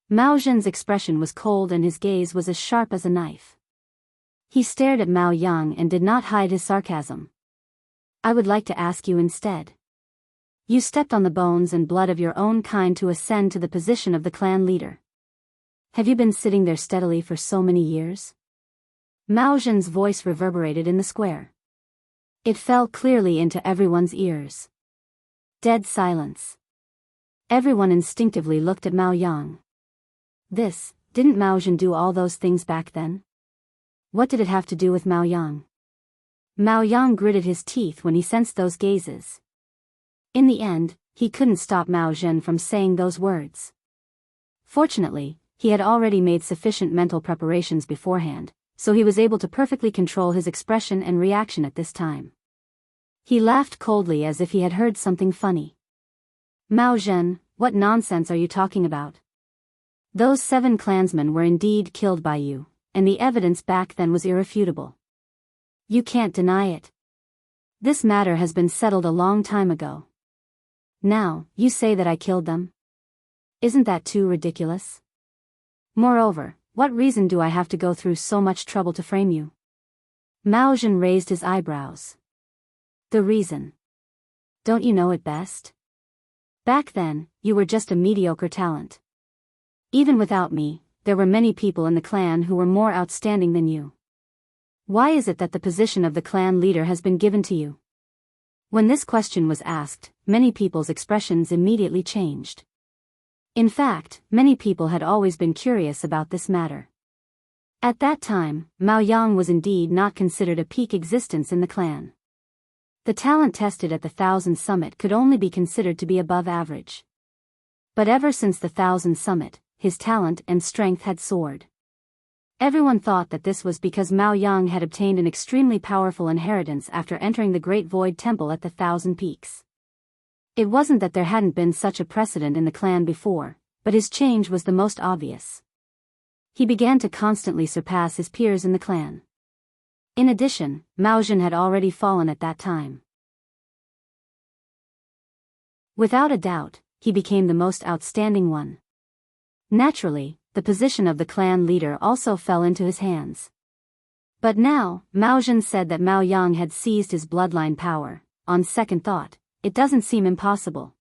Mao Zhen's expression was cold and his gaze was as sharp as a knife. He stared at Mao Yang and did not hide his sarcasm. I would like to ask you instead. You stepped on the bones and blood of your own kind to ascend to the position of the clan leader. Have you been sitting there steadily for so many years? Mao Zhen's voice reverberated in the square. It fell clearly into everyone's ears. Dead silence. Everyone instinctively looked at Mao Yang. Didn't Mao Zhen do all those things back then? What did it have to do with Mao Yang? Mao Yang gritted his teeth when he sensed those gazes. In the end, he couldn't stop Mao Zhen from saying those words. Fortunately, he had already made sufficient mental preparations beforehand, so he was able to perfectly control his expression and reaction at this time. He laughed coldly as if he had heard something funny. Mao Zhen, what nonsense are you talking about? Those 7 clansmen were indeed killed by you, and the evidence back then was irrefutable. You can't deny it. This matter has been settled a long time ago. Now, you say that I killed them? Isn't that too ridiculous? Moreover, what reason do I have to go through so much trouble to frame you? Mao Zhen raised his eyebrows. The reason. Don't you know it best? Back then, you were just a mediocre talent. Even without me, there were many people in the clan who were more outstanding than you. Why is it that the position of the clan leader has been given to you? When this question was asked, many people's expressions immediately changed. In fact, many people had always been curious about this matter. At that time, Mao Yang was indeed not considered a peak existence in the clan. The talent tested at the 1000 Summit could only be considered to be above average. But ever since the 1000 Summit, his talent and strength had soared. Everyone thought that this was because Mao Yang had obtained an extremely powerful inheritance after entering the Great Void Temple at the 1000 Peaks. It wasn't that there hadn't been such a precedent in the clan before, but his change was the most obvious. He began to constantly surpass his peers in the clan. In addition, Mao Zhen had already fallen at that time. Without a doubt, he became the most outstanding one. Naturally, the position of the clan leader also fell into his hands. But now, Mao Zhen said that Mao Yang had seized his bloodline power. On second thought, it doesn't seem impossible.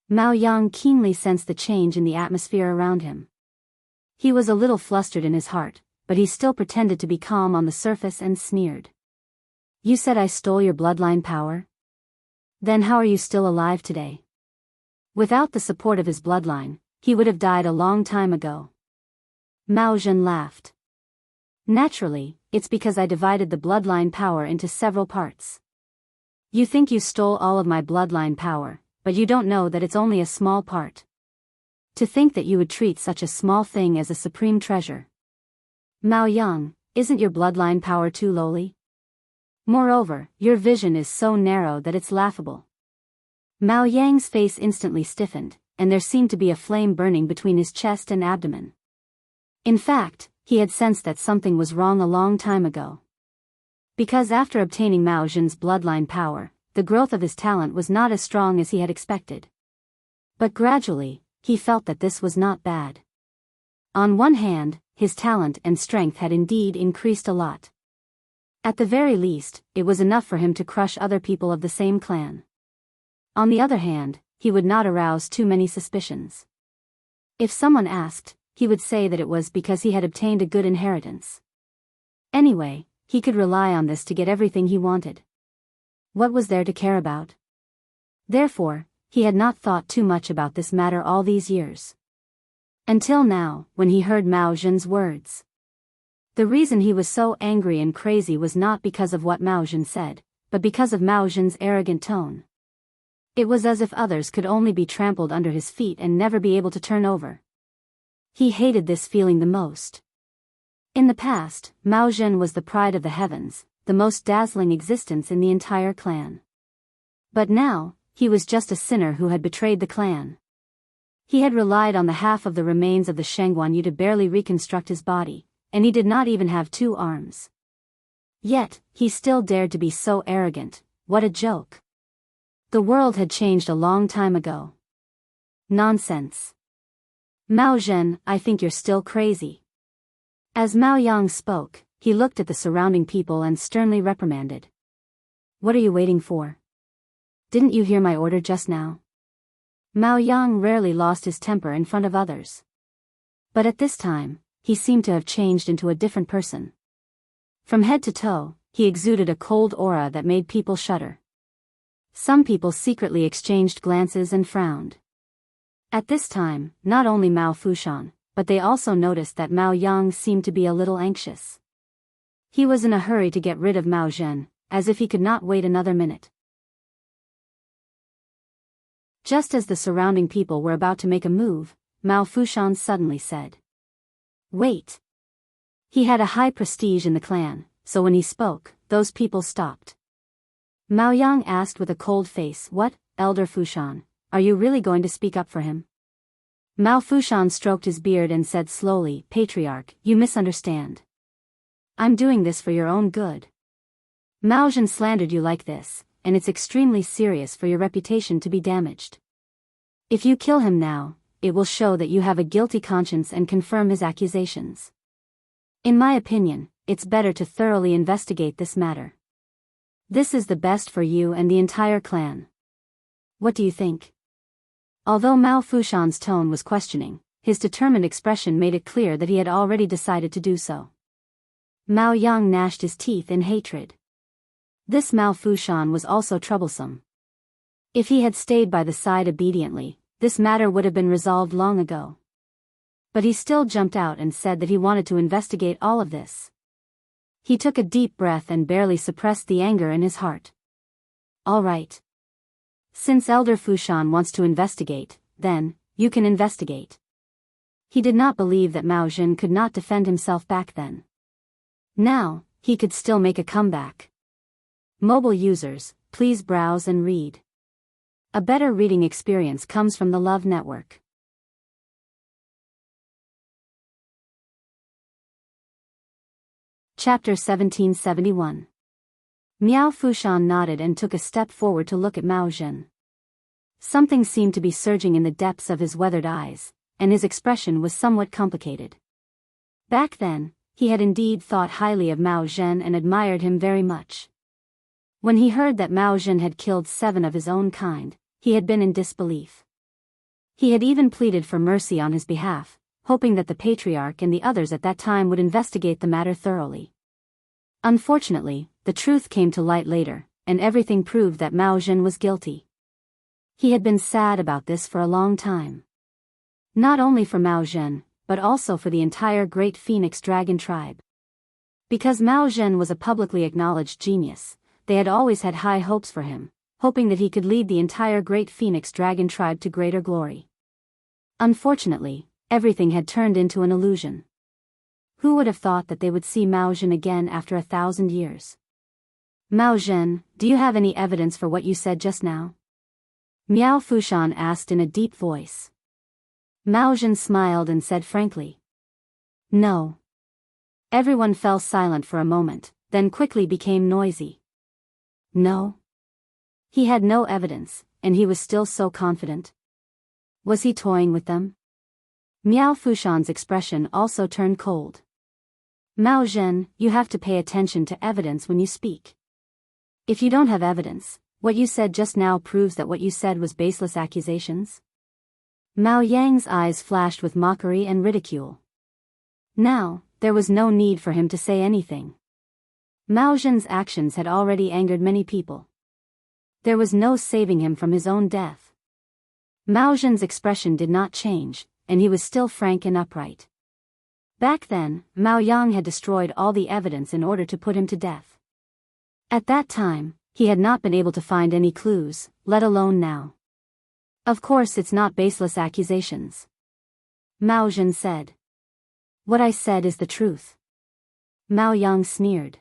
Mao Yang keenly sensed the change in the atmosphere around him. He was a little flustered in his heart, but he still pretended to be calm on the surface and sneered. You said I stole your bloodline power? Then how are you still alive today? Without the support of his bloodline, he would have died a long time ago. Mao Zhen laughed. Naturally, it's because I divided the bloodline power into several parts. You think you stole all of my bloodline power, but you don't know that it's only a small part. To think that you would treat such a small thing as a supreme treasure. Mao Yang, isn't your bloodline power too lowly? Moreover, your vision is so narrow that it's laughable. Mao Yang's face instantly stiffened, and there seemed to be a flame burning between his chest and abdomen. In fact, he had sensed that something was wrong a long time ago. Because after obtaining Mao Zhen's bloodline power, the growth of his talent was not as strong as he had expected. But gradually, he felt that this was not bad. On one hand, his talent and strength had indeed increased a lot. At the very least, it was enough for him to crush other people of the same clan. On the other hand, he would not arouse too many suspicions. If someone asked, he would say that it was because he had obtained a good inheritance. Anyway, he could rely on this to get everything he wanted. What was there to care about? Therefore, he had not thought too much about this matter all these years. Until now, when he heard Mao Zhen's words. The reason he was so angry and crazy was not because of what Mao Zhen said, but because of Mao Zhen's arrogant tone. It was as if others could only be trampled under his feet and never be able to turn over. He hated this feeling the most. In the past, Mao Zhen was the pride of the heavens, the most dazzling existence in the entire clan. But now, he was just a sinner who had betrayed the clan. He had relied on the half of the remains of the Shengguan to barely reconstruct his body, and he did not even have 2 arms. Yet, he still dared to be so arrogant. What a joke. The world had changed a long time ago. Nonsense. Mao Zhen, I think you're still crazy. As Mao Yang spoke, he looked at the surrounding people and sternly reprimanded. What are you waiting for? Didn't you hear my order just now? Mao Yang rarely lost his temper in front of others. But at this time, he seemed to have changed into a different person. From head to toe, he exuded a cold aura that made people shudder. Some people secretly exchanged glances and frowned. At this time, not only Mao Fushan, but they also noticed that Mao Yang seemed to be a little anxious. He was in a hurry to get rid of Mao Zhen, as if he could not wait another minute. Just as the surrounding people were about to make a move, Mao Fushan suddenly said, "Wait." He had a high prestige in the clan, so when he spoke, those people stopped. Mao Yang asked with a cold face, "What, Elder Fushan, are you really going to speak up for him?" Mao Fushan stroked his beard and said slowly, "Patriarch, you misunderstand. I'm doing this for your own good. Mao Zhen slandered you like this, and it's extremely serious for your reputation to be damaged. If you kill him now, it will show that you have a guilty conscience and confirm his accusations. In my opinion, it's better to thoroughly investigate this matter. This is the best for you and the entire clan. What do you think?" Although Mao Fushan's tone was questioning, his determined expression made it clear that he had already decided to do so. Mao Yang gnashed his teeth in hatred. This Mao Fushan was also troublesome. If he had stayed by the side obediently, this matter would have been resolved long ago. But he still jumped out and said that he wanted to investigate all of this. He took a deep breath and barely suppressed the anger in his heart. All right. Since Elder Fushan wants to investigate, then, you can investigate. He did not believe that Mao Zhen could not defend himself back then. Now, he could still make a comeback. Mobile users, please browse and read. A better reading experience comes from the Love Network. Chapter 1771. Miao Fushan nodded and took a step forward to look at Mao Zhen. Something seemed to be surging in the depths of his weathered eyes, and his expression was somewhat complicated. Back then, he had indeed thought highly of Mao Zhen and admired him very much. When he heard that Mao Zhen had killed 7 of his own kind, he had been in disbelief. He had even pleaded for mercy on his behalf, hoping that the patriarch and the others at that time would investigate the matter thoroughly. Unfortunately, the truth came to light later, and everything proved that Mao Zhen was guilty. He had been sad about this for a long time. Not only for Mao Zhen, but also for the entire Great Phoenix Dragon tribe. Because Mao Zhen was a publicly acknowledged genius, they had always had high hopes for him, hoping that he could lead the entire great phoenix dragon tribe to greater glory. Unfortunately, everything had turned into an illusion. Who would have thought that they would see Mao Zhen again after 1,000 years? Mao Zhen, do you have any evidence for what you said just now? Miao Fushan asked in a deep voice. Mao Zhen smiled and said frankly. No. Everyone fell silent for a moment, then quickly became noisy. No. He had no evidence, and he was still so confident. Was he toying with them? Miao Fushan's expression also turned cold. Mao Zhen, you have to pay attention to evidence when you speak. If you don't have evidence, what you said just now proves that what you said was baseless accusations. Mao Yang's eyes flashed with mockery and ridicule. Now, there was no need for him to say anything. Mao Zhen's actions had already angered many people. There was no saving him from his own death. Mao Zhen's expression did not change, and he was still frank and upright. Back then, Mao Yang had destroyed all the evidence in order to put him to death. At that time, he had not been able to find any clues, let alone now. Of course it's not baseless accusations. Mao Zhen said. What I said is the truth. Mao Yang sneered.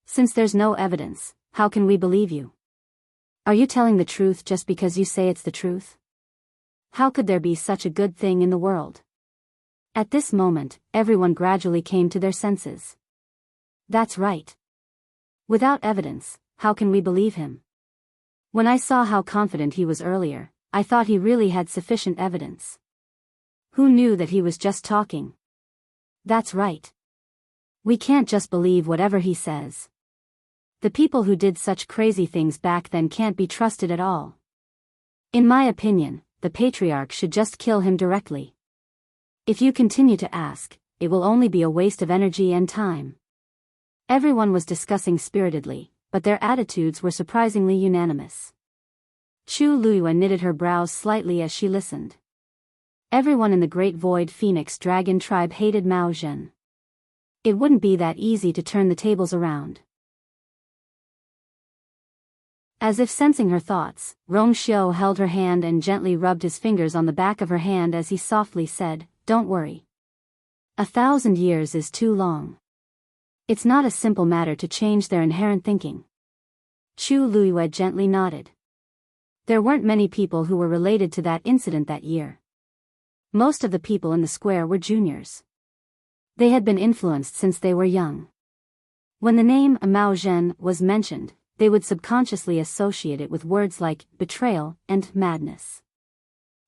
Since there's no evidence, how can we believe you? Are you telling the truth just because you say it's the truth? How could there be such a good thing in the world? At this moment, everyone gradually came to their senses. That's right. Without evidence, how can we believe him? When I saw how confident he was earlier, I thought he really had sufficient evidence. Who knew that he was just talking? That's right. We can't just believe whatever he says. The people who did such crazy things back then can't be trusted at all. In my opinion, the patriarch should just kill him directly. If you continue to ask, it will only be a waste of energy and time. Everyone was discussing spiritedly, but their attitudes were surprisingly unanimous. Chu Luiyue knitted her brows slightly as she listened. Everyone in the Great Void Phoenix Dragon tribe hated Mao Zhen. It wouldn't be that easy to turn the tables around. As if sensing her thoughts, Rong Xiu held her hand and gently rubbed his fingers on the back of her hand as he softly said, "Don't worry. 1,000 years is too long. It's not a simple matter to change their inherent thinking." Chu Luiyue gently nodded. There weren't many people who were related to that incident that year. Most of the people in the square were juniors. They had been influenced since they were young. When the name Mao Zhen was mentioned, they would subconsciously associate it with words like betrayal and madness.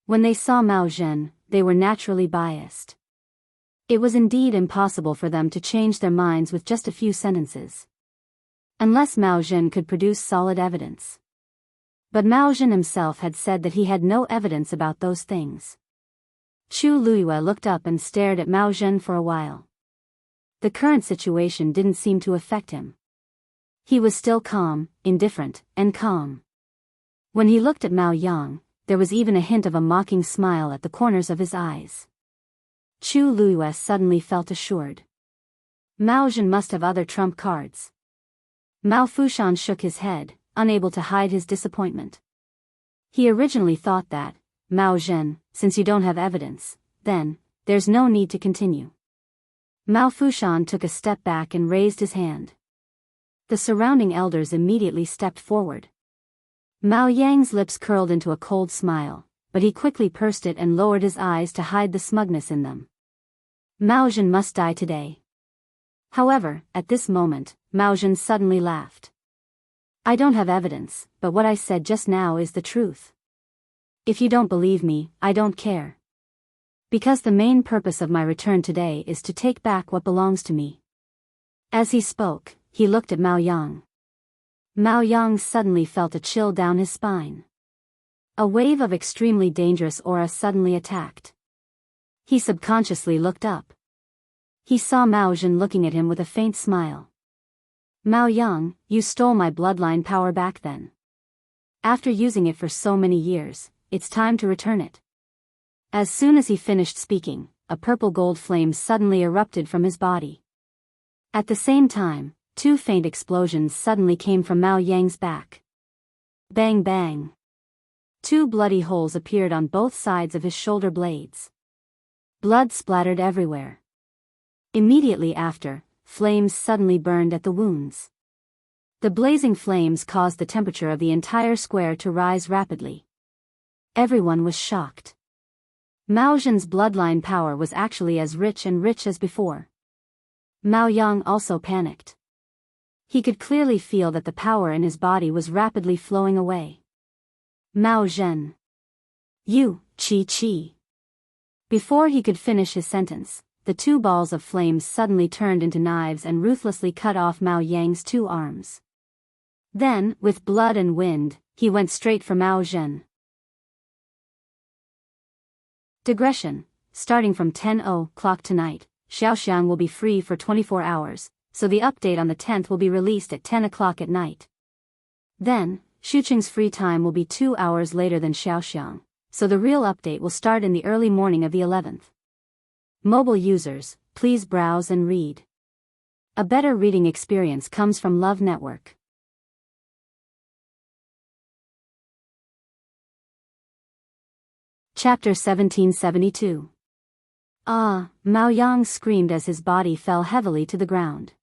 When they saw Mao Zhen, they were naturally biased. It was indeed impossible for them to change their minds with just a few sentences. Unless Mao Zhen could produce solid evidence. But Mao Zhen himself had said that he had no evidence about those things. Chu Luiyue looked up and stared at Mao Zhen for a while. The current situation didn't seem to affect him. He was still calm, indifferent, and calm. When he looked at Mao Yang, there was even a hint of a mocking smile at the corners of his eyes. Chu Luiyue suddenly felt assured. Mao Zhen must have other trump cards. Mao Fushan shook his head, unable to hide his disappointment. He originally thought that, Mao Zhen, since you don't have evidence, then, there's no need to continue. Mao Fushan took a step back and raised his hand. The surrounding elders immediately stepped forward. Mao Yang's lips curled into a cold smile, but he quickly pursed it and lowered his eyes to hide the smugness in them. Mao Zhen must die today. However, at this moment, Mao Zhen suddenly laughed. I don't have evidence, but what I said just now is the truth. If you don't believe me, I don't care. Because the main purpose of my return today is to take back what belongs to me. As he spoke, he looked at Mao Yang. Mao Yang suddenly felt a chill down his spine. A wave of extremely dangerous aura suddenly attacked. He subconsciously looked up. He saw Mao Zhen looking at him with a faint smile. Mao Yang, you stole my bloodline power back then. After using it for so many years, it's time to return it. As soon as he finished speaking, a purple gold flame suddenly erupted from his body. At the same time, two faint explosions suddenly came from Mao Yang's back. Bang bang. Two bloody holes appeared on both sides of his shoulder blades. Blood splattered everywhere. Immediately after, flames suddenly burned at the wounds. The blazing flames caused the temperature of the entire square to rise rapidly. Everyone was shocked. Mao Zhen's bloodline power was actually as rich as before. Mao Yang also panicked. He could clearly feel that the power in his body was rapidly flowing away. Mao Zhen. You, Chi. Before he could finish his sentence, the two balls of flames suddenly turned into knives and ruthlessly cut off Mao Yang's two arms. Then, with blood and wind, he went straight for Mao Zhen. Digression. Starting from 10:00 tonight, Xiaoxiang will be free for 24 hours, so the update on the 10th will be released at 10 o'clock at night. Then, Xuqing's free time will be 2 hours later than Xiaoxiang, so the real update will start in the early morning of the 11th. Mobile users, please browse and read. A better reading experience comes from Love Network. Chapter 1772. Mao Yang screamed as his body fell heavily to the ground.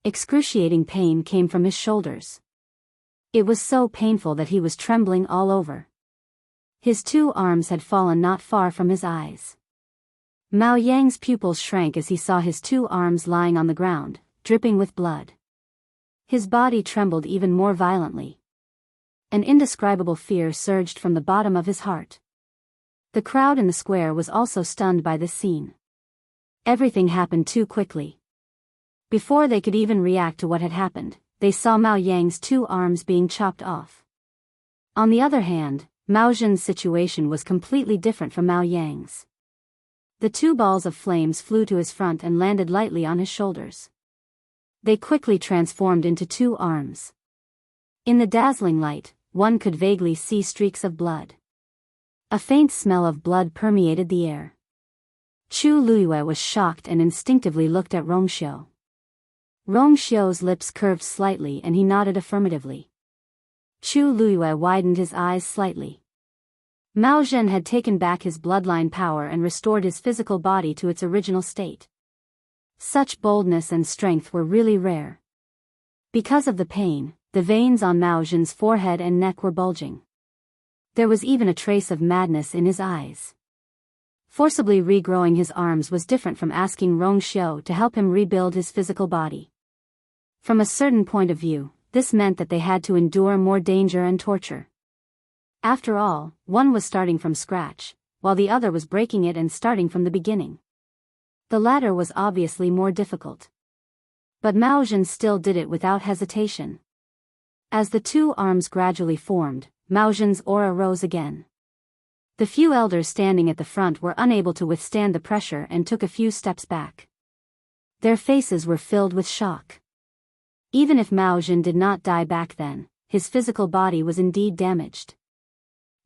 Excruciating pain came from his shoulders. It was so painful that he was trembling all over. His two arms had fallen not far from his eyes. Mao Yang's pupils shrank as he saw his two arms lying on the ground, dripping with blood. His body trembled even more violently. An indescribable fear surged from the bottom of his heart. The crowd in the square was also stunned by this scene. Everything happened too quickly. Before they could even react to what had happened, they saw Mao Yang's two arms being chopped off. On the other hand, Mao Zhen's situation was completely different from Mao Yang's. The two balls of flames flew to his front and landed lightly on his shoulders. They quickly transformed into two arms. In the dazzling light, one could vaguely see streaks of blood. A faint smell of blood permeated the air. Chu Luiyue was shocked and instinctively looked at Rongxiu. Rongxiu's lips curved slightly and he nodded affirmatively. Chu Luiyue widened his eyes slightly. Mao Zhen had taken back his bloodline power and restored his physical body to its original state. Such boldness and strength were really rare. Because of the pain, the veins on Mao Zhen's forehead and neck were bulging. There was even a trace of madness in his eyes. Forcibly regrowing his arms was different from asking Rongxiu to help him rebuild his physical body. From a certain point of view, this meant that they had to endure more danger and torture. After all, one was starting from scratch, while the other was breaking it and starting from the beginning. The latter was obviously more difficult. But Mao Zhen still did it without hesitation. As the two arms gradually formed, Mao Zhen's aura rose again. The few elders standing at the front were unable to withstand the pressure and took a few steps back. Their faces were filled with shock. Even if Mao Zhen did not die back then, his physical body was indeed damaged.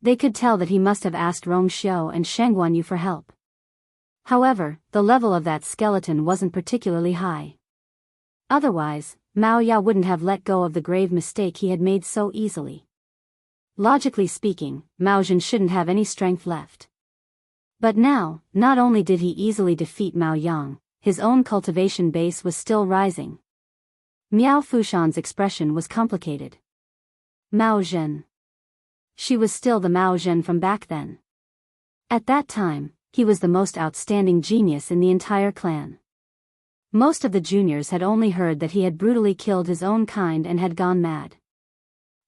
They could tell that he must have asked Rongxiu and Sheng Guanyu for help. However, the level of that skeleton wasn't particularly high. Otherwise, Mao Ya wouldn't have let go of the grave mistake he had made so easily. Logically speaking, Mao Zhen shouldn't have any strength left. But now, not only did he easily defeat Mao Yang, his own cultivation base was still rising. Miao Fushan's expression was complicated. Mao Zhen. She was still the Mao Zhen from back then. At that time, he was the most outstanding genius in the entire clan. Most of the juniors had only heard that he had brutally killed his own kind and had gone mad.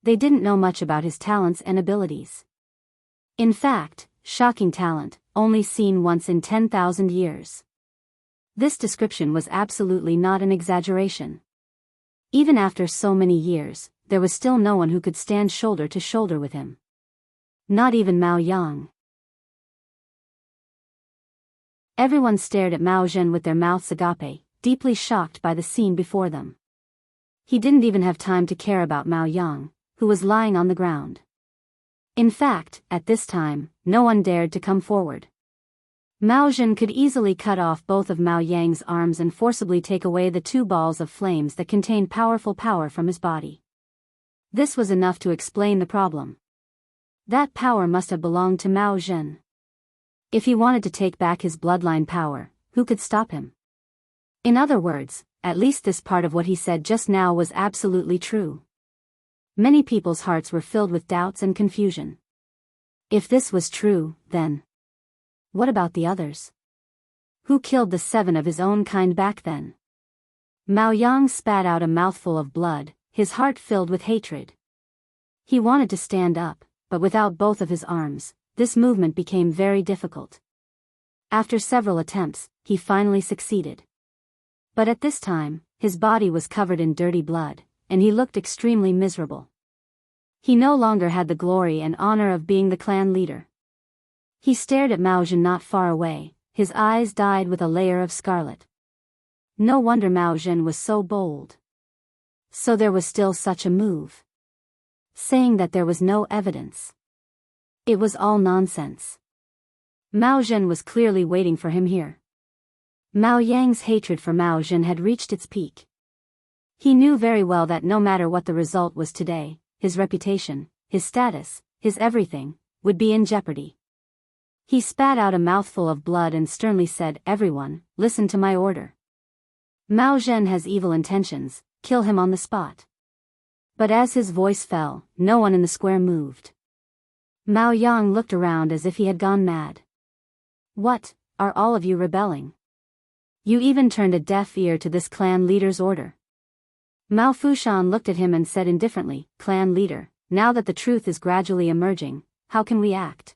They didn't know much about his talents and abilities. In fact, shocking talent, only seen once in 10,000 years. This description was absolutely not an exaggeration. Even after so many years, there was still no one who could stand shoulder to shoulder with him. Not even Mao Yang. Everyone stared at Mao Zhen with their mouths agape, deeply shocked by the scene before them. He didn't even have time to care about Mao Yang, who was lying on the ground. In fact, at this time, no one dared to come forward. Mao Zhen could easily cut off both of Mao Yang's arms and forcibly take away the two balls of flames that contained powerful power from his body. This was enough to explain the problem. That power must have belonged to Mao Zhen. If he wanted to take back his bloodline power, who could stop him? In other words, at least this part of what he said just now was absolutely true. Many people's hearts were filled with doubts and confusion. If this was true, then what about the others? Who killed the 7 of his own kind back then? Mao Yang spat out a mouthful of blood, his heart filled with hatred. He wanted to stand up, but without both of his arms, this movement became very difficult. After several attempts, he finally succeeded. But at this time, his body was covered in dirty blood, and he looked extremely miserable. He no longer had the glory and honor of being the clan leader. He stared at Mao Zhen not far away, his eyes dyed with a layer of scarlet. No wonder Mao Zhen was so bold. So there was still such a move. Saying that there was no evidence. It was all nonsense. Mao Zhen was clearly waiting for him here. Mao Yang's hatred for Mao Zhen had reached its peak. He knew very well that no matter what the result was today, his reputation, his status, his everything, would be in jeopardy. He spat out a mouthful of blood and sternly said, "Everyone, listen to my order. Mao Zhen has evil intentions, kill him on the spot." But as his voice fell, no one in the square moved. Mao Yang looked around as if he had gone mad. "What, are all of you rebelling? You even turned a deaf ear to this clan leader's order?" Mao Fushan looked at him and said indifferently, "Clan leader, now that the truth is gradually emerging, how can we act?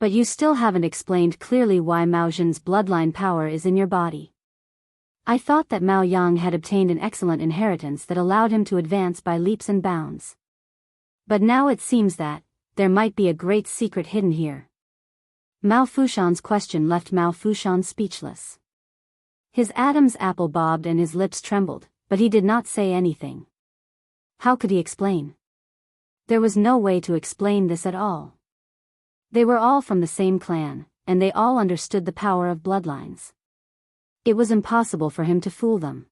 But you still haven't explained clearly why Mao Zhen's bloodline power is in your body. I thought that Mao Yang had obtained an excellent inheritance that allowed him to advance by leaps and bounds. But now it seems that there might be a great secret hidden here." Mao Fushan's question left Mao Fushan speechless. His Adam's apple bobbed and his lips trembled, but he did not say anything. How could he explain? There was no way to explain this at all. They were all from the same clan, and they all understood the power of bloodlines. It was impossible for him to fool them.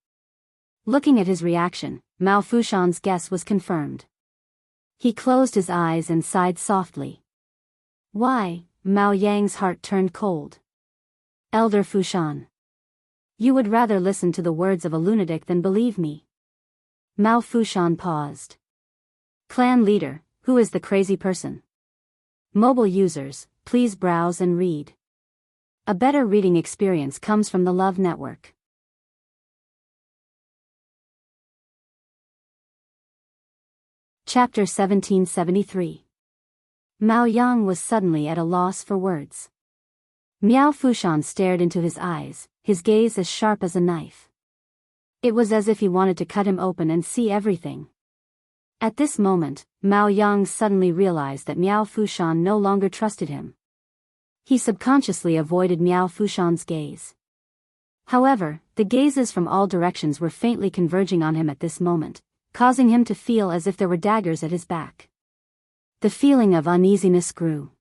Looking at his reaction, Mao Fushan's guess was confirmed. He closed his eyes and sighed softly. "Why?" Mao Yang's heart turned cold. "Elder Fushan. You would rather listen to the words of a lunatic than believe me." Mao Fushan paused. "Clan leader, who is the crazy person?" Mobile users, please browse and read. A better reading experience comes from the Love Network. Chapter 1773. Mao Yang was suddenly at a loss for words. Miao Fushan stared into his eyes, his gaze as sharp as a knife. It was as if he wanted to cut him open and see everything. At this moment, Mao Yang suddenly realized that Miao Fushan no longer trusted him. He subconsciously avoided Miao Fushan's gaze. However, the gazes from all directions were faintly converging on him at this moment, causing him to feel as if there were daggers at his back. The feeling of uneasiness grew.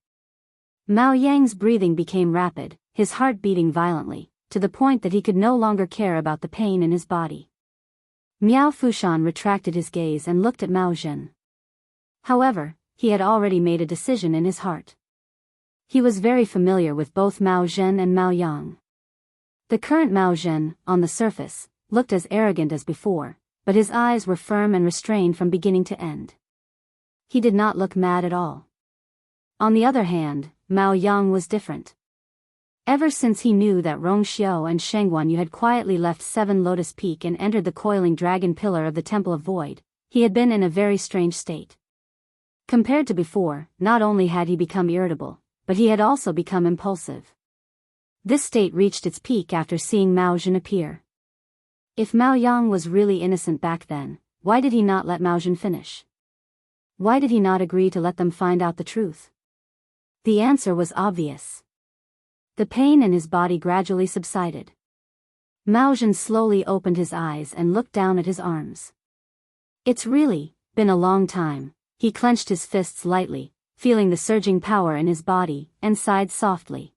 Mao Yang's breathing became rapid, his heart beating violently, to the point that he could no longer care about the pain in his body. Miao Fushan retracted his gaze and looked at Mao Zhen. However, he had already made a decision in his heart. He was very familiar with both Mao Zhen and Mao Yang. The current Mao Zhen, on the surface, looked as arrogant as before, but his eyes were firm and restrained from beginning to end. He did not look mad at all. On the other hand, Mao Yang was different. Ever since he knew that Rongxiao and Sheng Guanyu had quietly left Seven Lotus Peak and entered the coiling dragon pillar of the Temple of Void, he had been in a very strange state. Compared to before, not only had he become irritable, but he had also become impulsive. This state reached its peak after seeing Mao Zhen appear. If Mao Yang was really innocent back then, why did he not let Mao Zhen finish? Why did he not agree to let them find out the truth? The answer was obvious. The pain in his body gradually subsided. Mao Zhen slowly opened his eyes and looked down at his arms. It's really been a long time. He clenched his fists lightly, feeling the surging power in his body, and sighed softly.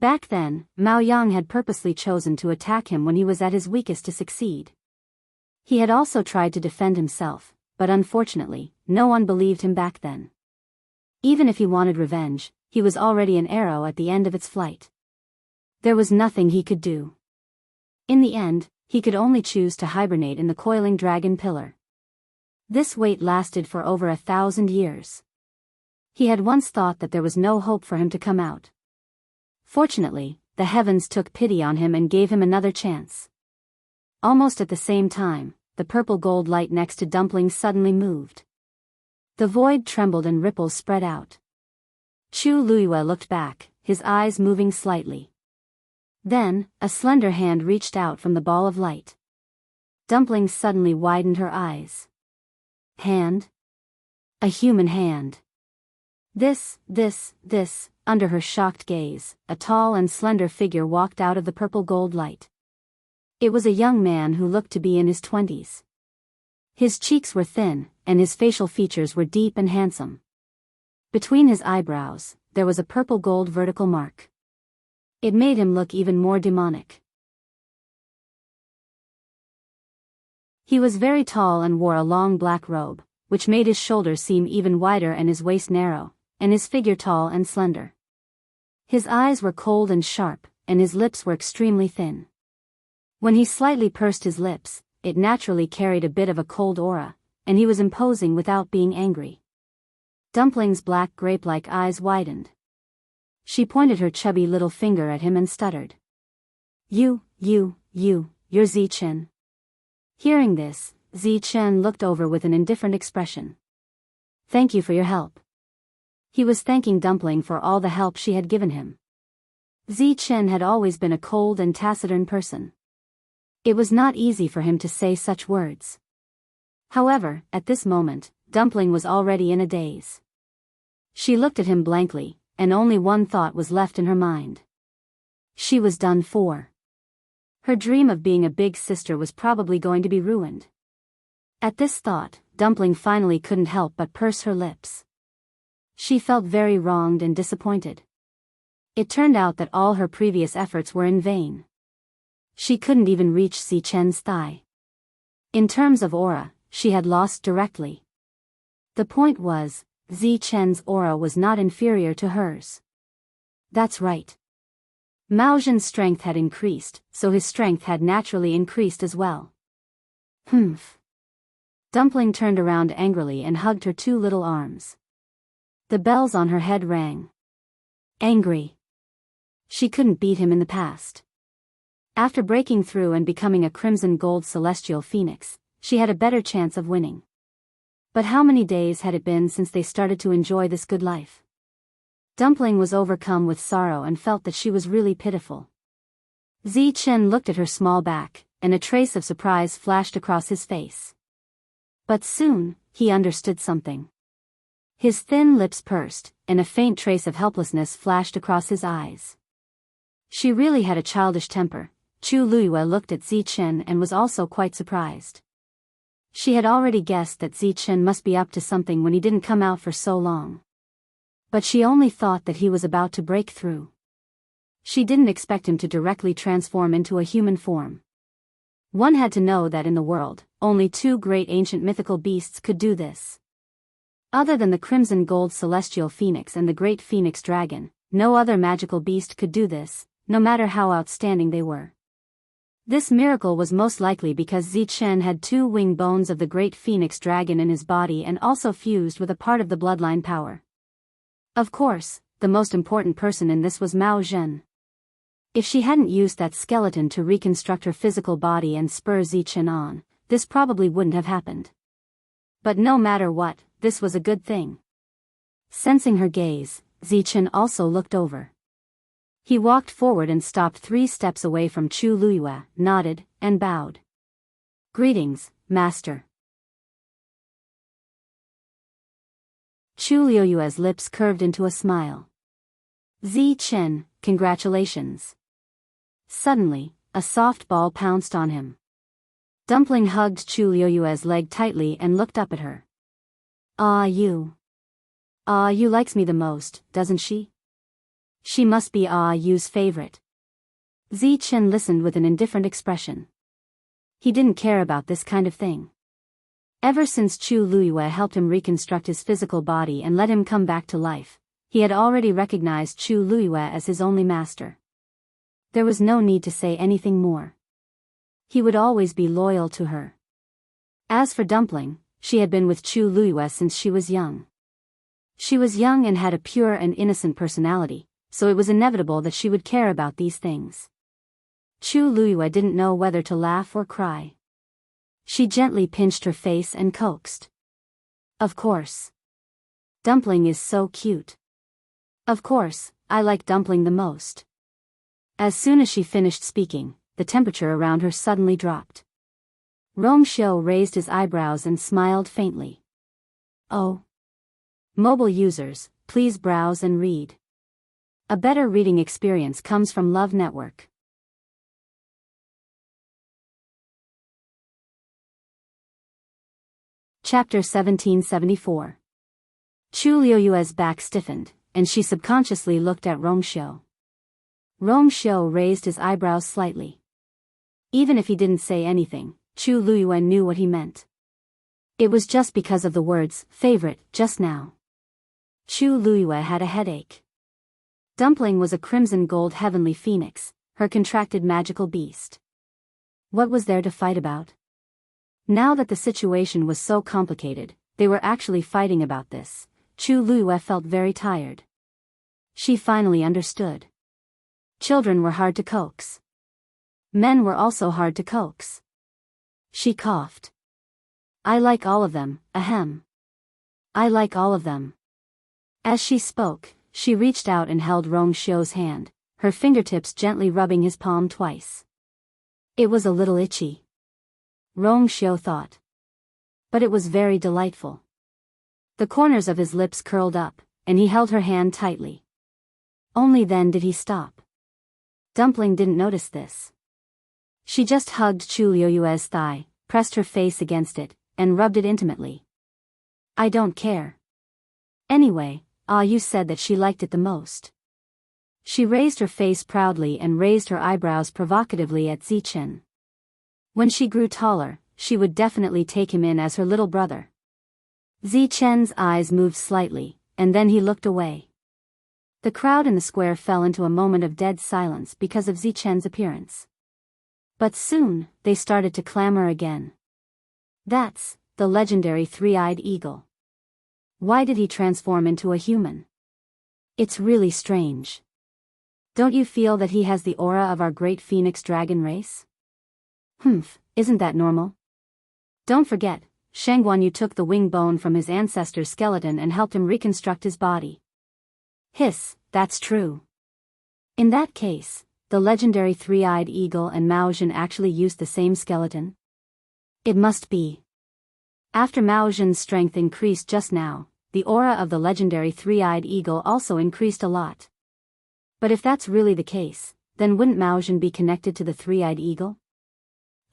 Back then, Mao Yang had purposely chosen to attack him when he was at his weakest to succeed. He had also tried to defend himself, but unfortunately, no one believed him back then. Even if he wanted revenge, he was already an arrow at the end of its flight. There was nothing he could do. In the end, he could only choose to hibernate in the coiling dragon pillar. This wait lasted for over 1,000 years. He had once thought that there was no hope for him to come out. Fortunately, the heavens took pity on him and gave him another chance. Almost at the same time, the purple gold light next to Dumpling suddenly moved. The void trembled and ripples spread out. Chu Luiyue looked back, his eyes moving slightly. Then, a slender hand reached out from the ball of light. Dumpling suddenly widened her eyes. Hand? A human hand. This, under her shocked gaze, a tall and slender figure walked out of the purple gold light. It was a young man who looked to be in his 20s. His cheeks were thin, and his facial features were deep and handsome. Between his eyebrows, there was a purple gold vertical mark. It made him look even more demonic. He was very tall and wore a long black robe, which made his shoulders seem even wider and his waist narrow, and his figure tall and slender. His eyes were cold and sharp, and his lips were extremely thin. When he slightly pursed his lips, it naturally carried a bit of a cold aura, and he was imposing without being angry. Dumpling's black grape-like eyes widened. She pointed her chubby little finger at him and stuttered. You're Zichen. Hearing this, Zichen looked over with an indifferent expression. Thank you for your help. He was thanking Dumpling for all the help she had given him. Zichen had always been a cold and taciturn person. It was not easy for him to say such words. However, at this moment, Dumpling was already in a daze. She looked at him blankly, and only one thought was left in her mind. She was done for. Her dream of being a big sister was probably going to be ruined. At this thought, Dumpling finally couldn't help but purse her lips. She felt very wronged and disappointed. It turned out that all her previous efforts were in vain. She couldn't even reach Zichen's thigh. In terms of aura, she had lost directly. The point was, Zichen's aura was not inferior to hers. That's right. Mao Zhen's strength had increased, so his strength had naturally increased as well. Humph. Dumpling turned around angrily and hugged her two little arms. The bells on her head rang. Angry. She couldn't beat him in the past. After breaking through and becoming a crimson gold celestial phoenix, she had a better chance of winning. But how many days had it been since they started to enjoy this good life? Dumpling was overcome with sorrow and felt that she was really pitiful. Zichen looked at her small back, and a trace of surprise flashed across his face. But soon, he understood something. His thin lips pursed, and a faint trace of helplessness flashed across his eyes. She really had a childish temper. Chu Luiyue looked at Zichen and was also quite surprised. She had already guessed that Zichen must be up to something when he didn't come out for so long. But she only thought that he was about to break through. She didn't expect him to directly transform into a human form. One had to know that in the world, only two great ancient mythical beasts could do this. Other than the crimson gold celestial phoenix and the great phoenix dragon, no other magical beast could do this, no matter how outstanding they were. This miracle was most likely because Zichen had two wing bones of the great phoenix dragon in his body and also fused with a part of the bloodline power. Of course, the most important person in this was Mao Zhen. If she hadn't used that skeleton to reconstruct her physical body and spur Zichen on, this probably wouldn't have happened. But no matter what, this was a good thing. Sensing her gaze, Zichen also looked over. He walked forward and stopped 3 steps away from Chu Luiyue, nodded, and bowed. Greetings, Master. Chu Luiyue's lips curved into a smile. Zichen, congratulations. Suddenly, a soft ball pounced on him. Dumpling hugged Chu Luiyue's leg tightly and looked up at her. You likes me the most, doesn't she? She must be Yu's favorite. Zichen listened with an indifferent expression. He didn't care about this kind of thing. Ever since Chu Luiyue helped him reconstruct his physical body and let him come back to life, he had already recognized Chu Luiyue as his only master. There was no need to say anything more. He would always be loyal to her. As for Dumpling, she had been with Chu Luiyue since she was young. She was young and had a pure and innocent personality, so it was inevitable that she would care about these things. Chu Luiyue didn't know whether to laugh or cry. She gently pinched her face and coaxed. Of course. Dumpling is so cute. Of course, I like Dumpling the most. As soon as she finished speaking, the temperature around her suddenly dropped. Rongxiu raised his eyebrows and smiled faintly. Oh. Mobile users, please browse and read. A better reading experience comes from Love Network. Chapter 1774. Chu Luiyue's back stiffened, and she subconsciously looked at Rongxiu. Rongxiu raised his eyebrows slightly. Even if he didn't say anything, Chu Luiyue knew what he meant. It was just because of the words, favorite, just now. Chu Luiyue had a headache. Dumpling was a crimson gold heavenly phoenix, her contracted magical beast. What was there to fight about? Now that the situation was so complicated, they were actually fighting about this. Chu Luiyue felt very tired. She finally understood. Children were hard to coax. Men were also hard to coax. She coughed. I like all of them, ahem. I like all of them. As she spoke, she reached out and held Rongxiu's hand, her fingertips gently rubbing his palm twice. It was a little itchy. Rongxiu thought. But it was very delightful. The corners of his lips curled up, and he held her hand tightly. Only then did he stop. Dumpling didn't notice this. She just hugged Chu Luiyue's thigh, pressed her face against it, and rubbed it intimately. I don't care. Anyway, you said that she liked it the most. She raised her face proudly and raised her eyebrows provocatively at Zichen. When she grew taller, she would definitely take him in as her little brother. Zichen's eyes moved slightly, and then he looked away. The crowd in the square fell into a moment of dead silence because of Zichen's appearance. But soon, they started to clamor again. That's the legendary three-eyed eagle. Why did he transform into a human? It's really strange. Don't you feel that he has the aura of our great phoenix dragon race? Isn't that normal? Don't forget, Shang Guanyu took the wing bone from his ancestor's skeleton and helped him reconstruct his body. Hiss, that's true. In that case, the legendary three-eyed eagle and Mao Zhen actually used the same skeleton? It must be. After Mao Zhen's strength increased just now, the aura of the legendary three-eyed eagle also increased a lot. But if that's really the case, then wouldn't Mao Zhen be connected to the three-eyed eagle?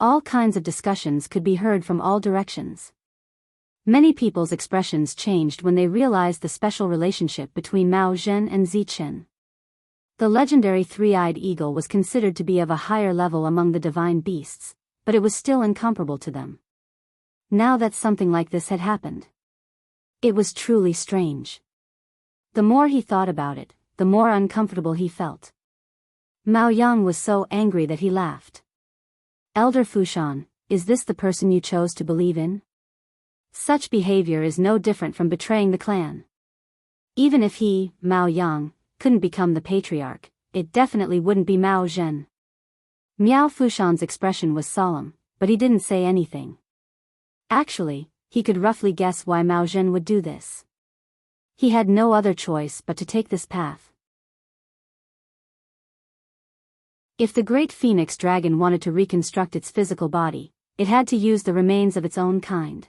All kinds of discussions could be heard from all directions. Many people's expressions changed when they realized the special relationship between Mao Zhen and Zichen. The legendary three-eyed eagle was considered to be of a higher level among the divine beasts, but it was still incomparable to them. Now that something like this had happened, it was truly strange. The more he thought about it, the more uncomfortable he felt. Mao Yang was so angry that he laughed. Elder Fushan, is this the person you chose to believe in? Such behavior is no different from betraying the clan. Even if he, Mao Yang, couldn't become the patriarch, it definitely wouldn't be Mao Zhen. Miao Fushan's expression was solemn, but he didn't say anything. Actually, he could roughly guess why Mao Zhen would do this. He had no other choice but to take this path. If the great phoenix dragon wanted to reconstruct its physical body, it had to use the remains of its own kind.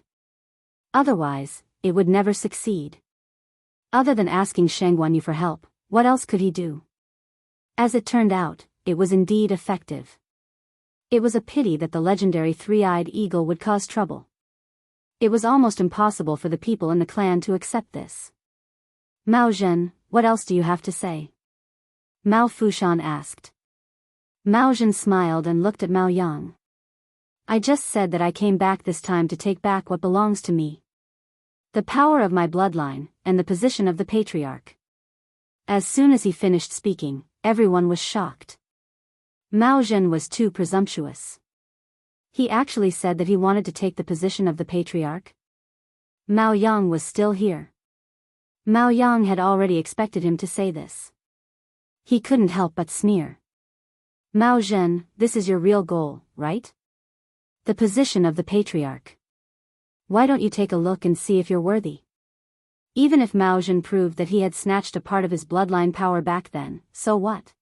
Otherwise, it would never succeed. Other than asking Shang Guanyu for help, what else could he do? As it turned out, it was indeed effective. It was a pity that the legendary three-eyed eagle would cause trouble. It was almost impossible for the people in the clan to accept this. Mao Zhen, what else do you have to say? Mao Fushan asked. Mao Zhen smiled and looked at Mao Yang. I just said that I came back this time to take back what belongs to me. The power of my bloodline, and the position of the patriarch. As soon as he finished speaking, everyone was shocked. Mao Zhen was too presumptuous. He actually said that he wanted to take the position of the patriarch. Mao Yang was still here. Mao Yang had already expected him to say this. He couldn't help but sneer. Mao Zhen, this is your real goal, right? The position of the patriarch. Why don't you take a look and see if you're worthy? Even if Mao Zhen proved that he had snatched a part of his bloodline power back then, so what?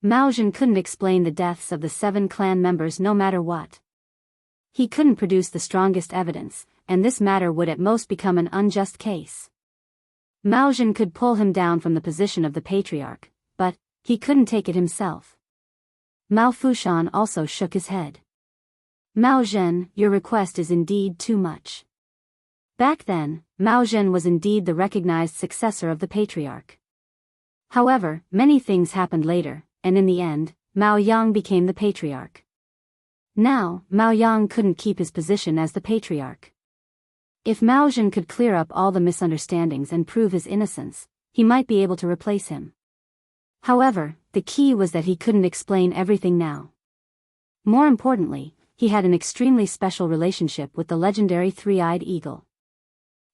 Mao Zhen couldn't explain the deaths of the 7 clan members no matter what. He couldn't produce the strongest evidence, and this matter would at most become an unjust case. Mao Zhen could pull him down from the position of the patriarch, but he couldn't take it himself. Mao Fushan also shook his head. Mao Zhen, your request is indeed too much. Back then, Mao Zhen was indeed the recognized successor of the patriarch. However, many things happened later, and in the end, Mao Yang became the patriarch. Now, Mao Yang couldn't keep his position as the patriarch. If Mao Zhen could clear up all the misunderstandings and prove his innocence, he might be able to replace him. However, the key was that he couldn't explain everything now. More importantly, he had an extremely special relationship with the legendary three-eyed eagle.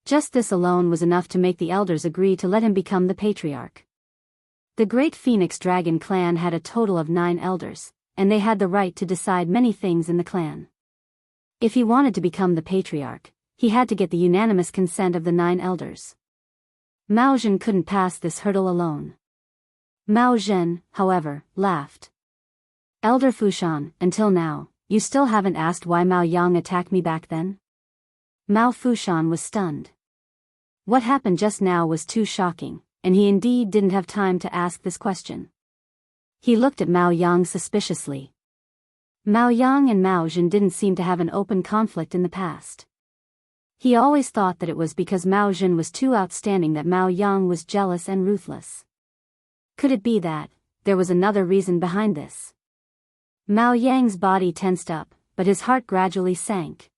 Just this alone was enough to make the elders agree to let him become the patriarch. The Great Phoenix Dragon clan had a total of 9 elders, and they had the right to decide many things in the clan. If he wanted to become the patriarch, he had to get the unanimous consent of the 9 elders. Mao Zhen couldn't pass this hurdle alone. Mao Zhen, however, laughed. Elder Fushan, until now, you still haven't asked why Mao Yang attacked me back then? Mao Fushan was stunned. What happened just now was too shocking, and he indeed didn't have time to ask this question. He looked at Mao Yang suspiciously. Mao Yang and Mao Zhen didn't seem to have an open conflict in the past. He always thought that it was because Mao Zhen was too outstanding that Mao Yang was jealous and ruthless. Could it be that there was another reason behind this? Mao Yang's body tensed up, but his heart gradually sank.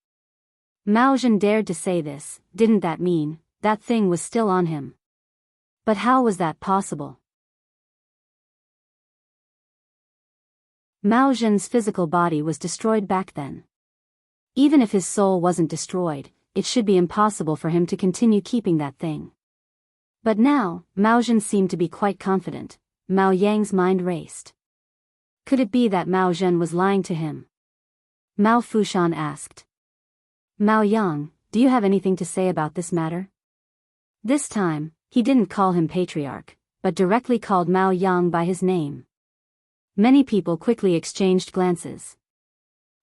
Mao Zhen dared to say this, didn't that mean that thing was still on him? But how was that possible? Mao Zhen's physical body was destroyed back then. Even if his soul wasn't destroyed, it should be impossible for him to continue keeping that thing. But now, Mao Zhen seemed to be quite confident. Mao Yang's mind raced. Could it be that Mao Zhen was lying to him? Mao Fushan asked. Mao Yang, do you have anything to say about this matter? This time, he didn't call him patriarch, but directly called Mao Yang by his name. Many people quickly exchanged glances.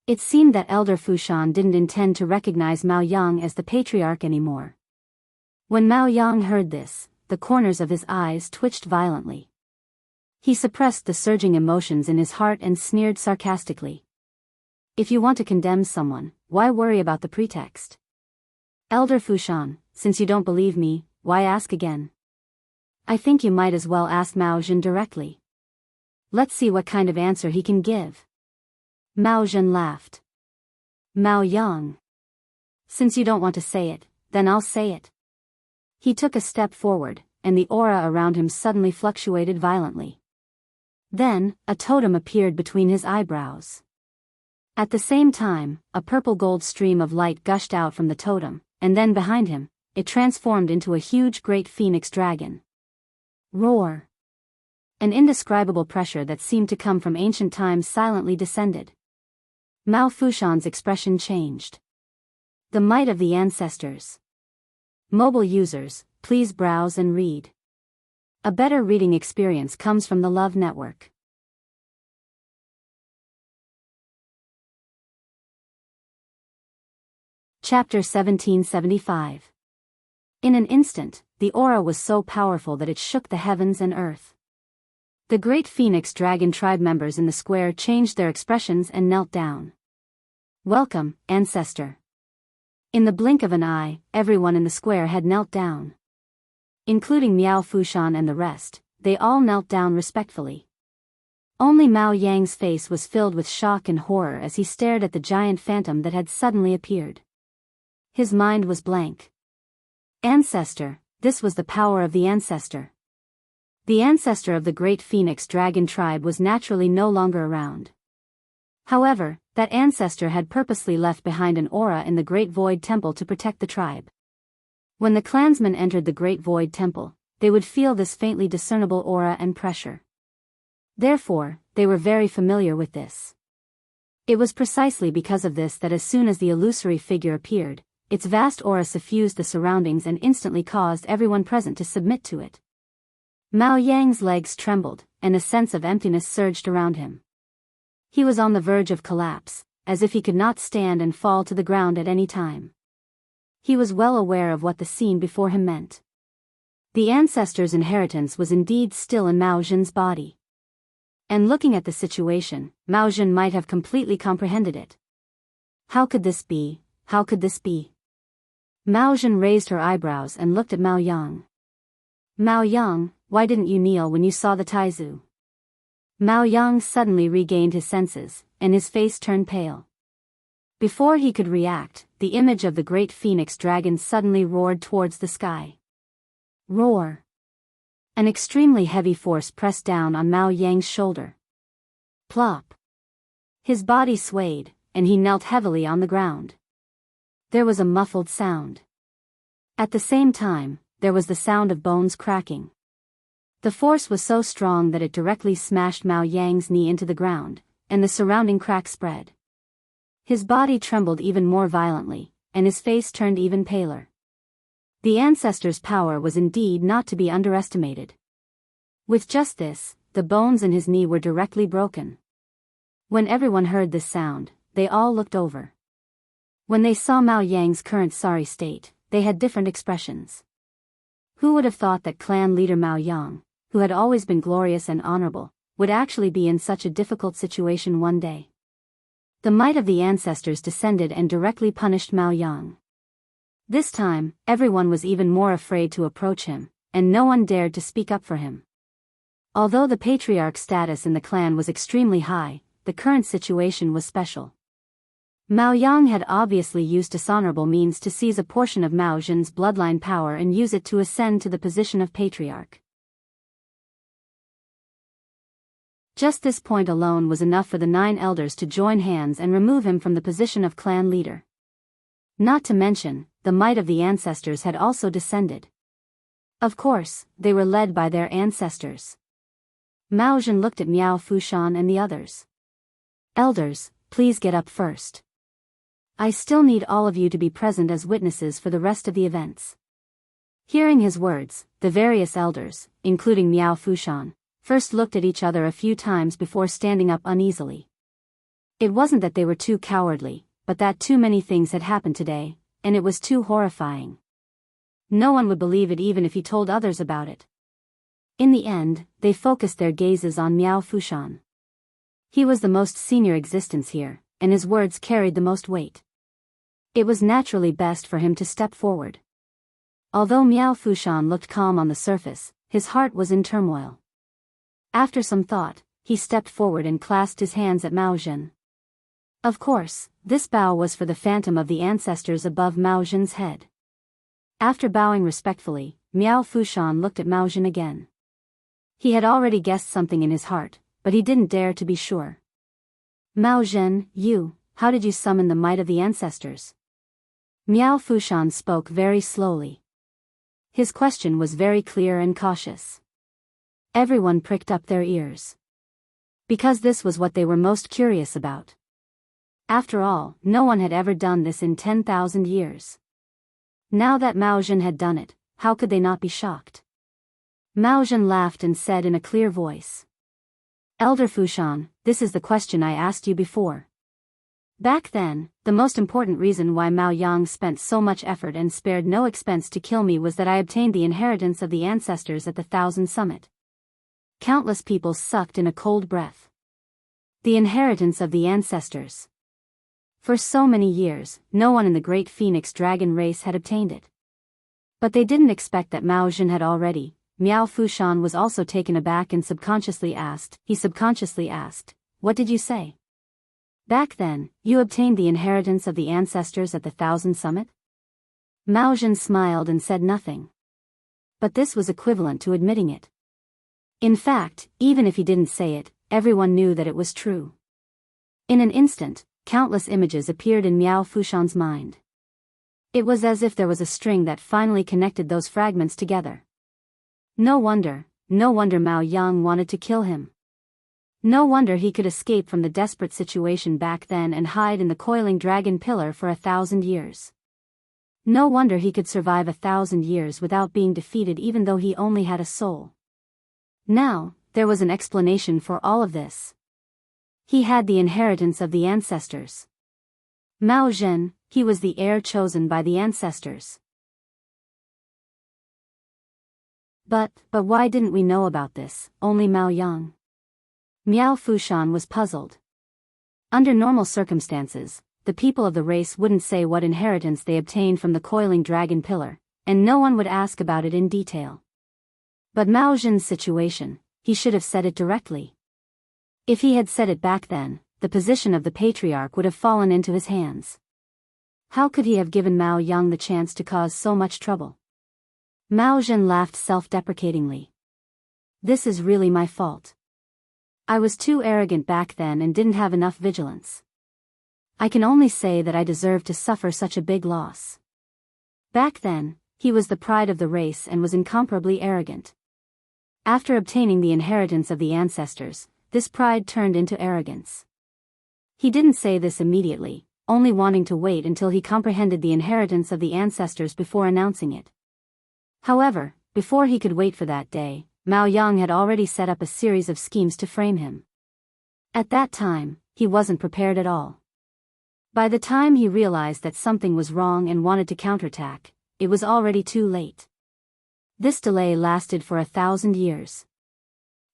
It seemed that Elder Fushan didn't intend to recognize Mao Yang as the patriarch anymore. When Mao Yang heard this, the corners of his eyes twitched violently. He suppressed the surging emotions in his heart and sneered sarcastically. If you want to condemn someone, why worry about the pretext? Elder Fushan, since you don't believe me, why ask again? I think you might as well ask Mao Zhen directly. Let's see what kind of answer he can give. Mao Zhen laughed. Mao Yang. Since you don't want to say it, then I'll say it. He took a step forward, and the aura around him suddenly fluctuated violently. Then, a totem appeared between his eyebrows. At the same time, a purple-gold stream of light gushed out from the totem, and then behind him, it transformed into a huge great phoenix dragon. Roar! An indescribable pressure that seemed to come from ancient times silently descended. Mao Fushan's expression changed. The might of the ancestors. Mobile users, please browse and read. A better reading experience comes from the Love Network. Chapter 1775. In an instant, the aura was so powerful that it shook the heavens and earth. The great Phoenix Dragon tribe members in the square changed their expressions and knelt down. Welcome, ancestor. In the blink of an eye, everyone in the square had knelt down. Including Miao Fushan and the rest, they all knelt down respectfully. Only Mao Yang's face was filled with shock and horror as he stared at the giant phantom that had suddenly appeared. His mind was blank. Ancestor, this was the power of the ancestor. The ancestor of the great phoenix dragon tribe was naturally no longer around. However, that ancestor had purposely left behind an aura in the Great Void Temple to protect the tribe. When the clansmen entered the Great Void Temple, they would feel this faintly discernible aura and pressure. Therefore, they were very familiar with this. It was precisely because of this that as soon as the illusory figure appeared, its vast aura suffused the surroundings and instantly caused everyone present to submit to it. Mao Yang's legs trembled, and a sense of emptiness surged around him. He was on the verge of collapse, as if he could not stand and fall to the ground at any time. He was well aware of what the scene before him meant. The ancestor's inheritance was indeed still in Mao Zhen's body. And looking at the situation, Mao Zhen might have completely comprehended it. How could this be? How could this be? Mao Zhen raised her eyebrows and looked at Mao Yang. Mao Yang, why didn't you kneel when you saw the Taizu? Mao Yang suddenly regained his senses, and his face turned pale. Before he could react, the image of the great phoenix dragon suddenly roared towards the sky. Roar! An extremely heavy force pressed down on Mao Yang's shoulder. Plop! His body swayed, and he knelt heavily on the ground. There was a muffled sound. At the same time, there was the sound of bones cracking. The force was so strong that it directly smashed Mao Yang's knee into the ground, and the surrounding crack spread. His body trembled even more violently, and his face turned even paler. The ancestor's power was indeed not to be underestimated. With just this, the bones in his knee were directly broken. When everyone heard this sound, they all looked over. When they saw Mao Yang's current sorry state, they had different expressions. Who would have thought that clan leader Mao Yang, who had always been glorious and honorable, would actually be in such a difficult situation one day? The might of the ancestors descended and directly punished Mao Yang. This time, everyone was even more afraid to approach him, and no one dared to speak up for him. Although the patriarch's status in the clan was extremely high, the current situation was special. Mao Yang had obviously used dishonorable means to seize a portion of Mao Zhen's bloodline power and use it to ascend to the position of patriarch. Just this point alone was enough for the 9 elders to join hands and remove him from the position of clan leader. Not to mention, the might of the ancestors had also descended. Of course, they were led by their ancestors. Mao Zhen looked at Miao Fushan and the others. Elders, please get up first. I still need all of you to be present as witnesses for the rest of the events. Hearing his words, the various elders, including Miao Fushan, first looked at each other a few times before standing up uneasily. It wasn't that they were too cowardly, but that too many things had happened today, and it was too horrifying. No one would believe it even if he told others about it. In the end, they focused their gazes on Miao Fushan. He was the most senior existence here, and his words carried the most weight. It was naturally best for him to step forward. Although Miao Fushan looked calm on the surface, his heart was in turmoil. After some thought, he stepped forward and clasped his hands at Mao Zhen. Of course, this bow was for the phantom of the ancestors above Mao Zhen's head. After bowing respectfully, Miao Fushan looked at Mao Zhen again. He had already guessed something in his heart, but he didn't dare to be sure. Mao Zhen, how did you summon the might of the ancestors? Miao Fushan spoke very slowly. His question was very clear and cautious. Everyone pricked up their ears. Because this was what they were most curious about. After all, no one had ever done this in 10,000 years. Now that Mao Zhen had done it, how could they not be shocked? Mao Zhen laughed and said in a clear voice. Elder Fushan, this is the question I asked you before. Back then, the most important reason why Mao Yang spent so much effort and spared no expense to kill me was that I obtained the inheritance of the ancestors at the Thousand Summit. Countless people sucked in a cold breath. The inheritance of the ancestors. For so many years, no one in the great Phoenix Dragon race had obtained it. But they didn't expect that Mao Zhen had already, Miao Fushan was also taken aback and subconsciously asked, "What did you say? Back then, you obtained the inheritance of the ancestors at the Thousand Summit?" Mao Zhen smiled and said nothing. But this was equivalent to admitting it. In fact, even if he didn't say it, everyone knew that it was true. In an instant, countless images appeared in Miao Fushan's mind. It was as if there was a string that finally connected those fragments together. No wonder Mao Yang wanted to kill him. No wonder he could escape from the desperate situation back then and hide in the coiling dragon pillar for 1,000 years. No wonder he could survive 1,000 years without being defeated even though he only had a soul. Now, there was an explanation for all of this. He had the inheritance of the ancestors. Mao Zhen, he was the heir chosen by the ancestors. But why didn't we know about this, only Mao Yang? Miao Fushan was puzzled. Under normal circumstances, the people of the race wouldn't say what inheritance they obtained from the coiling dragon pillar, and no one would ask about it in detail. But Mao Zhen's situation, he should have said it directly. If he had said it back then, the position of the patriarch would have fallen into his hands. How could he have given Mao Yang the chance to cause so much trouble? Mao Zhen laughed self-deprecatingly. This is really my fault. I was too arrogant back then and didn't have enough vigilance. I can only say that I deserved to suffer such a big loss. Back then, he was the pride of the race and was incomparably arrogant. After obtaining the inheritance of the ancestors, this pride turned into arrogance. He didn't say this immediately, only wanting to wait until he comprehended the inheritance of the ancestors before announcing it. However, before he could wait for that day, Mao Yang had already set up a series of schemes to frame him. At that time, he wasn't prepared at all. By the time he realized that something was wrong and wanted to counterattack, it was already too late. This delay lasted for 1,000 years.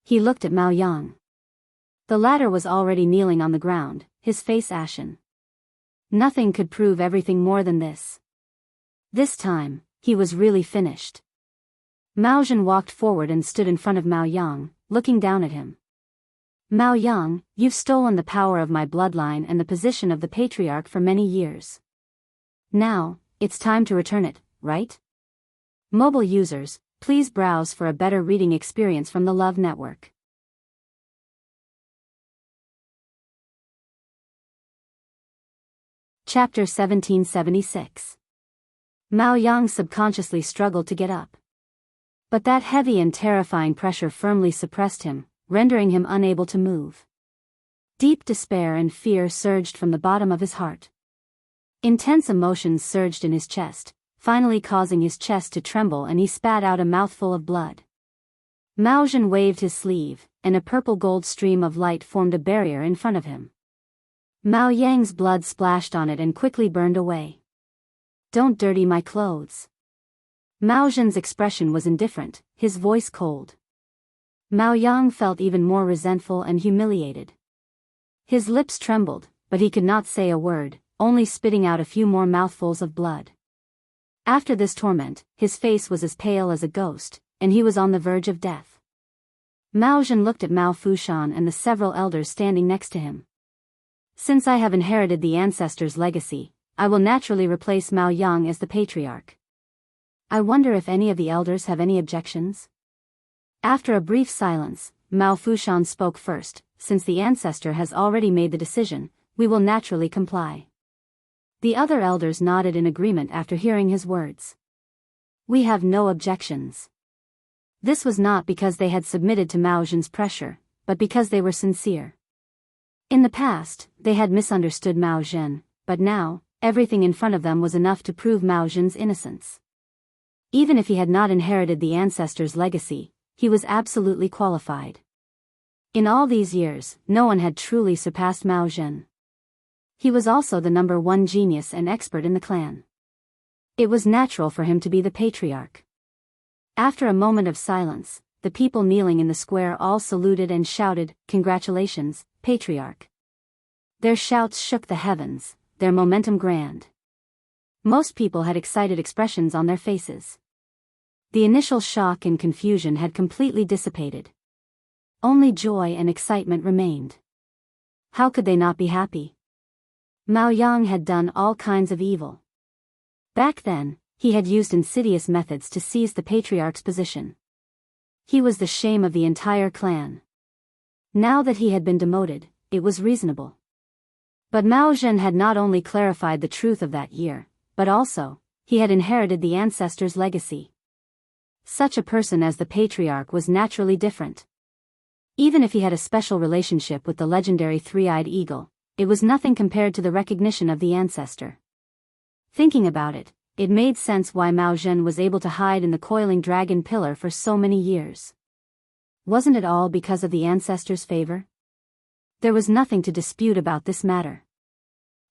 He looked at Mao Yang. The latter was already kneeling on the ground, his face ashen. Nothing could prove everything more than this. This time, he was really finished. Mao Zhen walked forward and stood in front of Mao Yang, looking down at him. Mao Yang, you've stolen the power of my bloodline and the position of the patriarch for many years. Now, it's time to return it, right? Mobile users, please browse for a better reading experience from the Love Network. Chapter 1776. Mao Yang subconsciously struggled to get up. But that heavy and terrifying pressure firmly suppressed him, rendering him unable to move. Deep despair and fear surged from the bottom of his heart. Intense emotions surged in his chest, finally causing his chest to tremble, and he spat out a mouthful of blood. Mao Zhen waved his sleeve, and a purple-gold stream of light formed a barrier in front of him. Mao Yang's blood splashed on it and quickly burned away. Don't dirty my clothes. Mao Zhen's expression was indifferent, his voice cold. Mao Yang felt even more resentful and humiliated. His lips trembled, but he could not say a word, only spitting out a few more mouthfuls of blood. After this torment, his face was as pale as a ghost, and he was on the verge of death. Mao Zhen looked at Mao Fushan and the several elders standing next to him. Since I have inherited the ancestors' legacy, I will naturally replace Mao Yang as the patriarch. I wonder if any of the elders have any objections? After a brief silence, Mao Fushan spoke first. Since the ancestor has already made the decision, we will naturally comply. The other elders nodded in agreement after hearing his words. We have no objections. This was not because they had submitted to Mao Zhen's pressure, but because they were sincere. In the past, they had misunderstood Mao Zhen, but now, everything in front of them was enough to prove Mao Zhen's innocence. Even if he had not inherited the ancestors' legacy, he was absolutely qualified. In all these years, no one had truly surpassed Mao Zhen. He was also the #1 genius and expert in the clan. It was natural for him to be the patriarch. After a moment of silence, the people kneeling in the square all saluted and shouted, "Congratulations, patriarch." Their shouts shook the heavens, their momentum grand. Most people had excited expressions on their faces. The initial shock and confusion had completely dissipated. Only joy and excitement remained. How could they not be happy? Mao Yang had done all kinds of evil. Back then, he had used insidious methods to seize the patriarch's position. He was the shame of the entire clan. Now that he had been demoted, it was reasonable. But Mao Zhen had not only clarified the truth of that year, but also, he had inherited the ancestors' legacy. Such a person as the patriarch was naturally different. Even if he had a special relationship with the legendary three-eyed eagle, it was nothing compared to the recognition of the ancestor. Thinking about it, it made sense why Mao Zhen was able to hide in the coiling dragon pillar for so many years. Wasn't it all because of the ancestor's favor? There was nothing to dispute about this matter.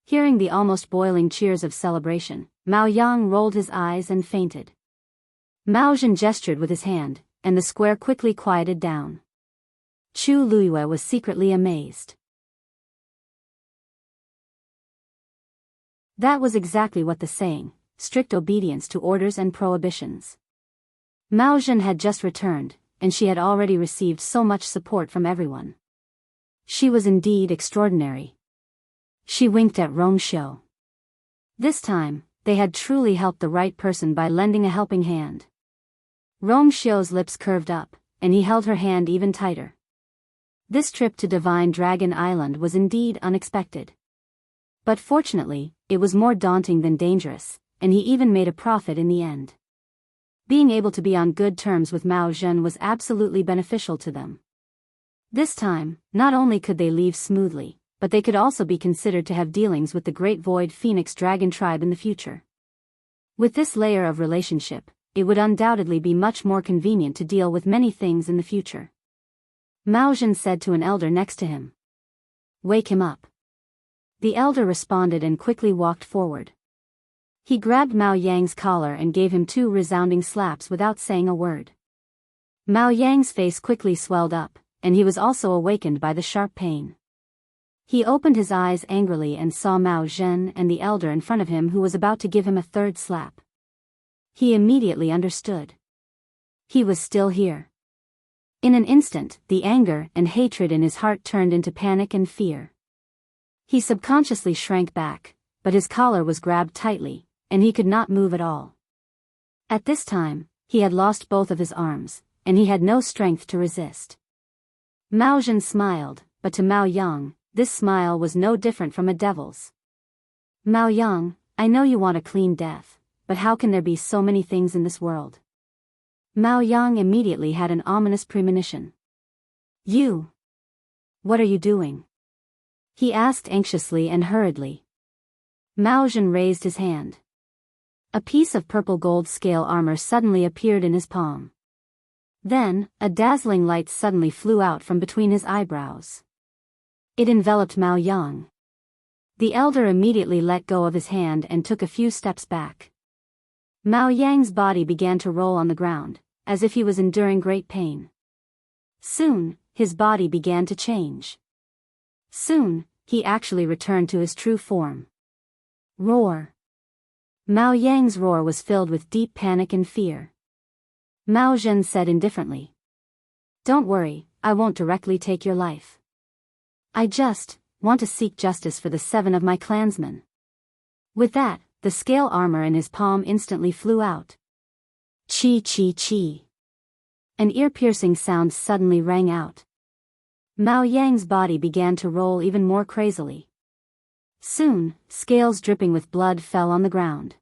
Hearing the almost boiling cheers of celebration, Mao Yang rolled his eyes and fainted. Mao Zhen gestured with his hand, and the square quickly quieted down. Chu Luiyue was secretly amazed. That was exactly what the saying, strict obedience to orders and prohibitions. Mao Zhen had just returned, and she had already received so much support from everyone. She was indeed extraordinary. She winked at Rongxiu. This time, they had truly helped the right person by lending a helping hand. Rongxiu's lips curved up, and he held her hand even tighter. This trip to Divine Dragon Island was indeed unexpected. But fortunately, it was more daunting than dangerous, and he even made a profit in the end. Being able to be on good terms with Mao Zhen was absolutely beneficial to them. This time, not only could they leave smoothly, but they could also be considered to have dealings with the Great Void Phoenix Dragon tribe in the future. With this layer of relationship, it would undoubtedly be much more convenient to deal with many things in the future. Mao Zhen said to an elder next to him. "Wake him up." The elder responded and quickly walked forward. He grabbed Mao Yang's collar and gave him 2 resounding slaps without saying a word. Mao Yang's face quickly swelled up, and he was also awakened by the sharp pain. He opened his eyes angrily and saw Mao Zhen and the elder in front of him who was about to give him a 3rd slap. He immediately understood. He was still here. In an instant, the anger and hatred in his heart turned into panic and fear. He subconsciously shrank back, but his collar was grabbed tightly, and he could not move at all. At this time, he had lost both of his arms, and he had no strength to resist. Mao Zhen smiled, but to Mao Yang, this smile was no different from a devil's. "Mao Yang, I know you want a clean death, but how can there be so many things in this world?" Mao Yang immediately had an ominous premonition. "You? What are you doing?" he asked anxiously and hurriedly. Mao Zhen raised his hand. A piece of purple gold scale armor suddenly appeared in his palm. Then, a dazzling light suddenly flew out from between his eyebrows. It enveloped Mao Yang. The elder immediately let go of his hand and took a few steps back. Mao Yang's body began to roll on the ground, as if he was enduring great pain. Soon, his body began to change. Soon, he actually returned to his true form. Roar. Mao Yang's roar was filled with deep panic and fear. Mao Zhen said indifferently. "Don't worry, I won't directly take your life. I just want to seek justice for the 7 of my clansmen." With that, the scale armor in his palm instantly flew out. Chi chi chi. An ear-piercing sound suddenly rang out. Mao Yang's body began to roll even more crazily. Soon, scales dripping with blood fell on the ground.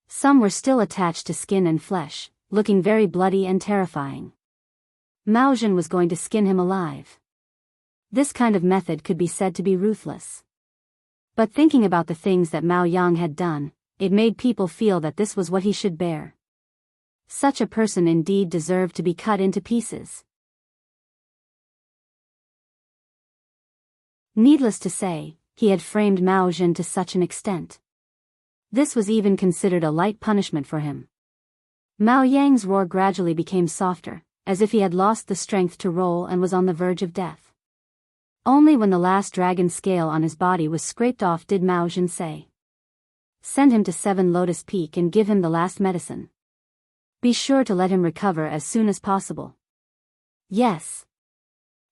Some were still attached to skin and flesh, looking very bloody and terrifying. Mao Zhen was going to skin him alive. This kind of method could be said to be ruthless. But thinking about the things that Mao Yang had done, it made people feel that this was what he should bear. Such a person indeed deserved to be cut into pieces. Needless to say, he had framed Mao Zhen to such an extent. This was even considered a light punishment for him. Mao Yang's roar gradually became softer, as if he had lost the strength to roll and was on the verge of death. Only when the last dragon scale on his body was scraped off did Mao Zhen say, "Send him to 7 Lotus Peak and give him the last medicine." Be sure to let him recover as soon as possible. Yes.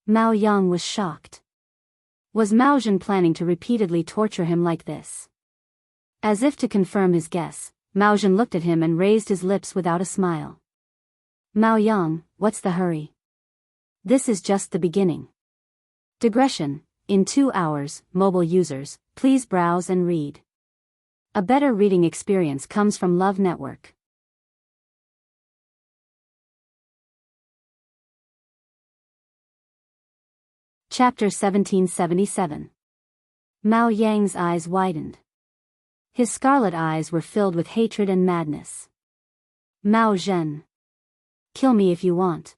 Mao Yang was shocked. Was Mao Zhen planning to repeatedly torture him like this? As if to confirm his guess, Mao Zhen looked at him and raised his lips without a smile. Mao Yang, what's the hurry? This is just the beginning. Digression. In 2 hours, mobile users, please browse and read. A better reading experience comes from Love Network. Chapter 1777. Mao Yang's eyes widened. His scarlet eyes were filled with hatred and madness. Mao Zhen. Kill me if you want.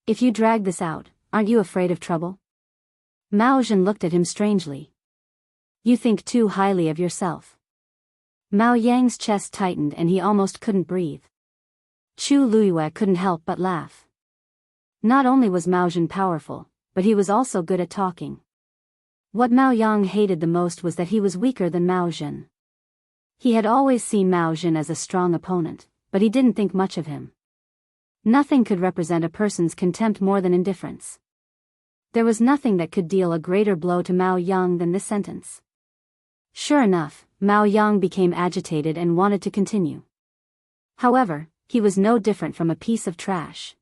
If you drag this out, aren't you afraid of trouble? Mao Zhen looked at him strangely. You think too highly of yourself. Mao Yang's chest tightened and he almost couldn't breathe. Chu Luiyue couldn't help but laugh. Not only was Mao Zhen powerful, but he was also good at talking. What Mao Yang hated the most was that he was weaker than Mao Zhen. He had always seen Mao Zhen as a strong opponent, but he didn't think much of him. Nothing could represent a person's contempt more than indifference. There was nothing that could deal a greater blow to Mao Yang than this sentence. Sure enough, Mao Yang became agitated and wanted to continue. However, he was no different from a piece of trash.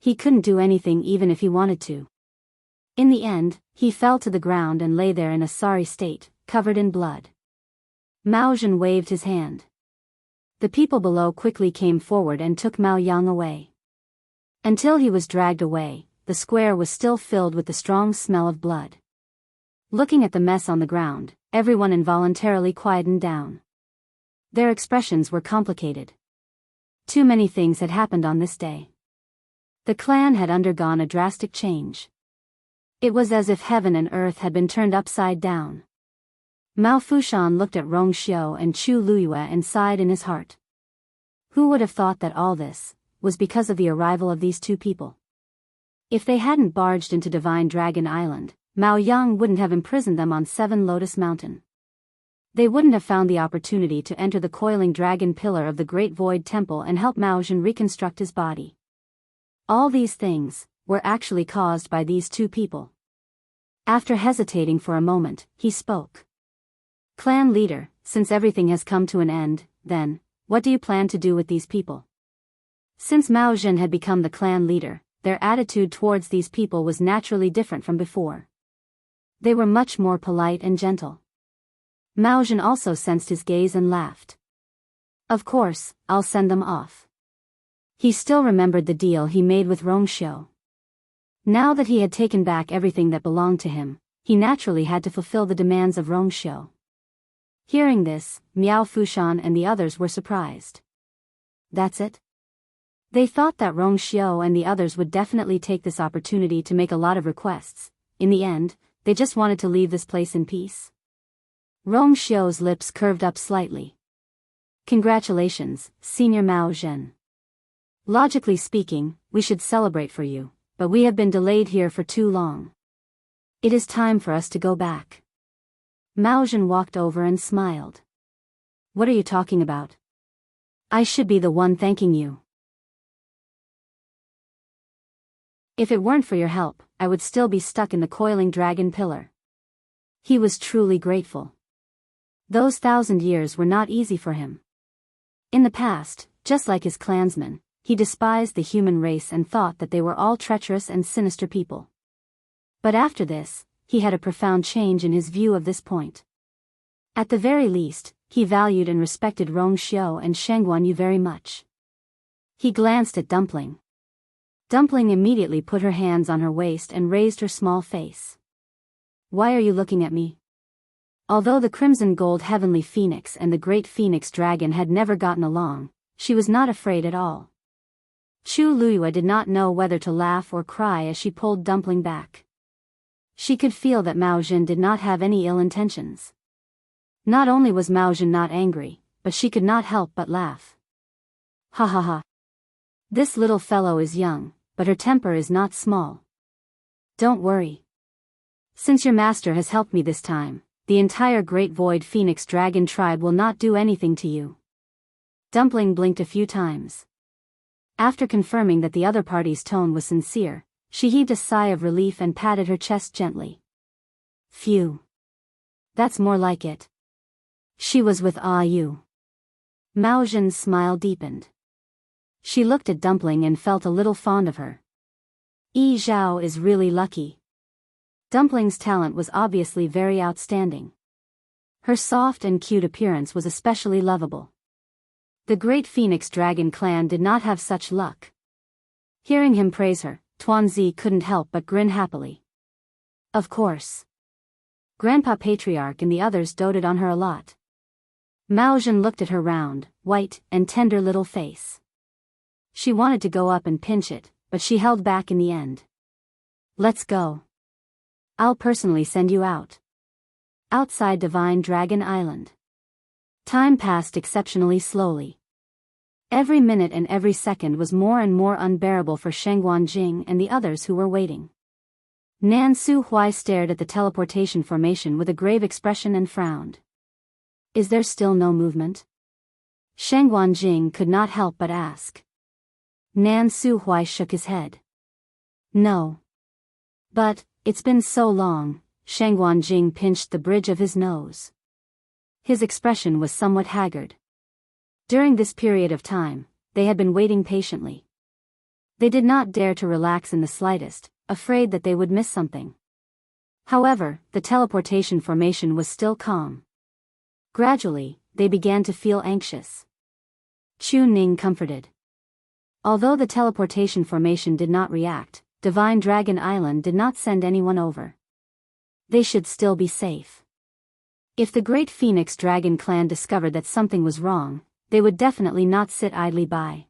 He couldn't do anything even if he wanted to. In the end, he fell to the ground and lay there in a sorry state, covered in blood. Mao Zhen waved his hand. The people below quickly came forward and took Mao Yang away. Until he was dragged away, the square was still filled with the strong smell of blood. Looking at the mess on the ground, everyone involuntarily quietened down. Their expressions were complicated. Too many things had happened on this day. The clan had undergone a drastic change. It was as if heaven and earth had been turned upside down. Mao Fushan looked at Rong Xiu and Chu Luiyue and sighed in his heart. Who would have thought that all this was because of the arrival of these two people? If they hadn't barged into Divine Dragon Island, Mao Yang wouldn't have imprisoned them on 7 Lotus Mountain. They wouldn't have found the opportunity to enter the coiling dragon pillar of the Great Void Temple and help Mao Zhen reconstruct his body. All these things were actually caused by these two people. After hesitating for a moment, he spoke. Clan leader, since everything has come to an end, then, what do you plan to do with these people? Since Mao Zhen had become the clan leader, their attitude towards these people was naturally different from before. They were much more polite and gentle. Mao Zhen also sensed his gaze and laughed. Of course, I'll send them off. He still remembered the deal he made with Rong Xiu. Now that he had taken back everything that belonged to him, he naturally had to fulfill the demands of Rong Xiu. Hearing this, Miao Fushan and the others were surprised. That's it? They thought that Rong Xiu and the others would definitely take this opportunity to make a lot of requests. In the end, they just wanted to leave this place in peace. Rong Xiu's lips curved up slightly. Congratulations, Senior Mao Zhen. Logically speaking, we should celebrate for you, but we have been delayed here for too long. It is time for us to go back. Mao Zhen walked over and smiled. What are you talking about? I should be the one thanking you. If it weren't for your help, I would still be stuck in the coiling dragon pillar. He was truly grateful. Those 1,000 years were not easy for him. In the past, just like his clansmen, he despised the human race and thought that they were all treacherous and sinister people. But after this, he had a profound change in his view of this point. At the very least, he valued and respected Rong Xiu and Sheng Guanyu very much. He glanced at Dumpling. Dumpling immediately put her hands on her waist and raised her small face. Why are you looking at me? Although the Crimson Gold Heavenly Phoenix and the Great Phoenix Dragon had never gotten along, she was not afraid at all. Chu Luiyue did not know whether to laugh or cry as she pulled Dumpling back. She could feel that Mao Zhen did not have any ill intentions. Not only was Mao Zhen not angry, but she could not help but laugh. Ha ha ha. This little fellow is young, but her temper is not small. Don't worry. Since your master has helped me this time, the entire Great Void Phoenix Dragon tribe will not do anything to you. Dumpling blinked a few times. After confirming that the other party's tone was sincere, she heaved a sigh of relief and patted her chest gently. Phew. That's more like it. She was with you. Mao Zhen's smile deepened. She looked at Dumpling and felt a little fond of her. Yi Zhao is really lucky. Dumpling's talent was obviously very outstanding. Her soft and cute appearance was especially lovable. The great Phoenix Dragon clan did not have such luck. Hearing him praise her, Tuanzi couldn't help but grin happily. Of course. Grandpa Patriarch and the others doted on her a lot. Mao Zhen looked at her round, white, and tender little face. She wanted to go up and pinch it, but she held back in the end. Let's go. I'll personally send you out. Outside Divine Dragon Island. Time passed exceptionally slowly. Every minute and every second was more and more unbearable for Sheng Guanjing and the others who were waiting. Nan Su Hui stared at the teleportation formation with a grave expression and frowned. Is there still no movement? Sheng Guanjing could not help but ask. Nan Su Hui shook his head. No. But, it's been so long, Sheng Guanjing pinched the bridge of his nose. His expression was somewhat haggard. During this period of time, they had been waiting patiently. They did not dare to relax in the slightest, afraid that they would miss something. However, the teleportation formation was still calm. Gradually, they began to feel anxious. Chu Ning comforted. Although the teleportation formation did not react, Divine Dragon Island did not send anyone over. They should still be safe. If the great Phoenix Dragon clan discovered that something was wrong, they would definitely not sit idly by.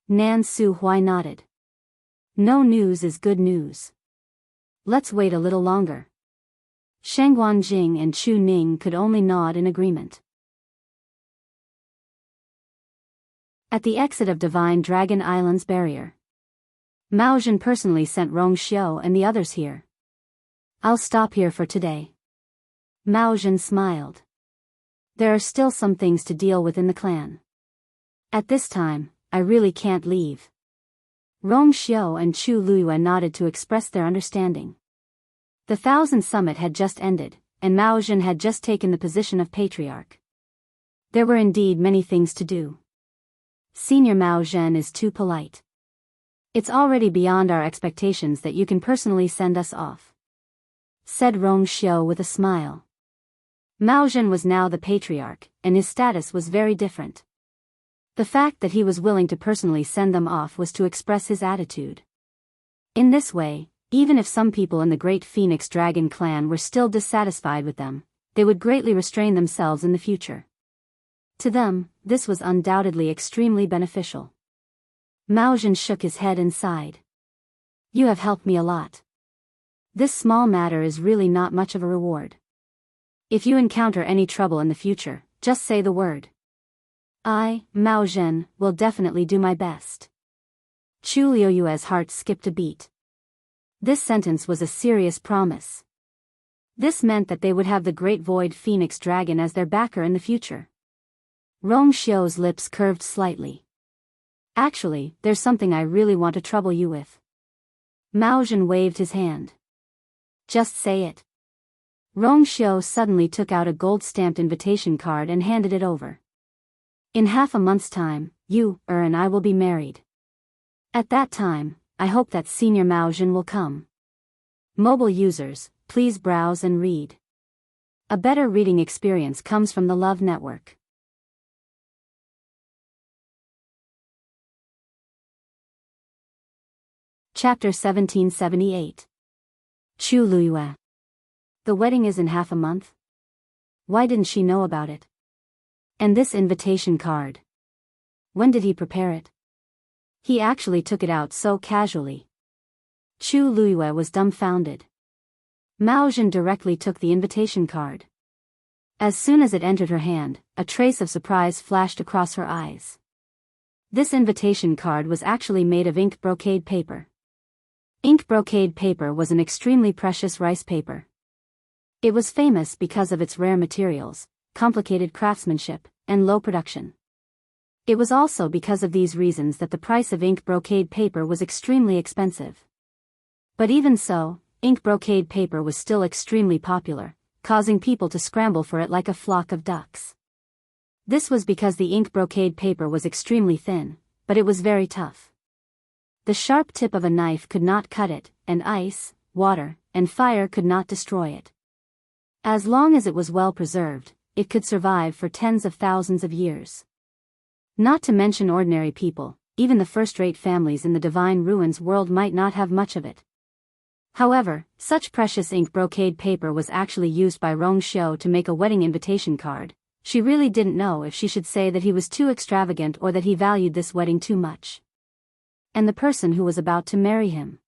Nan Su Hui nodded. No news is good news. Let's wait a little longer. Sheng Guanjing and Chu Ning could only nod in agreement. At the exit of Divine Dragon Island's barrier, Mao Zhen personally sent Rong Xiao and the others here. I'll stop here for today. Mao Zhen smiled. There are still some things to deal with in the clan. At this time, I really can't leave. Rong Xiao and Chu Luiyue nodded to express their understanding. The Thousand Summit had just ended, and Mao Zhen had just taken the position of patriarch. There were indeed many things to do. Senior Mao Zhen is too polite. It's already beyond our expectations that you can personally send us off, said Rong Xiao with a smile. Mao Zhen was now the patriarch, and his status was very different. The fact that he was willing to personally send them off was to express his attitude. In this way, even if some people in the great Phoenix Dragon clan were still dissatisfied with them, they would greatly restrain themselves in the future. To them, this was undoubtedly extremely beneficial. Mao Zhen shook his head and sighed. You have helped me a lot. This small matter is really not much of a reward. If you encounter any trouble in the future, just say the word. I, Mao Zhen, will definitely do my best. Chu Liuyue's heart skipped a beat. This sentence was a serious promise. This meant that they would have the Great Void Phoenix Dragon as their backer in the future. Rong Xiao's lips curved slightly. Actually, there's something I really want to trouble you with. Mao Zhen waved his hand. Just say it. Rong Xiao suddenly took out a gold-stamped invitation card and handed it over. In half a month's time, you, and I will be married. At that time, I hope that Senior Mao Zhen will come. Mobile users, please browse and read. A better reading experience comes from the Love Network. Chapter 1778. Chu Luiyue. The wedding is in half a month? Why didn't she know about it? And this invitation card. When did he prepare it? He actually took it out so casually. Chu Luiyue was dumbfounded. Mao Zhen directly took the invitation card. As soon as it entered her hand, a trace of surprise flashed across her eyes. This invitation card was actually made of ink brocade paper. Ink brocade paper was an extremely precious rice paper. It was famous because of its rare materials, complicated craftsmanship, and low production. It was also because of these reasons that the price of ink brocade paper was extremely expensive. But even so, ink brocade paper was still extremely popular, causing people to scramble for it like a flock of ducks. This was because the ink brocade paper was extremely thin, but it was very tough. The sharp tip of a knife could not cut it, and ice, water, and fire could not destroy it. As long as it was well preserved, it could survive for tens of thousands of years. Not to mention ordinary people, even the first-rate families in the Divine Ruins world might not have much of it. However, such precious ink brocade paper was actually used by Rong Xiu to make a wedding invitation card. She really didn't know if she should say that he was too extravagant or that he valued this wedding too much. And the person who was about to marry him.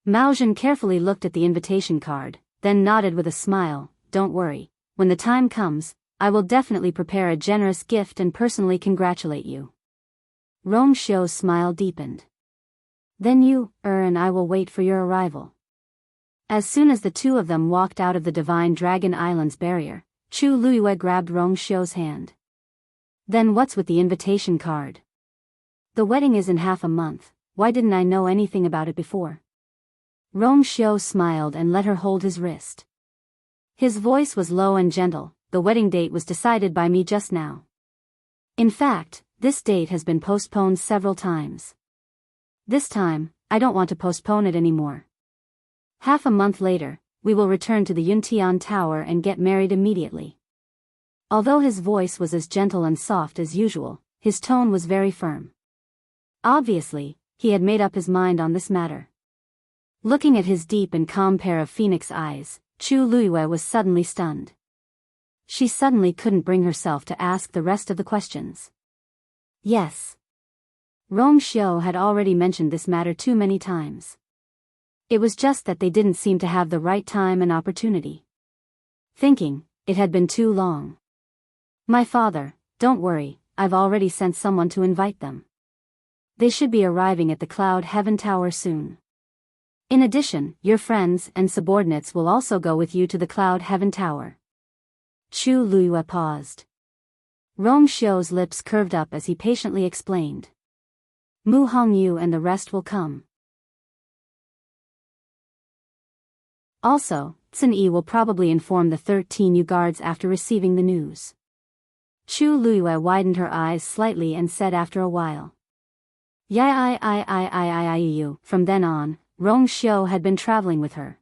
Mao Zhen carefully looked at the invitation card, then nodded with a smile. Don't worry, when the time comes, I will definitely prepare a generous gift and personally congratulate you. Rong Xiu's smile deepened. Then you, and I will wait for your arrival. As soon as the two of them walked out of the Divine Dragon Island's barrier, Chu Luiyue grabbed Rong Xiu's hand. Then what's with the invitation card? The wedding is in half a month, why didn't I know anything about it before? Rong Xiu smiled and let her hold his wrist. His voice was low and gentle. The wedding date was decided by me just now. In fact, this date has been postponed several times. This time, I don't want to postpone it anymore. Half a month later, we will return to the Yuntian Tower and get married immediately. Although his voice was as gentle and soft as usual, his tone was very firm. Obviously, he had made up his mind on this matter. Looking at his deep and calm pair of phoenix eyes, Chu Luiyue was suddenly stunned. She suddenly couldn't bring herself to ask the rest of the questions. Yes. Rong Xiu had already mentioned this matter too many times. It was just that they didn't seem to have the right time and opportunity. Thinking, it had been too long. My father, don't worry, I've already sent someone to invite them. They should be arriving at the Cloud Heaven Tower soon. In addition, your friends and subordinates will also go with you to the Cloud Heaven Tower. Chu Luiyue paused. Rong Xiu's lips curved up as he patiently explained. Mu Hongyu and the rest will come. Also, Sun Yi will probably inform the 13 Yu guards after receiving the news. Chu Luiyue widened her eyes slightly and said after a while. Yi. From then on, Rong Xiu had been traveling with her.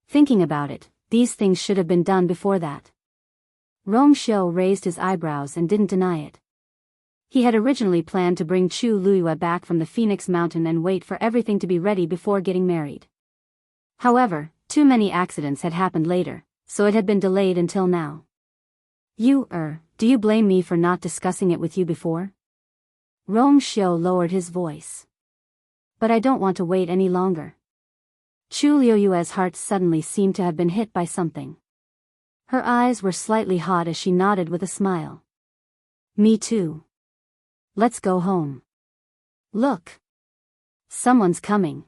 Thinking about it, these things should have been done before that. Rong Xiu raised his eyebrows and didn't deny it. He had originally planned to bring Chu Luiyue back from the Phoenix Mountain and wait for everything to be ready before getting married. However, too many accidents had happened later, so it had been delayed until now. Do you blame me for not discussing it with you before? Rong Xiu lowered his voice. But I don't want to wait any longer. Chu Luiyue's heart suddenly seemed to have been hit by something. Her eyes were slightly hot as she nodded with a smile. Me too. Let's go home. Look. Someone's coming.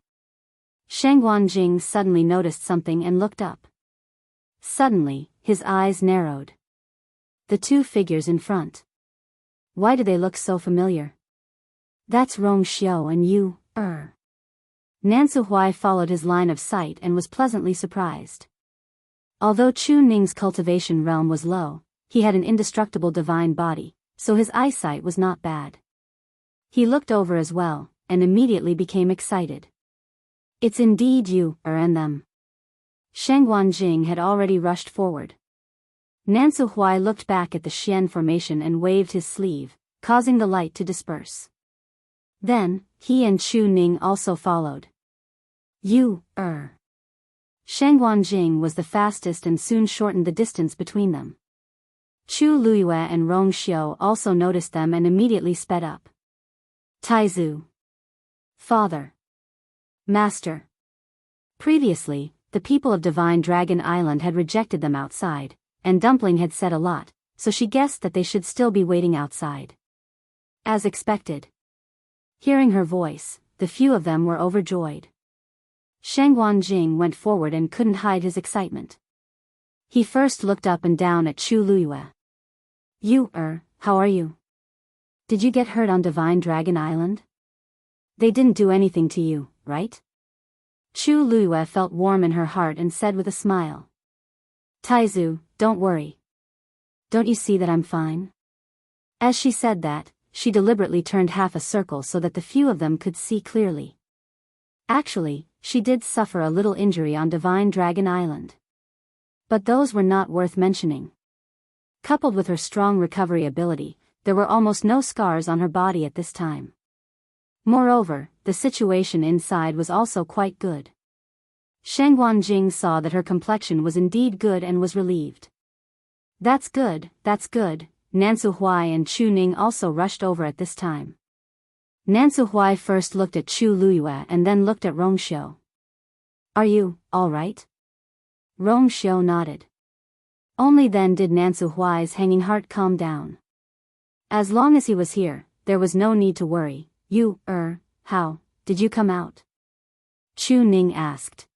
Sheng Wanjing suddenly noticed something and looked up. Suddenly, his eyes narrowed. The two figures in front. Why do they look so familiar? That's Rong Xiu and you, Nansu Huai followed his line of sight and was pleasantly surprised. Although Chu Ning's cultivation realm was low, he had an indestructible divine body, so his eyesight was not bad. He looked over as well, and immediately became excited. It's indeed you, and them. Sheng Wanjing had already rushed forward. Nansu Huai looked back at the Xian formation and waved his sleeve, causing the light to disperse. Then, he and Chu Ning also followed. Sheng Wanjing was the fastest and soon shortened the distance between them. Chu Luiyue and Rong Xiu also noticed them and immediately sped up. Taizu. Father. Master. Previously, the people of Divine Dragon Island had rejected them outside, and Dumpling had said a lot, so she guessed that they should still be waiting outside. As expected. Hearing her voice, the few of them were overjoyed. Sheng Wanjing went forward and couldn't hide his excitement. He first looked up and down at Chu Luiyue. How are you? Did you get hurt on Divine Dragon Island? They didn't do anything to you, right? Chu Luiyue felt warm in her heart and said with a smile. Taizu, don't worry. Don't you see that I'm fine? As she said that, she deliberately turned half a circle so that the few of them could see clearly. Actually, she did suffer a little injury on Divine Dragon Island. But those were not worth mentioning. Coupled with her strong recovery ability, there were almost no scars on her body at this time. Moreover, the situation inside was also quite good. Sheng Guanjing saw that her complexion was indeed good and was relieved. That's good, that's good. Nansu Huai and Chu Ning also rushed over at this time. Nansu Huai first looked at Chu Luiyue and then looked at Rongxiu. Are you all right? Rongxiu nodded. Only then did Nansu Huai's hanging heart calm down. As long as he was here, there was no need to worry. You, how did you come out? Chu Ning asked.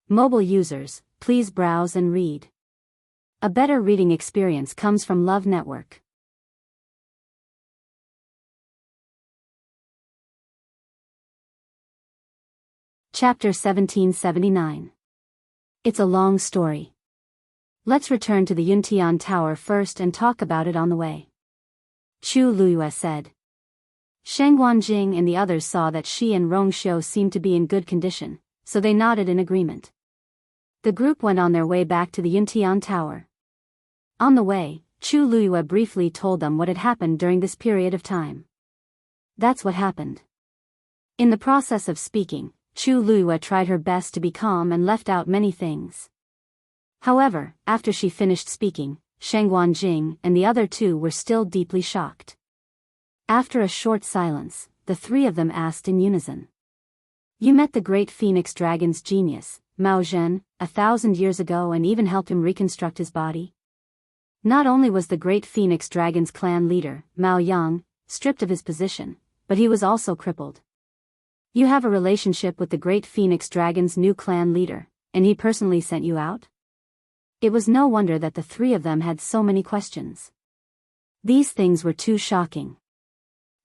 Mobile users, please browse and read. A better reading experience comes from Love Network. Chapter 1779. It's a long story. Let's return to the Yuntian Tower first and talk about it on the way. Chu Luiyue said. Sheng Guanjing and the others saw that she and Rongxiu seemed to be in good condition, so they nodded in agreement. The group went on their way back to the Yuntian Tower. On the way, Chu Luiyue briefly told them what had happened during this period of time. That's what happened. In the process of speaking, Chu Luiyue tried her best to be calm and left out many things. However, after she finished speaking, Sheng Guanjing and the other two were still deeply shocked. After a short silence, the three of them asked in unison. You met the great phoenix dragon's genius, Mao Zhen, 1,000 years ago and even helped him reconstruct his body? Not only was the great phoenix dragon's clan leader, Mao Yang, stripped of his position, but he was also crippled. You have a relationship with the great phoenix dragon's new clan leader, and he personally sent you out? It was no wonder that the three of them had so many questions. These things were too shocking.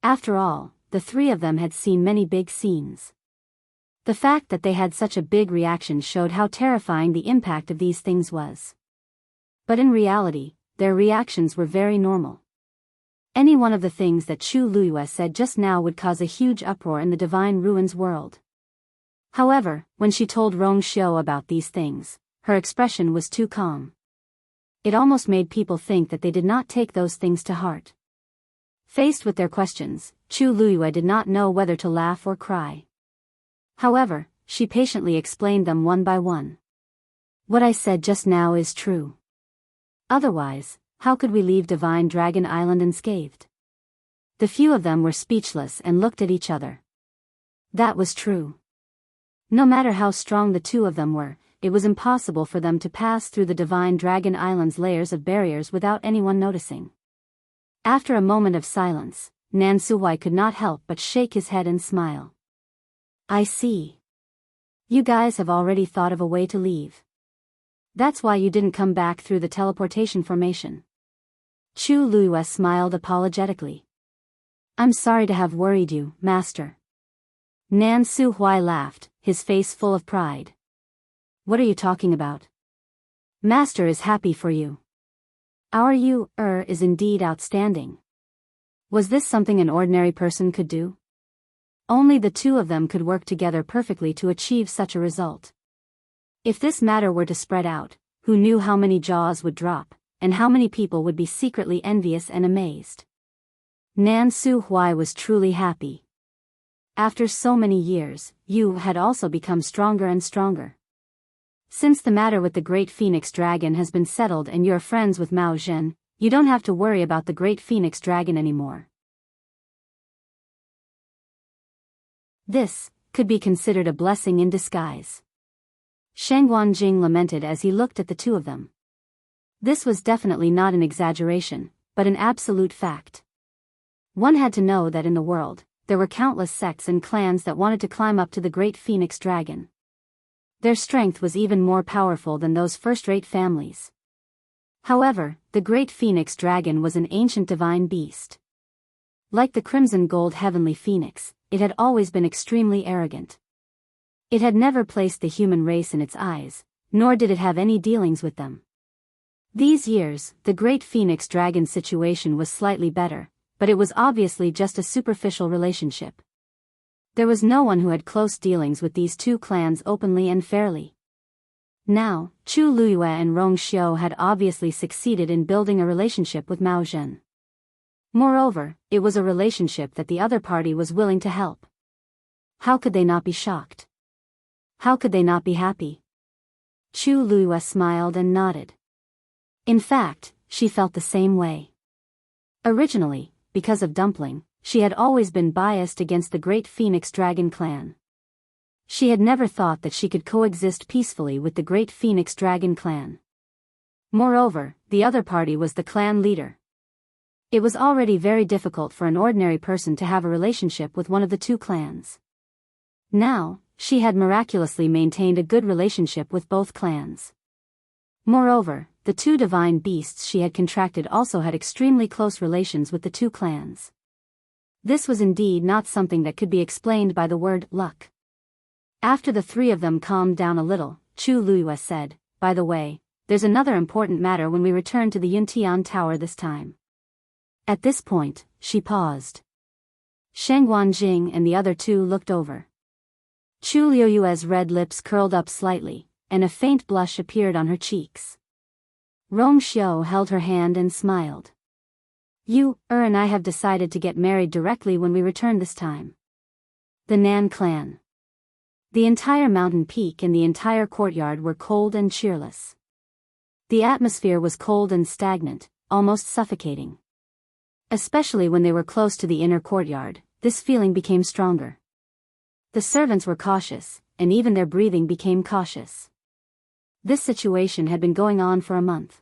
After all, the three of them had seen many big scenes. The fact that they had such a big reaction showed how terrifying the impact of these things was. But in reality, their reactions were very normal. Any one of the things that Chu Luiyue said just now would cause a huge uproar in the Divine Ruins world. However, when she told Rongxiu about these things, her expression was too calm. It almost made people think that they did not take those things to heart. Faced with their questions, Chu Luiyue did not know whether to laugh or cry. However, she patiently explained them one by one. What I said just now is true. Otherwise, how could we leave Divine Dragon Island unscathed? The few of them were speechless and looked at each other. That was true. No matter how strong the two of them were, it was impossible for them to pass through the Divine Dragon Island's layers of barriers without anyone noticing. After a moment of silence, Nan Suhuai could not help but shake his head and smile. I see. You guys have already thought of a way to leave. That's why you didn't come back through the teleportation formation. Chu Luiyue smiled apologetically. I'm sorry to have worried you, Master. Nan Suhuai laughed, his face full of pride. What are you talking about? Master is happy for you. Our you, is indeed outstanding. Was this something an ordinary person could do? Only the two of them could work together perfectly to achieve such a result. If this matter were to spread out, who knew how many jaws would drop, and how many people would be secretly envious and amazed? Nan Suhuai was truly happy. After so many years, you had also become stronger and stronger. Since the matter with the great phoenix dragon has been settled and you're friends with Mao Zhen, you don't have to worry about the great phoenix dragon anymore. This could be considered a blessing in disguise. Sheng Guanjing lamented as he looked at the two of them. This was definitely not an exaggeration, but an absolute fact. One had to know that in the world, there were countless sects and clans that wanted to climb up to the great phoenix dragon. Their strength was even more powerful than those first-rate families. However, the great phoenix dragon was an ancient divine beast. Like the crimson gold heavenly phoenix, it had always been extremely arrogant. It had never placed the human race in its eyes, nor did it have any dealings with them. These years, the great phoenix dragon's situation was slightly better, but it was obviously just a superficial relationship. There was no one who had close dealings with these two clans openly and fairly. Now, Chu Luyue and Rong Xiu had obviously succeeded in building a relationship with Mao Zhen. Moreover, it was a relationship that the other party was willing to help. How could they not be shocked? How could they not be happy? Chu Luyue smiled and nodded. In fact, she felt the same way. Originally, because of Dumpling, she had always been biased against the great Phoenix Dragon clan. She had never thought that she could coexist peacefully with the great Phoenix Dragon clan. Moreover, the other party was the clan leader. It was already very difficult for an ordinary person to have a relationship with one of the two clans. Now, she had miraculously maintained a good relationship with both clans. Moreover, the two divine beasts she had contracted also had extremely close relations with the two clans. This was indeed not something that could be explained by the word luck. After the three of them calmed down a little, Chu Luyue said, "By the way, there's another important matter when we return to the Yuntian Tower this time." At this point, she paused. Sheng Wanjing and the other two looked over. Chu Luyue's red lips curled up slightly, and a faint blush appeared on her cheeks. Rong Xiu held her hand and smiled. "You, and I have decided to get married directly when we return this time." The Nan clan. The entire mountain peak and the entire courtyard were cold and cheerless. The atmosphere was cold and stagnant, almost suffocating. Especially when they were close to the inner courtyard, this feeling became stronger. The servants were cautious, and even their breathing became cautious. This situation had been going on for a month.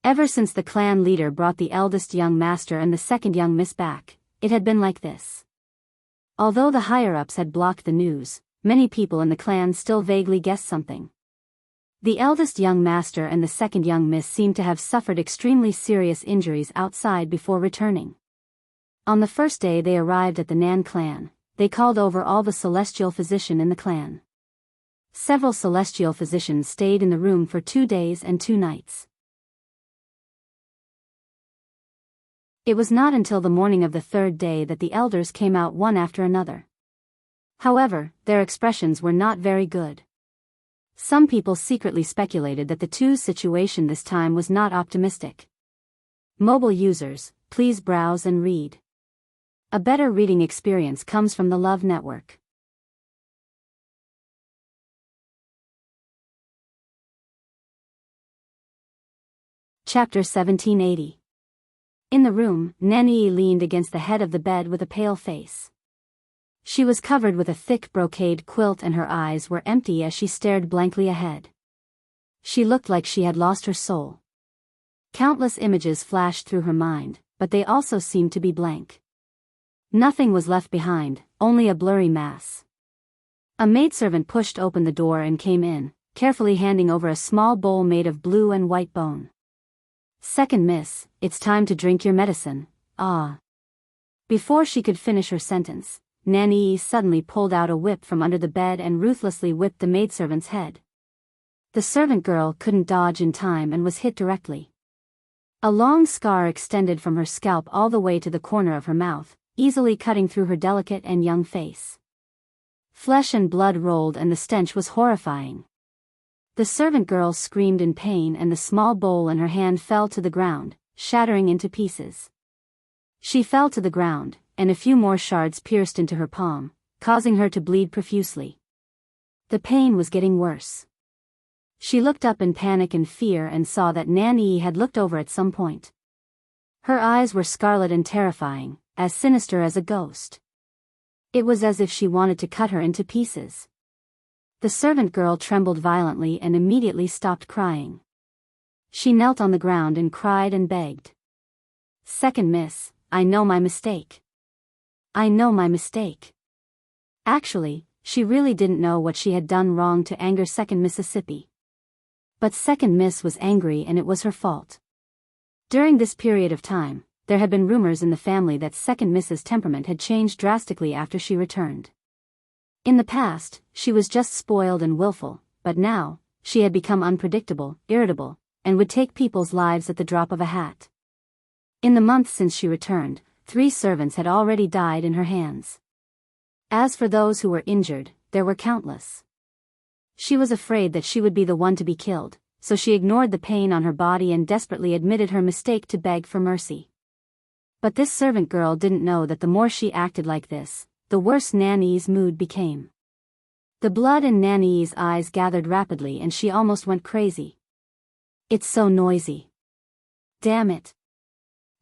Ever since the clan leader brought the eldest young master and the second young miss back, it had been like this. Although the higher-ups had blocked the news, many people in the clan still vaguely guessed something. The eldest young master and the second young miss seemed to have suffered extremely serious injuries outside before returning. On the first day they arrived at the Nan clan, they called over all the celestial physicians in the clan. Several celestial physicians stayed in the room for 2 days and 2 nights. It was not until the morning of the third day that the elders came out one after another. However, their expressions were not very good. Some people secretly speculated that the two's situation this time was not optimistic. Mobile users, please browse and read. A better reading experience comes from the Love Network. Chapter 1780. In the room, Nanyi leaned against the head of the bed with a pale face. She was covered with a thick brocade quilt and her eyes were empty as she stared blankly ahead. She looked like she had lost her soul. Countless images flashed through her mind, but they also seemed to be blank. Nothing was left behind, only a blurry mass. A maidservant pushed open the door and came in, carefully handing over a small bowl made of blue and white bone. "Second miss, it's time to drink your medicine, ah." Before she could finish her sentence, Nanyi suddenly pulled out a whip from under the bed and ruthlessly whipped the maidservant's head. The servant girl couldn't dodge in time and was hit directly. A long scar extended from her scalp all the way to the corner of her mouth, easily cutting through her delicate and young face. Flesh and blood rolled and the stench was horrifying. The servant girl screamed in pain and the small bowl in her hand fell to the ground, shattering into pieces. She fell to the ground, and a few more shards pierced into her palm, causing her to bleed profusely. The pain was getting worse. She looked up in panic and fear and saw that Nanyi had looked over at some point. Her eyes were scarlet and terrifying, as sinister as a ghost. It was as if she wanted to cut her into pieces. The servant girl trembled violently and immediately stopped crying. She knelt on the ground and cried and begged. "Second miss, I know my mistake. I know my mistake." Actually, she really didn't know what she had done wrong to anger Second Mississippi. But second miss was angry and it was her fault. During this period of time, there had been rumors in the family that second miss's temperament had changed drastically after she returned. In the past, she was just spoiled and willful, but now, she had become unpredictable, irritable, and would take people's lives at the drop of a hat. In the months since she returned, 3 servants had already died in her hands. As for those who were injured, there were countless. She was afraid that she would be the one to be killed, so she ignored the pain on her body and desperately admitted her mistake to beg for mercy. But this servant girl didn't know that the more she acted like this, the worse Nanny's mood became. The blood in Nanny's eyes gathered rapidly and she almost went crazy. It's so noisy. Damn it.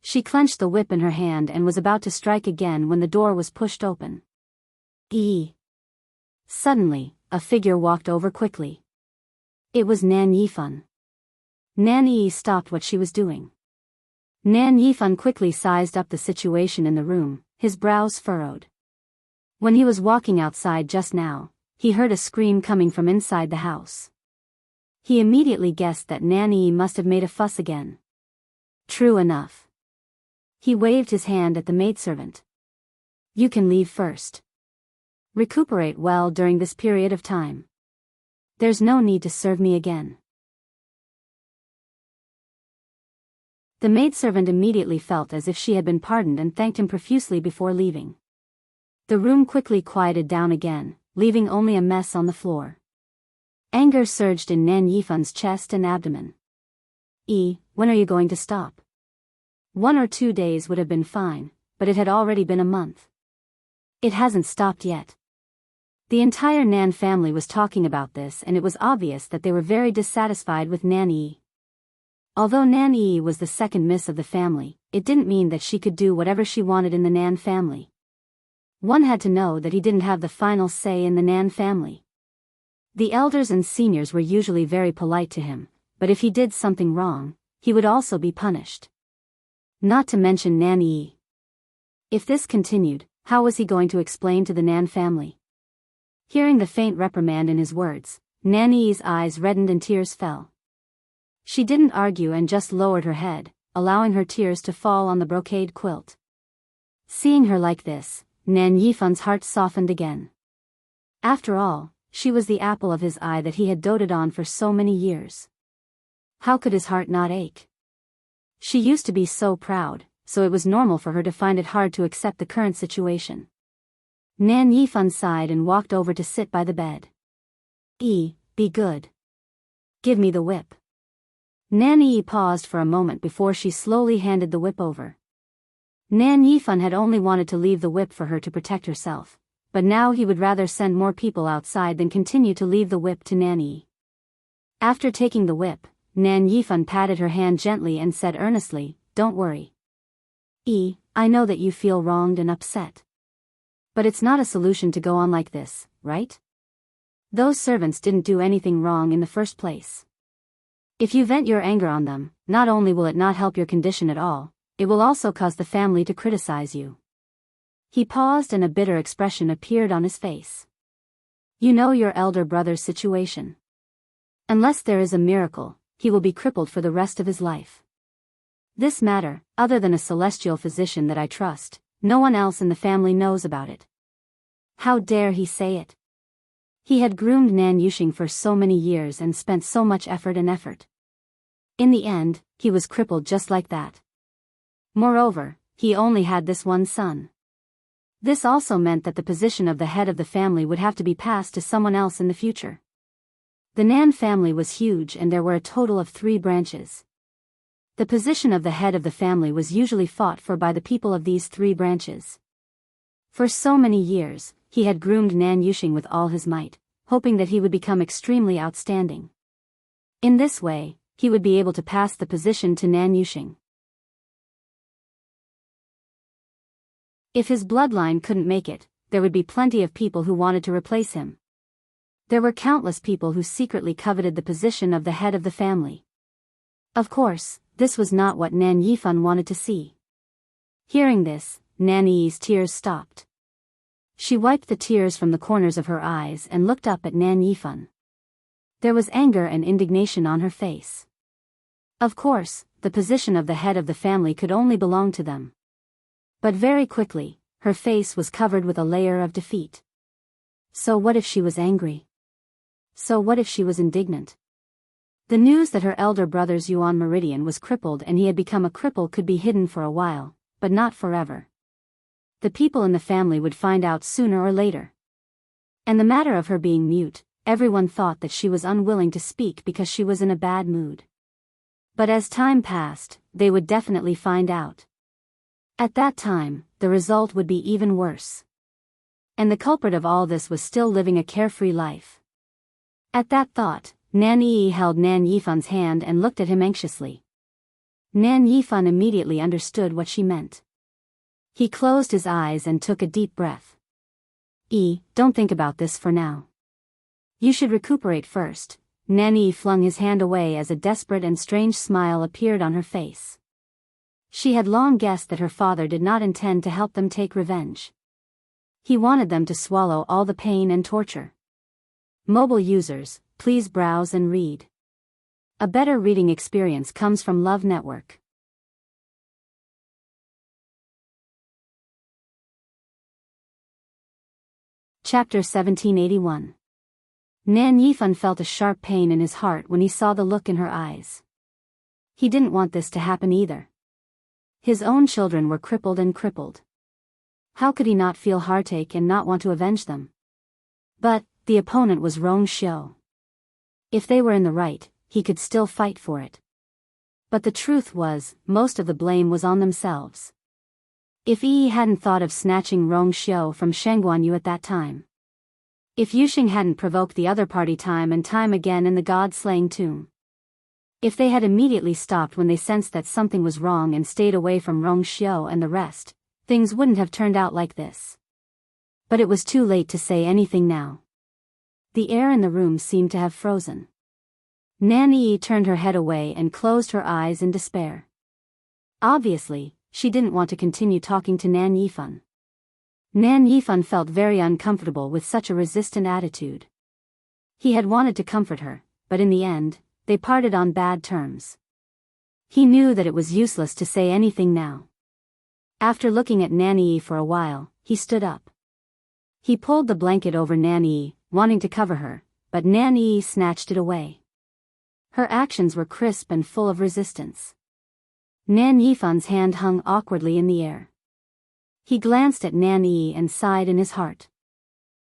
She clenched the whip in her hand and was about to strike again when the door was pushed open. Suddenly, a figure walked over quickly. It was Nan Yifan. Nan Yi stopped what she was doing. Nan Yifan quickly sized up the situation in the room, his brows furrowed. When he was walking outside just now, he heard a scream coming from inside the house. He immediately guessed that Nan Yi must have made a fuss again. True enough. He waved his hand at the maidservant. You can leave first. Recuperate well during this period of time. There's no need to serve me again. The maidservant immediately felt as if she had been pardoned and thanked him profusely before leaving. The room quickly quieted down again, leaving only a mess on the floor. Anger surged in Nan Yifan's chest and abdomen. When are you going to stop? 1 or 2 days would have been fine, but it had already been a month. It hasn't stopped yet. The entire Nan family was talking about this and it was obvious that they were very dissatisfied with Nan Yi. Although Nan Yi was the second miss of the family, it didn't mean that she could do whatever she wanted in the Nan family. One had to know that he didn't have the final say in the Nan family. The elders and seniors were usually very polite to him, but if he did something wrong, he would also be punished. Not to mention Nan Yi. If this continued, how was he going to explain to the Nan family? Hearing the faint reprimand in his words, Nan Yi's eyes reddened and tears fell. She didn't argue and just lowered her head, allowing her tears to fall on the brocade quilt. Seeing her like this, Nan Yifan's heart softened again. After all, she was the apple of his eye that he had doted on for so many years. How could his heart not ache? She used to be so proud, so it was normal for her to find it hard to accept the current situation. Nan Yifan sighed and walked over to sit by the bed. Be good. Give me the whip. Nan Yi paused for a moment before she slowly handed the whip over. Nan Yifan had only wanted to leave the whip for her to protect herself, but now he would rather send more people outside than continue to leave the whip to Nan Yi. After taking the whip, Nan Yifan patted her hand gently and said earnestly, Don't worry. I know that you feel wronged and upset. But it's not a solution to go on like this, right? Those servants didn't do anything wrong in the first place. If you vent your anger on them, not only will it not help your condition at all, it will also cause the family to criticize you. He paused and a bitter expression appeared on his face. You know your elder brother's situation. Unless there is a miracle, he will be crippled for the rest of his life. This matter, other than a celestial physician that I trust, no one else in the family knows about it. How dare he say it? He had groomed Nan Yuxing for so many years and spent so much effort. In the end, he was crippled just like that. Moreover, he only had this one son. This also meant that the position of the head of the family would have to be passed to someone else in the future. The Nan family was huge and there were a total of 3 branches. The position of the head of the family was usually fought for by the people of these 3 branches. For so many years, he had groomed Nan Yuxing with all his might, hoping that he would become extremely outstanding. In this way, he would be able to pass the position to Nan Yuxing. If his bloodline couldn't make it, there would be plenty of people who wanted to replace him. There were countless people who secretly coveted the position of the head of the family. Of course, this was not what Nan Yifan wanted to see. Hearing this, Nan Yi's tears stopped. She wiped the tears from the corners of her eyes and looked up at Nan Yifan. There was anger and indignation on her face. Of course, the position of the head of the family could only belong to them. But very quickly, her face was covered with a layer of defeat. So what if she was angry? So what if she was indignant? The news that her elder brother's Yuan meridian was crippled and he had become a cripple could be hidden for a while, but not forever. The people in the family would find out sooner or later. And the matter of her being mute, everyone thought that she was unwilling to speak because she was in a bad mood. But as time passed, they would definitely find out. At that time, the result would be even worse. And the culprit of all this was still living a carefree life. At that thought, Nan Yi held Nan Yifan's hand and looked at him anxiously. Nan Yifan immediately understood what she meant. He closed his eyes and took a deep breath. Don't think about this for now. You should recuperate first. Nan Yi flung his hand away as a desperate and strange smile appeared on her face. She had long guessed that her father did not intend to help them take revenge. He wanted them to swallow all the pain and torture. Mobile users, please browse and read. A better reading experience comes from Love Network. Chapter 1781. Nan Yifan felt a sharp pain in his heart when he saw the look in her eyes. He didn't want this to happen either. His own children were crippled. How could he not feel heartache and not want to avenge them? But the opponent was Rong Xiu. If they were in the right, he could still fight for it. But the truth was, most of the blame was on themselves. If Yi hadn't thought of snatching Rong Xiu from Shangguanyu at that time. If Yuxing hadn't provoked the other party time and time again in the god-slaying tomb. If they had immediately stopped when they sensed that something was wrong and stayed away from Rong Xiu and the rest, things wouldn't have turned out like this. But it was too late to say anything now. The air in the room seemed to have frozen. Nan Yi turned her head away and closed her eyes in despair. Obviously, she didn't want to continue talking to Nan Yifan. Nan Yifan felt very uncomfortable with such a resistant attitude. He had wanted to comfort her, but in the end, they parted on bad terms. He knew that it was useless to say anything now. After looking at Nan Yi for a while, he stood up. He pulled the blanket over Nan Yi, wanting to cover her, but Nan Yi snatched it away. Her actions were crisp and full of resistance. Nan Yifan's hand hung awkwardly in the air. He glanced at Nan Yi and sighed in his heart.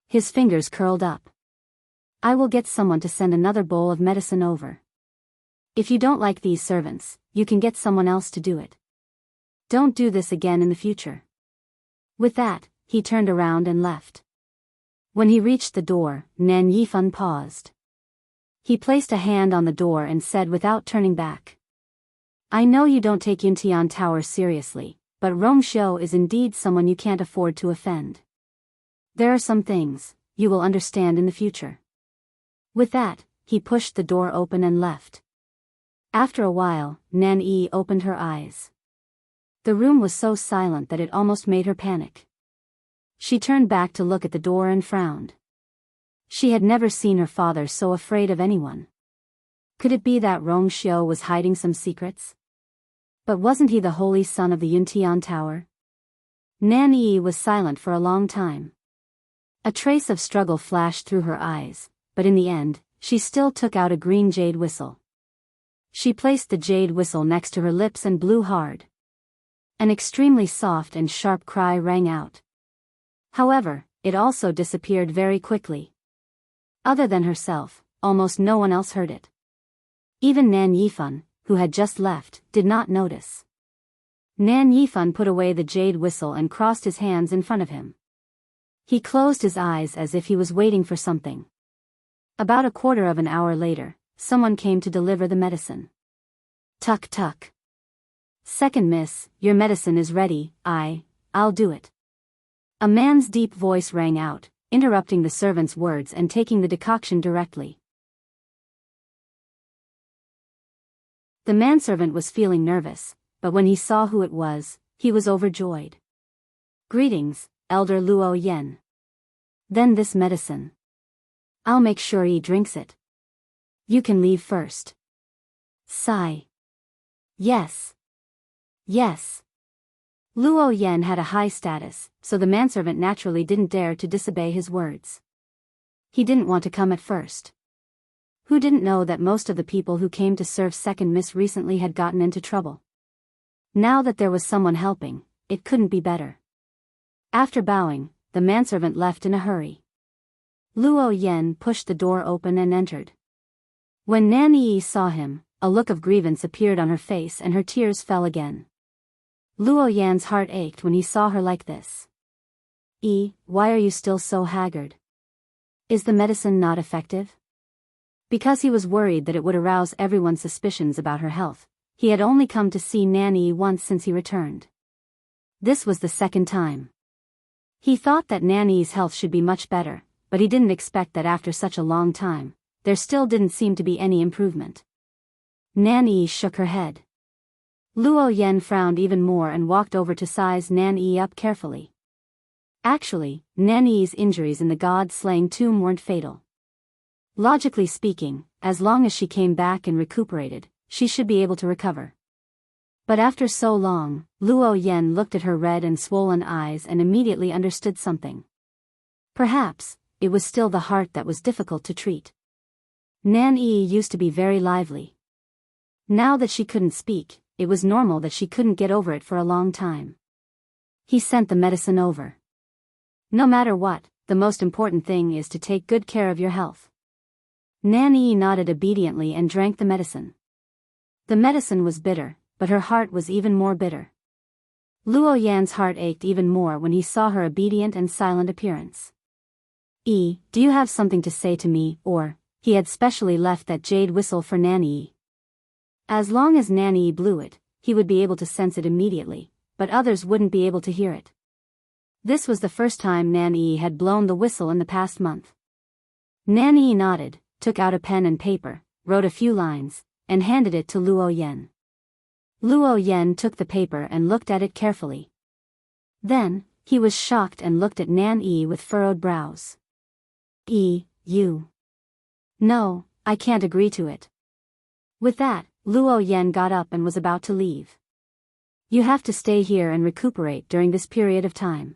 His fingers curled up. I will get someone to send another bowl of medicine over. If you don't like these servants, you can get someone else to do it. Don't do this again in the future. With that, he turned around and left. When he reached the door, Nan Yifan paused. He placed a hand on the door and said without turning back. I know you don't take Yuntian Tower seriously, but Rong Xiu is indeed someone you can't afford to offend. There are some things you will understand in the future. With that, he pushed the door open and left. After a while, Nan Yi opened her eyes. The room was so silent that it almost made her panic. She turned back to look at the door and frowned. She had never seen her father so afraid of anyone. Could it be that Rong Xiu was hiding some secrets? But wasn't he the holy son of the Yuntian Tower? Nan Yi was silent for a long time. A trace of struggle flashed through her eyes, but in the end, she still took out a green jade whistle. She placed the jade whistle next to her lips and blew hard. An extremely soft and sharp cry rang out. However, it also disappeared very quickly. Other than herself, almost no one else heard it. Even Nan Yifan, who had just left, did not notice. Nan Yifan put away the jade whistle and crossed his hands in front of him. He closed his eyes as if he was waiting for something. About a quarter of an hour later, someone came to deliver the medicine. Tuck tuck. Second miss, your medicine is ready. I'll do it. A man's deep voice rang out, interrupting the servant's words and taking the decoction directly. The manservant was feeling nervous, but when he saw who it was, he was overjoyed. Greetings, Elder Luo Yen. Then this medicine. I'll make sure he drinks it. You can leave first. Sigh. Yes. Yes. Luo Yan had a high status, so the manservant naturally didn't dare to disobey his words. He didn't want to come at first. Who didn't know that most of the people who came to serve second miss recently had gotten into trouble? Now that there was someone helping, it couldn't be better. After bowing, the manservant left in a hurry. Luo Yan pushed the door open and entered. When Nan Yi saw him, a look of grievance appeared on her face and her tears fell again. Luo Yan's heart ached when he saw her like this. Why are you still so haggard? Is the medicine not effective? Because he was worried that it would arouse everyone's suspicions about her health, he had only come to see Nan Yi once since he returned. This was the second time. He thought that Nan Yi's health should be much better, but he didn't expect that after such a long time, there still didn't seem to be any improvement. Nan Yi shook her head. Luo Yan frowned even more and walked over to size Nan Yi up carefully. Actually, Nan Yi's injuries in the god-slaying tomb weren't fatal. Logically speaking, as long as she came back and recuperated, she should be able to recover. But after so long, Luo Yan looked at her red and swollen eyes and immediately understood something. Perhaps, it was still the heart that was difficult to treat. Nan Yi used to be very lively. Now that she couldn't speak, it was normal that she couldn't get over it for a long time. He sent the medicine over. No matter what, the most important thing is to take good care of your health. Nan Yi nodded obediently and drank the medicine. The medicine was bitter, but her heart was even more bitter. Luo Yan's heart ached even more when he saw her obedient and silent appearance. Do you have something to say to me, or, he had specially left that jade whistle for Nan Yi. As long as Nan Yi blew it, he would be able to sense it immediately, but others wouldn't be able to hear it. This was the first time Nan Yi had blown the whistle in the past month. Nan Yi nodded, took out a pen and paper, wrote a few lines, and handed it to Luo Yan. Luo Yan took the paper and looked at it carefully. Then, he was shocked and looked at Nan Yi with furrowed brows. You. No, I can't agree to it. With that, Luo Yan got up and was about to leave. You have to stay here and recuperate during this period of time.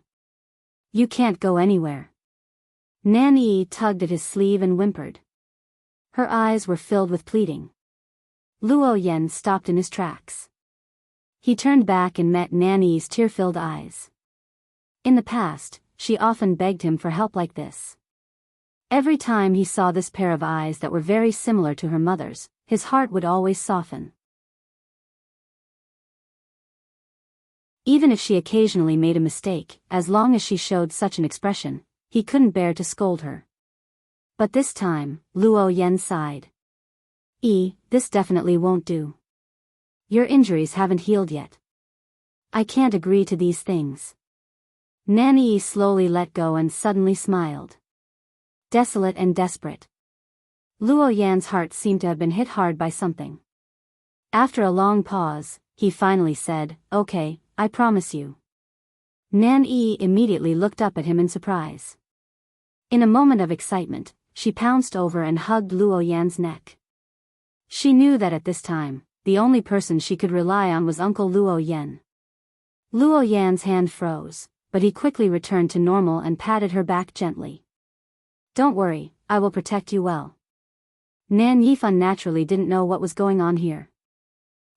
You can't go anywhere. Nan Yi tugged at his sleeve and whimpered. Her eyes were filled with pleading. Luo Yan stopped in his tracks. He turned back and met Nan Yi's tear-filled eyes. In the past, she often begged him for help like this. Every time he saw this pair of eyes that were very similar to her mother's, his heart would always soften. Even if she occasionally made a mistake, as long as she showed such an expression, he couldn't bear to scold her. But this time, Luo Yan sighed. This definitely won't do. Your injuries haven't healed yet. I can't agree to these things. Nan Yi slowly let go and suddenly smiled. Desolate and desperate. Luo Yan's heart seemed to have been hit hard by something. After a long pause, he finally said, Okay, I promise you. Nan Yi immediately looked up at him in surprise. In a moment of excitement, she pounced over and hugged Luo Yan's neck. She knew that at this time, the only person she could rely on was Uncle Luo Yan. Luo Yan's hand froze, but he quickly returned to normal and patted her back gently. Don't worry, I will protect you well. Nan Yifan naturally didn't know what was going on here.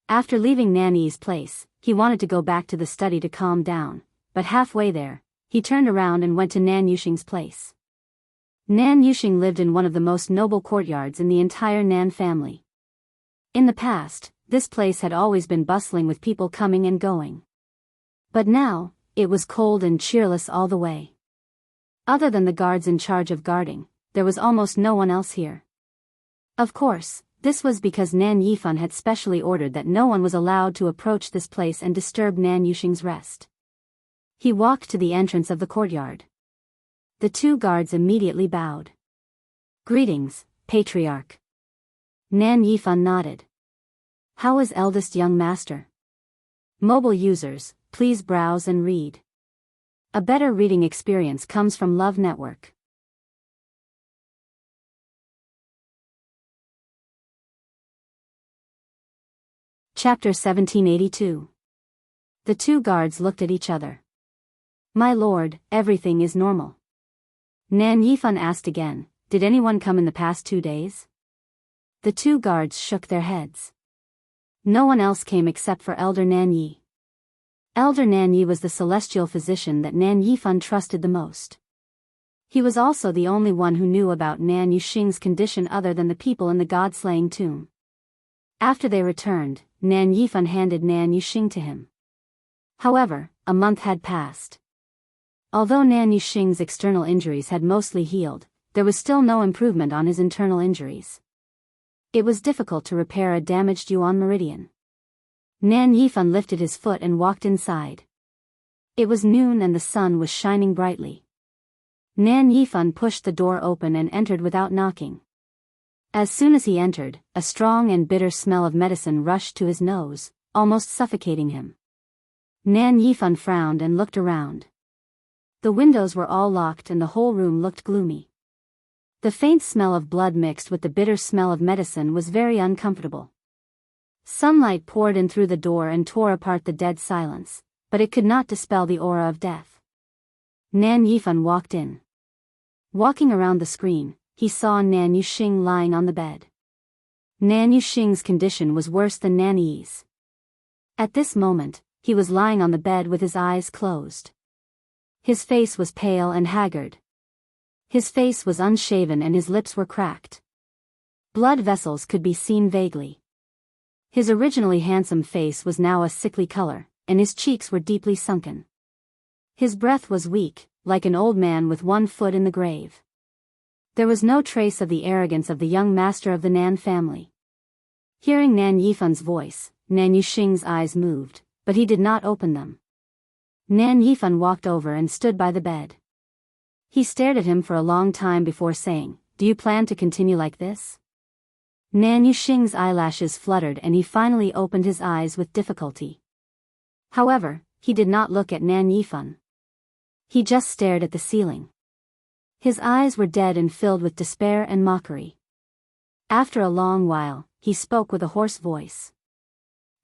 After leaving Nan Yi's place, he wanted to go back to the study to calm down, but halfway there, he turned around and went to Nan Yuxing's place. Nan Yuxing lived in one of the most noble courtyards in the entire Nan family. In the past, this place had always been bustling with people coming and going. But now, it was cold and cheerless all the way. Other than the guards in charge of guarding, there was almost no one else here. Of course, this was because Nan Yifan had specially ordered that no one was allowed to approach this place and disturb Nan Yuxing's rest. He walked to the entrance of the courtyard. The two guards immediately bowed. Greetings, Patriarch. Nan Yifan nodded. How is eldest young master? Mobile users, please browse and read. A better reading experience comes from Love Network. Chapter 1782. The two guards looked at each other. My lord, everything is normal. Nan Yifan asked again, did anyone come in the past 2 days? The two guards shook their heads. No one else came except for Elder Nan Yi. Elder Nan Yi was the celestial physician that Nan Yifan trusted the most. He was also the only one who knew about Nan Yuxing's condition other than the people in the god-slaying tomb. After they returned, Nan Yifan handed Nan Yuxing to him. However, a month had passed. Although Nan Yuxing's external injuries had mostly healed, there was still no improvement on his internal injuries. It was difficult to repair a damaged yuan meridian. Nan Yifan lifted his foot and walked inside. It was noon and the sun was shining brightly. Nan Yifan pushed the door open and entered without knocking. As soon as he entered, a strong and bitter smell of medicine rushed to his nose, almost suffocating him. Nan Yifan frowned and looked around. The windows were all locked and the whole room looked gloomy. The faint smell of blood mixed with the bitter smell of medicine was very uncomfortable. Sunlight poured in through the door and tore apart the dead silence, but it could not dispel the aura of death. Nan Yifan walked in. Walking around the screen, he saw Nan Yuxing lying on the bed. Nan Yuxing's condition was worse than Nan Yi's. At this moment, he was lying on the bed with his eyes closed. His face was pale and haggard. His face was unshaven and his lips were cracked. Blood vessels could be seen vaguely. His originally handsome face was now a sickly color, and his cheeks were deeply sunken. His breath was weak, like an old man with one foot in the grave. There was no trace of the arrogance of the young master of the Nan family. Hearing Nan Yifan's voice, Nan Yuxing's eyes moved, but he did not open them. Nan Yifan walked over and stood by the bed. He stared at him for a long time before saying, do you plan to continue like this? Nan Yuxing's eyelashes fluttered and he finally opened his eyes with difficulty. However, he did not look at Nan Yifan. He just stared at the ceiling. His eyes were dead and filled with despair and mockery. After a long while, he spoke with a hoarse voice.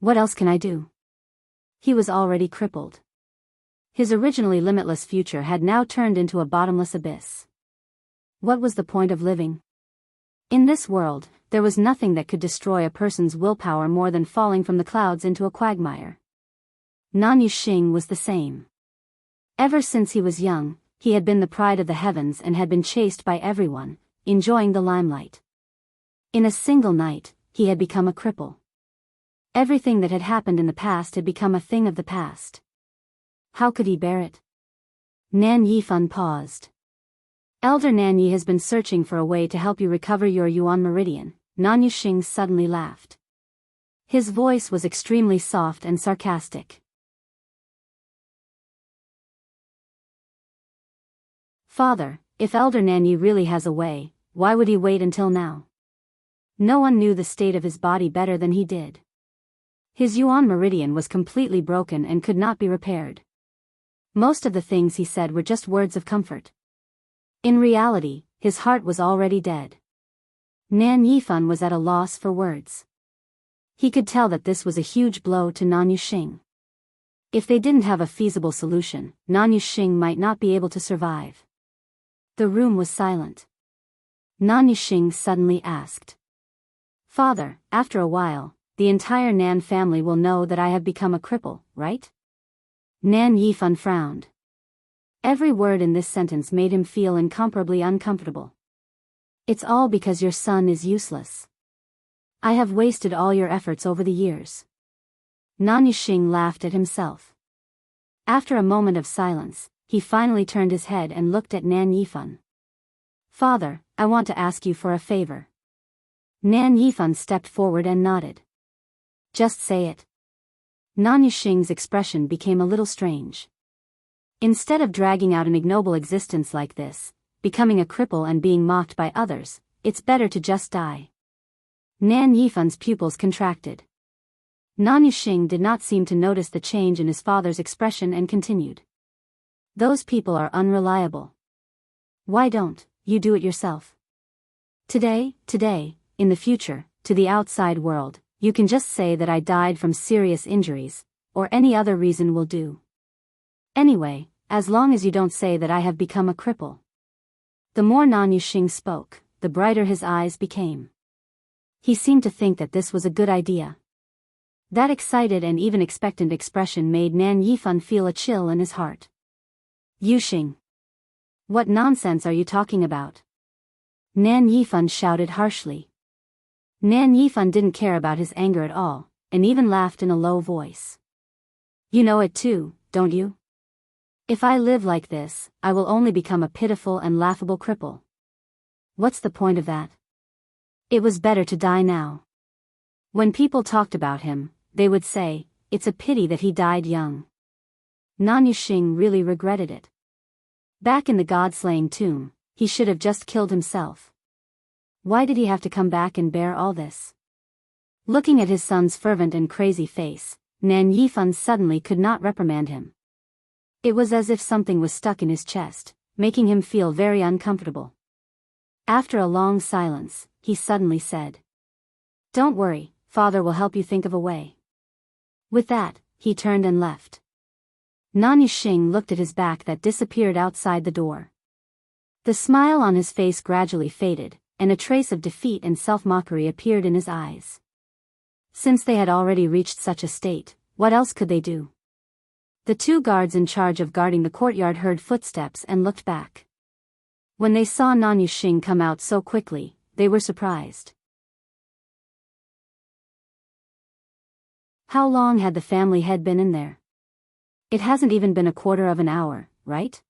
What else can I do? He was already crippled. His originally limitless future had now turned into a bottomless abyss. What was the point of living? In this world, there was nothing that could destroy a person's willpower more than falling from the clouds into a quagmire. Nan Yuxing was the same. Ever since he was young, he had been the pride of the heavens and had been chased by everyone, enjoying the limelight. In a single night, he had become a cripple. Everything that had happened in the past had become a thing of the past. How could he bear it? Nan Yifan paused. Elder Nan Yi has been searching for a way to help you recover your yuan meridian. Nan Yuxing suddenly laughed. His voice was extremely soft and sarcastic. Father, if Elder Nan Yi really has a way, why would he wait until now? No one knew the state of his body better than he did. His yuan meridian was completely broken and could not be repaired. Most of the things he said were just words of comfort. In reality, his heart was already dead. Nan Yifan was at a loss for words. He could tell that this was a huge blow to Nan Yuxing. If they didn't have a feasible solution, Nan Yuxing might not be able to survive. The room was silent. Nan Yuxing suddenly asked. Father, after a while, the entire Nan family will know that I have become a cripple, right? Nan Yifan frowned. Every word in this sentence made him feel incomparably uncomfortable. It's all because your son is useless. I have wasted all your efforts over the years. Nan Yuxing laughed at himself. After a moment of silence, he finally turned his head and looked at Nan Yifan. Father, I want to ask you for a favor. Nan Yifan stepped forward and nodded. Just say it. Nan Yuxing's expression became a little strange. Instead of dragging out an ignoble existence like this, becoming a cripple and being mocked by others, it's better to just die. Nan Yifan's pupils contracted. Nan Yuxing did not seem to notice the change in his father's expression and continued. Those people are unreliable. Why don't you do it yourself? Today, in the future, to the outside world, You can just say that I died from serious injuries, or any other reason will do. Anyway, as long as you don't say that I have become a cripple. The more Nan Yuxing spoke, the brighter his eyes became. He seemed to think that this was a good idea. That excited and even expectant expression made Nan Yifan feel a chill in his heart. Yuxing. What nonsense are you talking about? Nan Yifan shouted harshly. Nan Yifan didn't care about his anger at all, and even laughed in a low voice. You know it too, don't you? If I live like this, I will only become a pitiful and laughable cripple. What's the point of that? It was better to die now. When people talked about him, they would say, it's a pity that he died young. Nan Yuxing really regretted it. Back in the god-slaying tomb, he should have just killed himself. Why did he have to come back and bear all this? Looking at his son's fervent and crazy face, Nan Yifan suddenly could not reprimand him. It was as if something was stuck in his chest, making him feel very uncomfortable. After a long silence, he suddenly said, Don't worry, father will help you think of a way. With that, he turned and left. Nan Yuxing looked at his back that disappeared outside the door. The smile on his face gradually faded, and a trace of defeat and self-mockery appeared in his eyes. Since they had already reached such a state, what else could they do? The two guards in charge of guarding the courtyard heard footsteps and looked back. When they saw Nan Yuxing come out so quickly, they were surprised. How long had the family head been in there? It hasn't even been a quarter of an hour, right?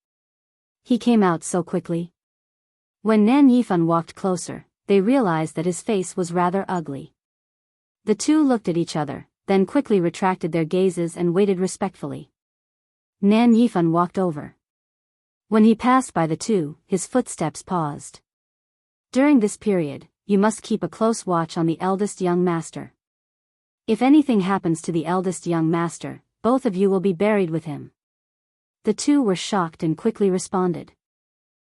He came out so quickly. When Nan Yifan walked closer, they realized that his face was rather ugly. The two looked at each other, then quickly retracted their gazes and waited respectfully. Nan Yifan walked over. When he passed by the two, his footsteps paused. During this period, you must keep a close watch on the eldest young master. If anything happens to the eldest young master, both of you will be buried with him. The two were shocked and quickly responded.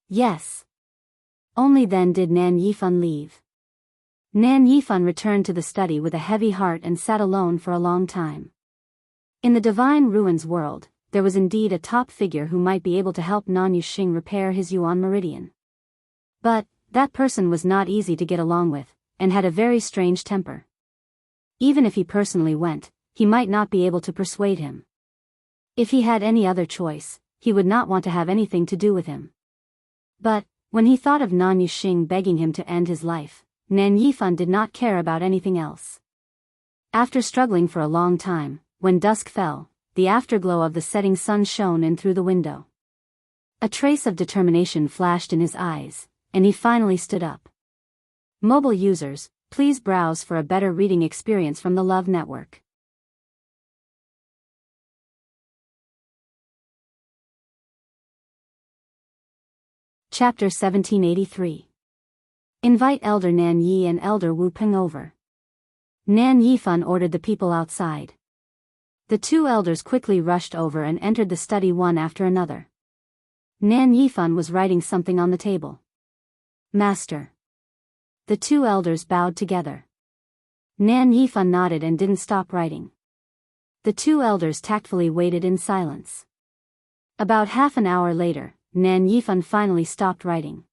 Yes. Only then did Nan Yifan leave. Nan Yifan returned to the study with a heavy heart and sat alone for a long time. In the Divine Ruins world, there was indeed a top figure who might be able to help Nan Yuxing repair his Yuan meridian. But, that person was not easy to get along with, and had a very strange temper. Even if he personally went, he might not be able to persuade him. If he had any other choice, he would not want to have anything to do with him. But, when he thought of Nan Yuxing begging him to end his life, Nan Yifan did not care about anything else. After struggling for a long time, when dusk fell, the afterglow of the setting sun shone in through the window. A trace of determination flashed in his eyes, and he finally stood up. Mobile users, please browse for a better reading experience from the Love Network. Chapter 1783. Invite Elder Nan Yi and Elder Wu Peng over. Nan Yifan ordered the people outside. The two elders quickly rushed over and entered the study one after another. Nan Yifan was writing something on the table. Master. The two elders bowed together. Nan Yifan nodded and didn't stop writing. The two elders tactfully waited in silence. About half an hour later, Nan Yifan finally stopped writing.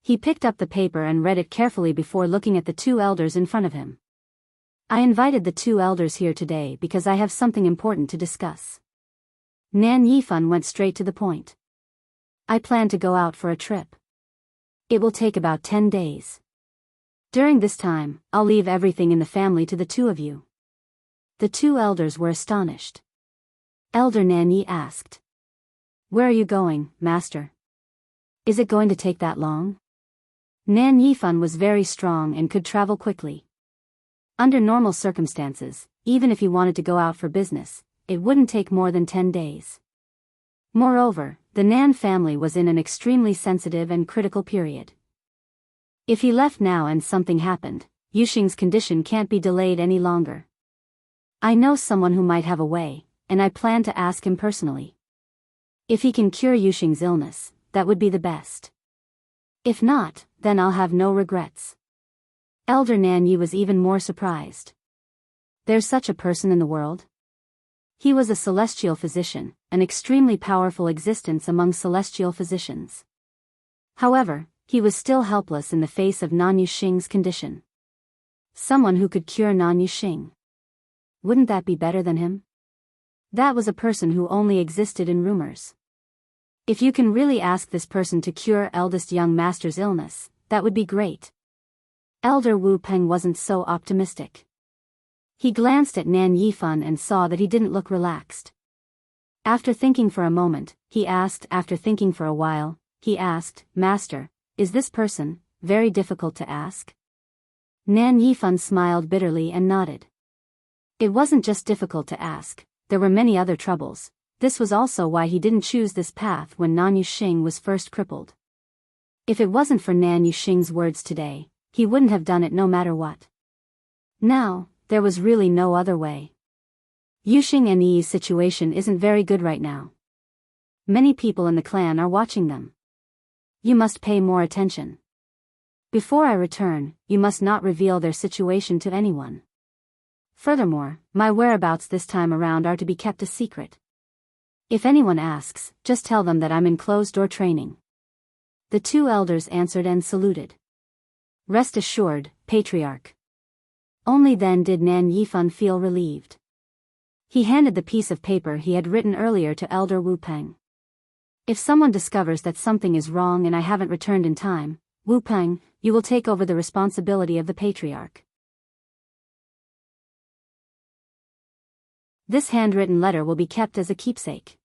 He picked up the paper and read it carefully before looking at the two elders in front of him. I invited the two elders here today because I have something important to discuss. Nan Yifan went straight to the point. I plan to go out for a trip. It will take about 10 days. During this time, I'll leave everything in the family to the two of you. The two elders were astonished. Elder Nan Yi asked. Where are you going, master? Is it going to take that long? Nan Yifan was very strong and could travel quickly. Under normal circumstances, even if he wanted to go out for business, it wouldn't take more than 10 days. Moreover, the Nan family was in an extremely sensitive and critical period. If he left now and something happened, Yuxing's condition can't be delayed any longer. I know someone who might have a way, and I plan to ask him personally. If he can cure Yuxing's illness, that would be the best. If not, then I'll have no regrets. Elder Nan Yi was even more surprised. There's such a person in the world? He was a celestial physician, an extremely powerful existence among celestial physicians. However, he was still helpless in the face of Nan Yuxing's condition. Someone who could cure Nan Yuxing. Wouldn't that be better than him? That was a person who only existed in rumors. If you can really ask this person to cure eldest young master's illness, that would be great. Elder Wu Peng wasn't so optimistic. He glanced at Nan Yifan and saw that he didn't look relaxed. After thinking for a moment, after thinking for a while, he asked, Master, is this person very difficult to ask? Nan Yifan smiled bitterly and nodded. It wasn't just difficult to ask, there were many other troubles. This was also why he didn't choose this path when Nan Yuxing was first crippled. If it wasn't for Nan Yuxing's words today, he wouldn't have done it no matter what. Now, there was really no other way. Yuxing and Yi's situation isn't very good right now. Many people in the clan are watching them. You must pay more attention. Before I return, you must not reveal their situation to anyone. Furthermore, my whereabouts this time around are to be kept a secret. If anyone asks, just tell them that I'm in closed-door training. The two elders answered and saluted. Rest assured, Patriarch. Only then did Nan Yifan feel relieved. He handed the piece of paper he had written earlier to Elder Wu Peng. If someone discovers that something is wrong and I haven't returned in time, Wu Peng, you will take over the responsibility of the Patriarch. This handwritten letter will be kept as a keepsake.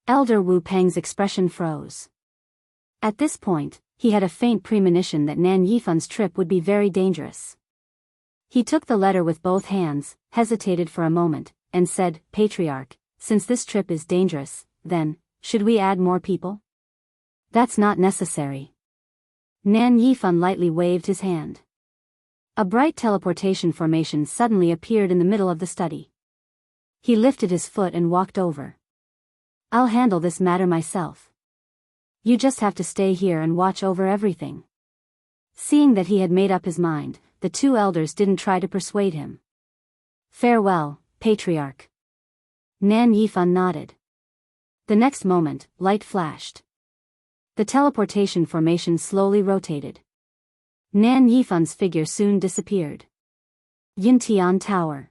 Elder Wu Peng's expression froze. At this point, he had a faint premonition that Nan Yifan's trip would be very dangerous. He took the letter with both hands, hesitated for a moment, and said, Patriarch, since this trip is dangerous, then, should we add more people? That's not necessary. Nan Yifan lightly waved his hand. A bright teleportation formation suddenly appeared in the middle of the study. He lifted his foot and walked over. I'll handle this matter myself. You just have to stay here and watch over everything. Seeing that he had made up his mind, the two elders didn't try to persuade him. Farewell, Patriarch. Nan Yifan nodded. The next moment, light flashed. The teleportation formation slowly rotated. Nan Yifan's figure soon disappeared. Yintian Tower.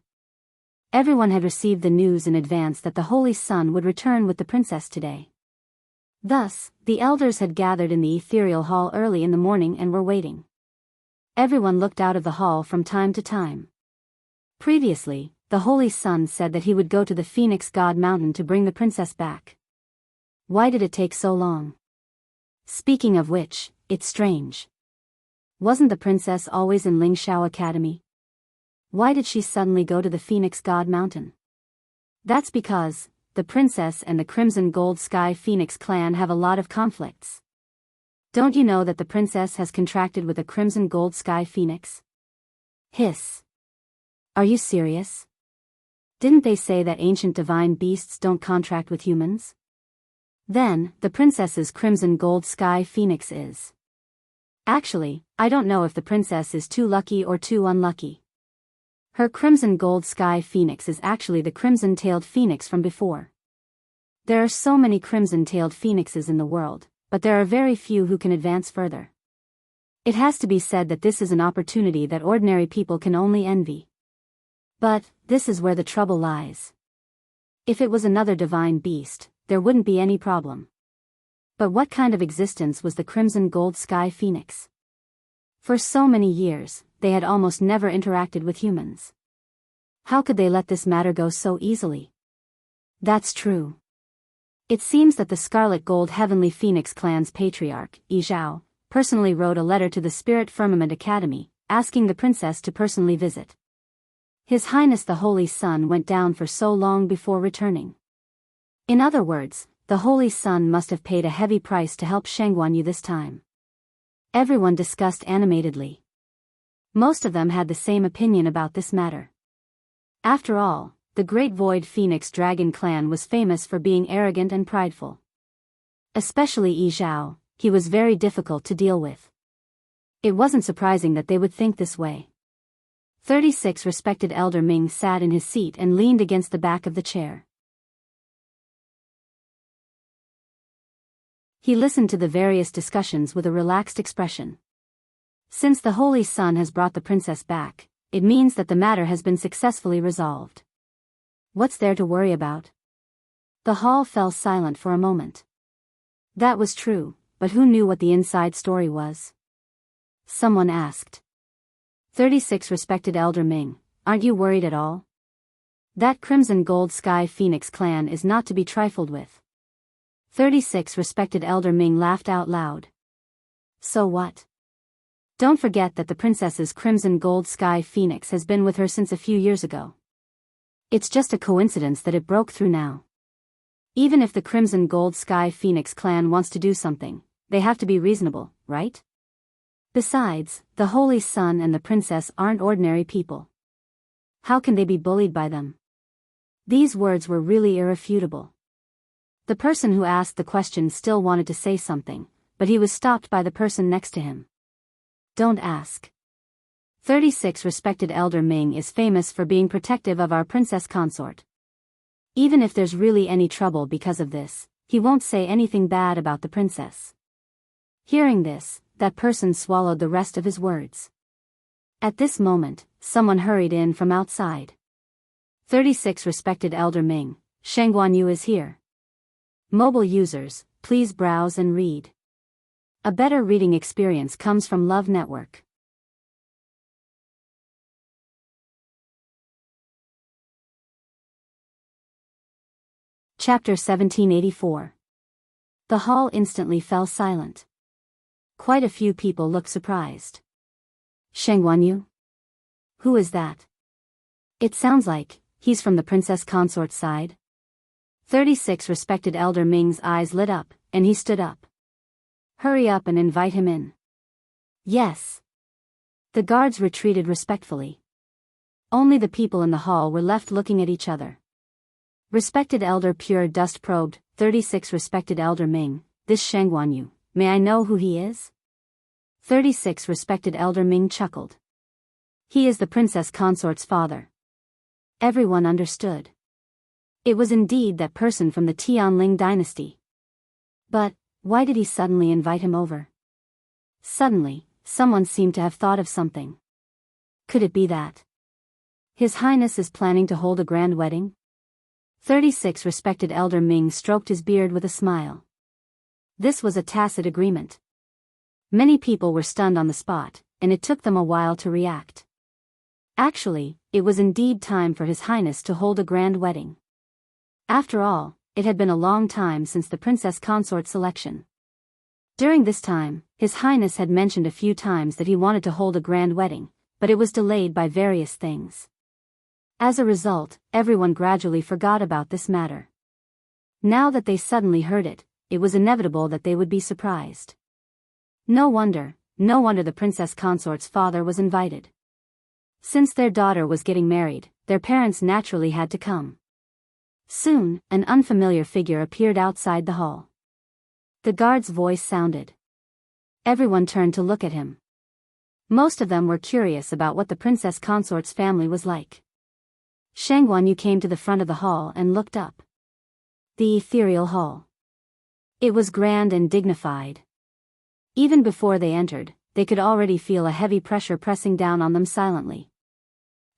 Everyone had received the news in advance that the Holy Sun would return with the princess today. Thus, the elders had gathered in the ethereal hall early in the morning and were waiting. Everyone looked out of the hall from time to time. Previously, the Holy Sun said that he would go to the Phoenix God Mountain to bring the princess back. Why did it take so long? Speaking of which, it's strange. Wasn't the princess always in Lingshao Academy? Why did she suddenly go to the Phoenix God Mountain? That's because the princess and the Crimson Gold Sky Phoenix clan have a lot of conflicts. Don't you know that the princess has contracted with a Crimson Gold Sky Phoenix? Hiss. Are you serious? Didn't they say that ancient divine beasts don't contract with humans? Then, the princess's Crimson Gold Sky Phoenix is. Actually, I don't know if the princess is too lucky or too unlucky. Her Crimson Gold Sky Phoenix is actually the Crimson-tailed Phoenix from before. There are so many Crimson-tailed Phoenixes in the world, but there are very few who can advance further. It has to be said that this is an opportunity that ordinary people can only envy. But, this is where the trouble lies. If it was another divine beast, there wouldn't be any problem. But what kind of existence was the Crimson Gold Sky Phoenix? For so many years, they had almost never interacted with humans. How could they let this matter go so easily? That's true. It seems that the Scarlet Gold Heavenly Phoenix clan's patriarch, Yi Zhao, personally wrote a letter to the Spirit Firmament Academy, asking the princess to personally visit. His Highness the Holy Sun went down for so long before returning. In other words, the Holy Sun must have paid a heavy price to help Shangguanyu this time. Everyone discussed animatedly. Most of them had the same opinion about this matter. After all, the Great Void Phoenix Dragon clan was famous for being arrogant and prideful. Especially Yi Zhao, he was very difficult to deal with. It wasn't surprising that they would think this way. 36 Respected Elder Ming sat in his seat and leaned against the back of the chair. He listened to the various discussions with a relaxed expression. Since the Holy Sun has brought the princess back, it means that the matter has been successfully resolved. What's there to worry about? The hall fell silent for a moment. That was true, but who knew what the inside story was? Someone asked. 36 Respected Elder Ming, aren't you worried at all? That Crimson Gold Sky Phoenix clan is not to be trifled with. 36 Respected Elder Ming laughed out loud. So what? Don't forget that the princess's Crimson Gold Sky Phoenix has been with her since a few years ago. It's just a coincidence that it broke through now. Even if the Crimson Gold Sky Phoenix clan wants to do something, they have to be reasonable, right? Besides, the Holy Sun and the princess aren't ordinary people. How can they be bullied by them? These words were really irrefutable. The person who asked the question still wanted to say something, but he was stopped by the person next to him. Don't ask. 36 Respected Elder Ming is famous for being protective of our princess consort. Even if there's really any trouble because of this, he won't say anything bad about the princess. Hearing this, that person swallowed the rest of his words. At this moment, someone hurried in from outside. 36 Respected Elder Ming, Sheng Guanyu is here. Mobile users, please browse and read. A better reading experience comes from Love Network. Chapter 1784. The hall instantly fell silent. Quite a few people looked surprised. Sheng Guanyu? Who is that? It sounds like he's from the princess consort's side. 36 Respected Elder Ming's eyes lit up, and he stood up. Hurry up and invite him in. Yes. The guards retreated respectfully. Only the people in the hall were left looking at each other. Respected Elder Pure Dust probed, 36 Respected Elder Ming, this Sheng Guanyu, may I know who he is? 36 Respected Elder Ming chuckled. He is the princess consort's father. Everyone understood. It was indeed that person from the Tianling dynasty. But, why did he suddenly invite him over? Suddenly, someone seemed to have thought of something. Could it be that His Highness is planning to hold a grand wedding? 36 Respected Elder Ming stroked his beard with a smile. This was a tacit agreement. Many people were stunned on the spot, and it took them a while to react. Actually, it was indeed time for His Highness to hold a grand wedding. After all, it had been a long time since the princess consort selection. During this time, His Highness had mentioned a few times that he wanted to hold a grand wedding, but it was delayed by various things. As a result, everyone gradually forgot about this matter. Now that they suddenly heard it, it was inevitable that they would be surprised. No wonder the princess consort's father was invited. Since their daughter was getting married, their parents naturally had to come. Soon, an unfamiliar figure appeared outside the hall. The guard's voice sounded. Everyone turned to look at him. Most of them were curious about what the princess consort's family was like. Sheng Guanyu came to the front of the hall and looked up. The ethereal hall. It was grand and dignified. Even before they entered, they could already feel a heavy pressure pressing down on them silently.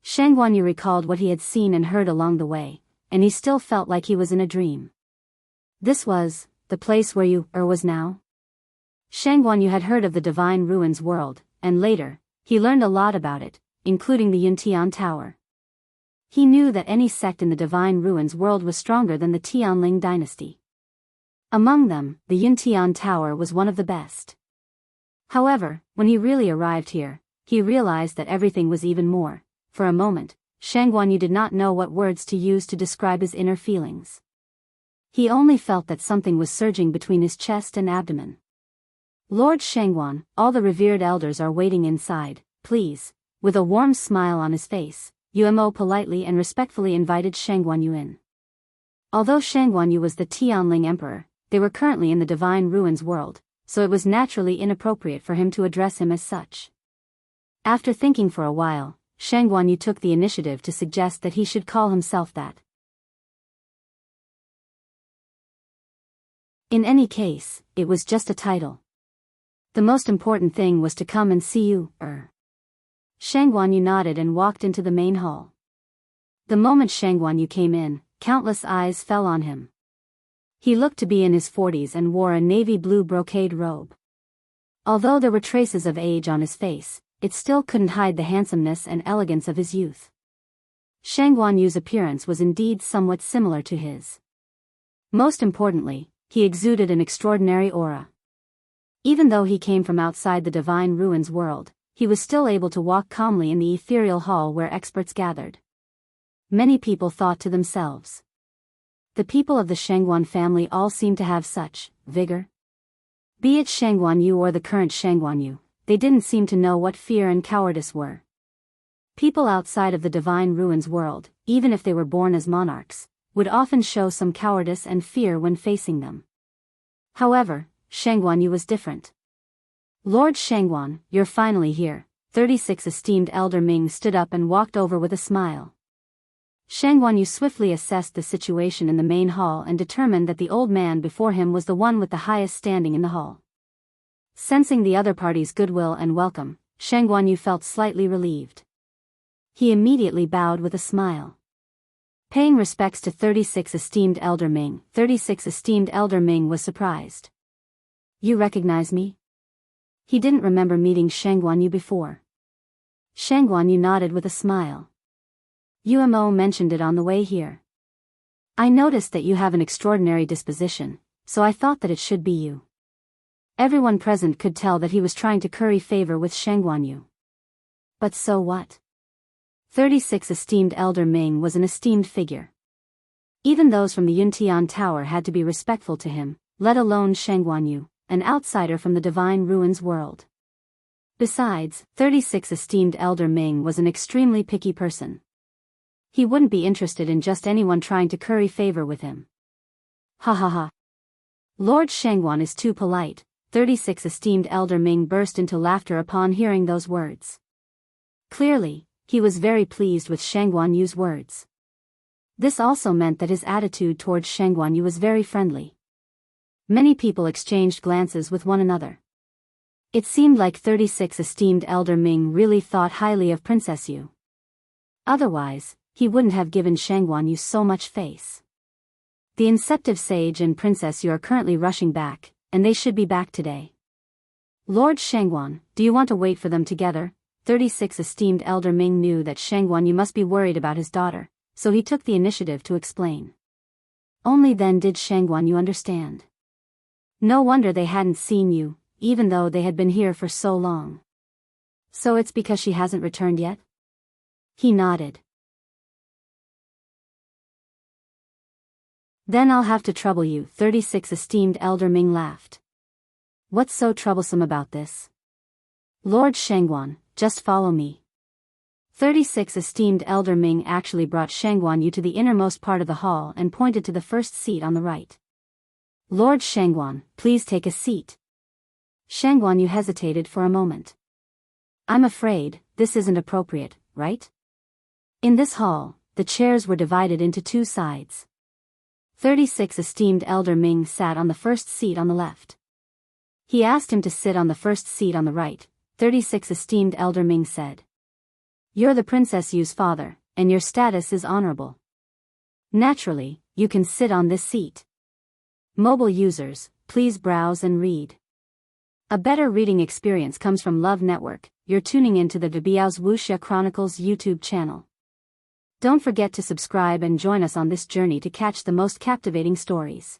Sheng Guanyu recalled what he had seen and heard along the way, and he still felt like he was in a dream. This was the place where you was now? Sheng Guanyu had heard of the Divine Ruins world, and later, he learned a lot about it, including the Yuntian Tower. He knew that any sect in the Divine Ruins world was stronger than the Tianling dynasty. Among them, the Yuntian Tower was one of the best. However, when he really arrived here, he realized that everything was even more. For a moment, Sheng Guanyu did not know what words to use to describe his inner feelings. He only felt that something was surging between his chest and abdomen. Lord Shengguan, all the revered elders are waiting inside, please. With a warm smile on his face, Yuemo politely and respectfully invited Sheng Guanyu in. Although Sheng Guanyu was the Tianling emperor, they were currently in the Divine Ruins world, so it was naturally inappropriate for him to address him as such. After thinking for a while, Shang Guanyu took the initiative to suggest that he should call himself that. In any case, it was just a title. The most important thing was to come and see you, Shang Guanyu nodded and walked into the main hall. The moment Shang Guanyu came in, countless eyes fell on him. He looked to be in his 40s and wore a navy blue brocade robe. Although there were traces of age on his face, it still couldn't hide the handsomeness and elegance of his youth. Shang Guanyu's appearance was indeed somewhat similar to his. Most importantly, he exuded an extraordinary aura. Even though he came from outside the Divine Ruins world, he was still able to walk calmly in the ethereal hall where experts gathered. Many people thought to themselves. The people of the Shangguan family all seem to have such vigor. Be it Shang Guanyu or the current Shang Guanyu, they didn't seem to know what fear and cowardice were. People outside of the Divine Ruins world, even if they were born as monarchs, would often show some cowardice and fear when facing them. However, Shang Guanyu was different. Lord Shangguan, you're finally here. 36 esteemed Elder Ming stood up and walked over with a smile. Shang Guanyu swiftly assessed the situation in the main hall and determined that the old man before him was the one with the highest standing in the hall. Sensing the other party's goodwill and welcome, Shang Guanyu felt slightly relieved. He immediately bowed with a smile. Paying respects to 36 esteemed Elder Ming, 36 esteemed Elder Ming was surprised. You recognize me? He didn't remember meeting Shang Guanyu before. Shang Guanyu nodded with a smile. UMO mentioned it on the way here. I noticed that you have an extraordinary disposition, so I thought that it should be you. Everyone present could tell that he was trying to curry favor with Shang Guanyu. But so what? 36 esteemed Elder Ming was an esteemed figure. Even those from the Yuntian Tower had to be respectful to him, let alone Shang Guanyu, an outsider from the Divine Ruins world. Besides, 36 esteemed Elder Ming was an extremely picky person. He wouldn't be interested in just anyone trying to curry favor with him. Ha ha ha. Lord Shangguan is too polite. 36 esteemed Elder Ming burst into laughter upon hearing those words. Clearly, he was very pleased with Shang Guanyu's words. This also meant that his attitude towards Shang Guanyu was very friendly. Many people exchanged glances with one another. It seemed like 36 esteemed Elder Ming really thought highly of Princess Yu. Otherwise, he wouldn't have given Shang Guanyu so much face. The Inceptive Sage and Princess Yu are currently rushing back, and they should be back today. Lord Shangguan, do you want to wait for them together? 36 esteemed Elder Ming knew that Shang Guanyu must be worried about his daughter, so he took the initiative to explain. Only then did Shang Guanyu understand. No wonder they hadn't seen you, even though they had been here for so long. So it's because she hasn't returned yet? He nodded. Then I'll have to trouble you. 36 esteemed Elder Ming laughed. What's so troublesome about this? Lord Shangguan, just follow me. 36 esteemed Elder Ming actually brought Shang Guanyu to the innermost part of the hall and pointed to the first seat on the right. Lord Shangguan, please take a seat. Shang Guanyu hesitated for a moment. I'm afraid, this isn't appropriate, right? In this hall, the chairs were divided into two sides. 36 esteemed Elder Ming sat on the first seat on the left. He asked him to sit on the first seat on the right. 36 esteemed Elder Ming said. You're the Princess Yu's father, and your status is honorable. Naturally, you can sit on this seat. Mobile users, please browse and read. A better reading experience comes from Love Network. You're tuning into the Biyao's Wuxia Chronicles YouTube channel. Don't forget to subscribe and join us on this journey to catch the most captivating stories.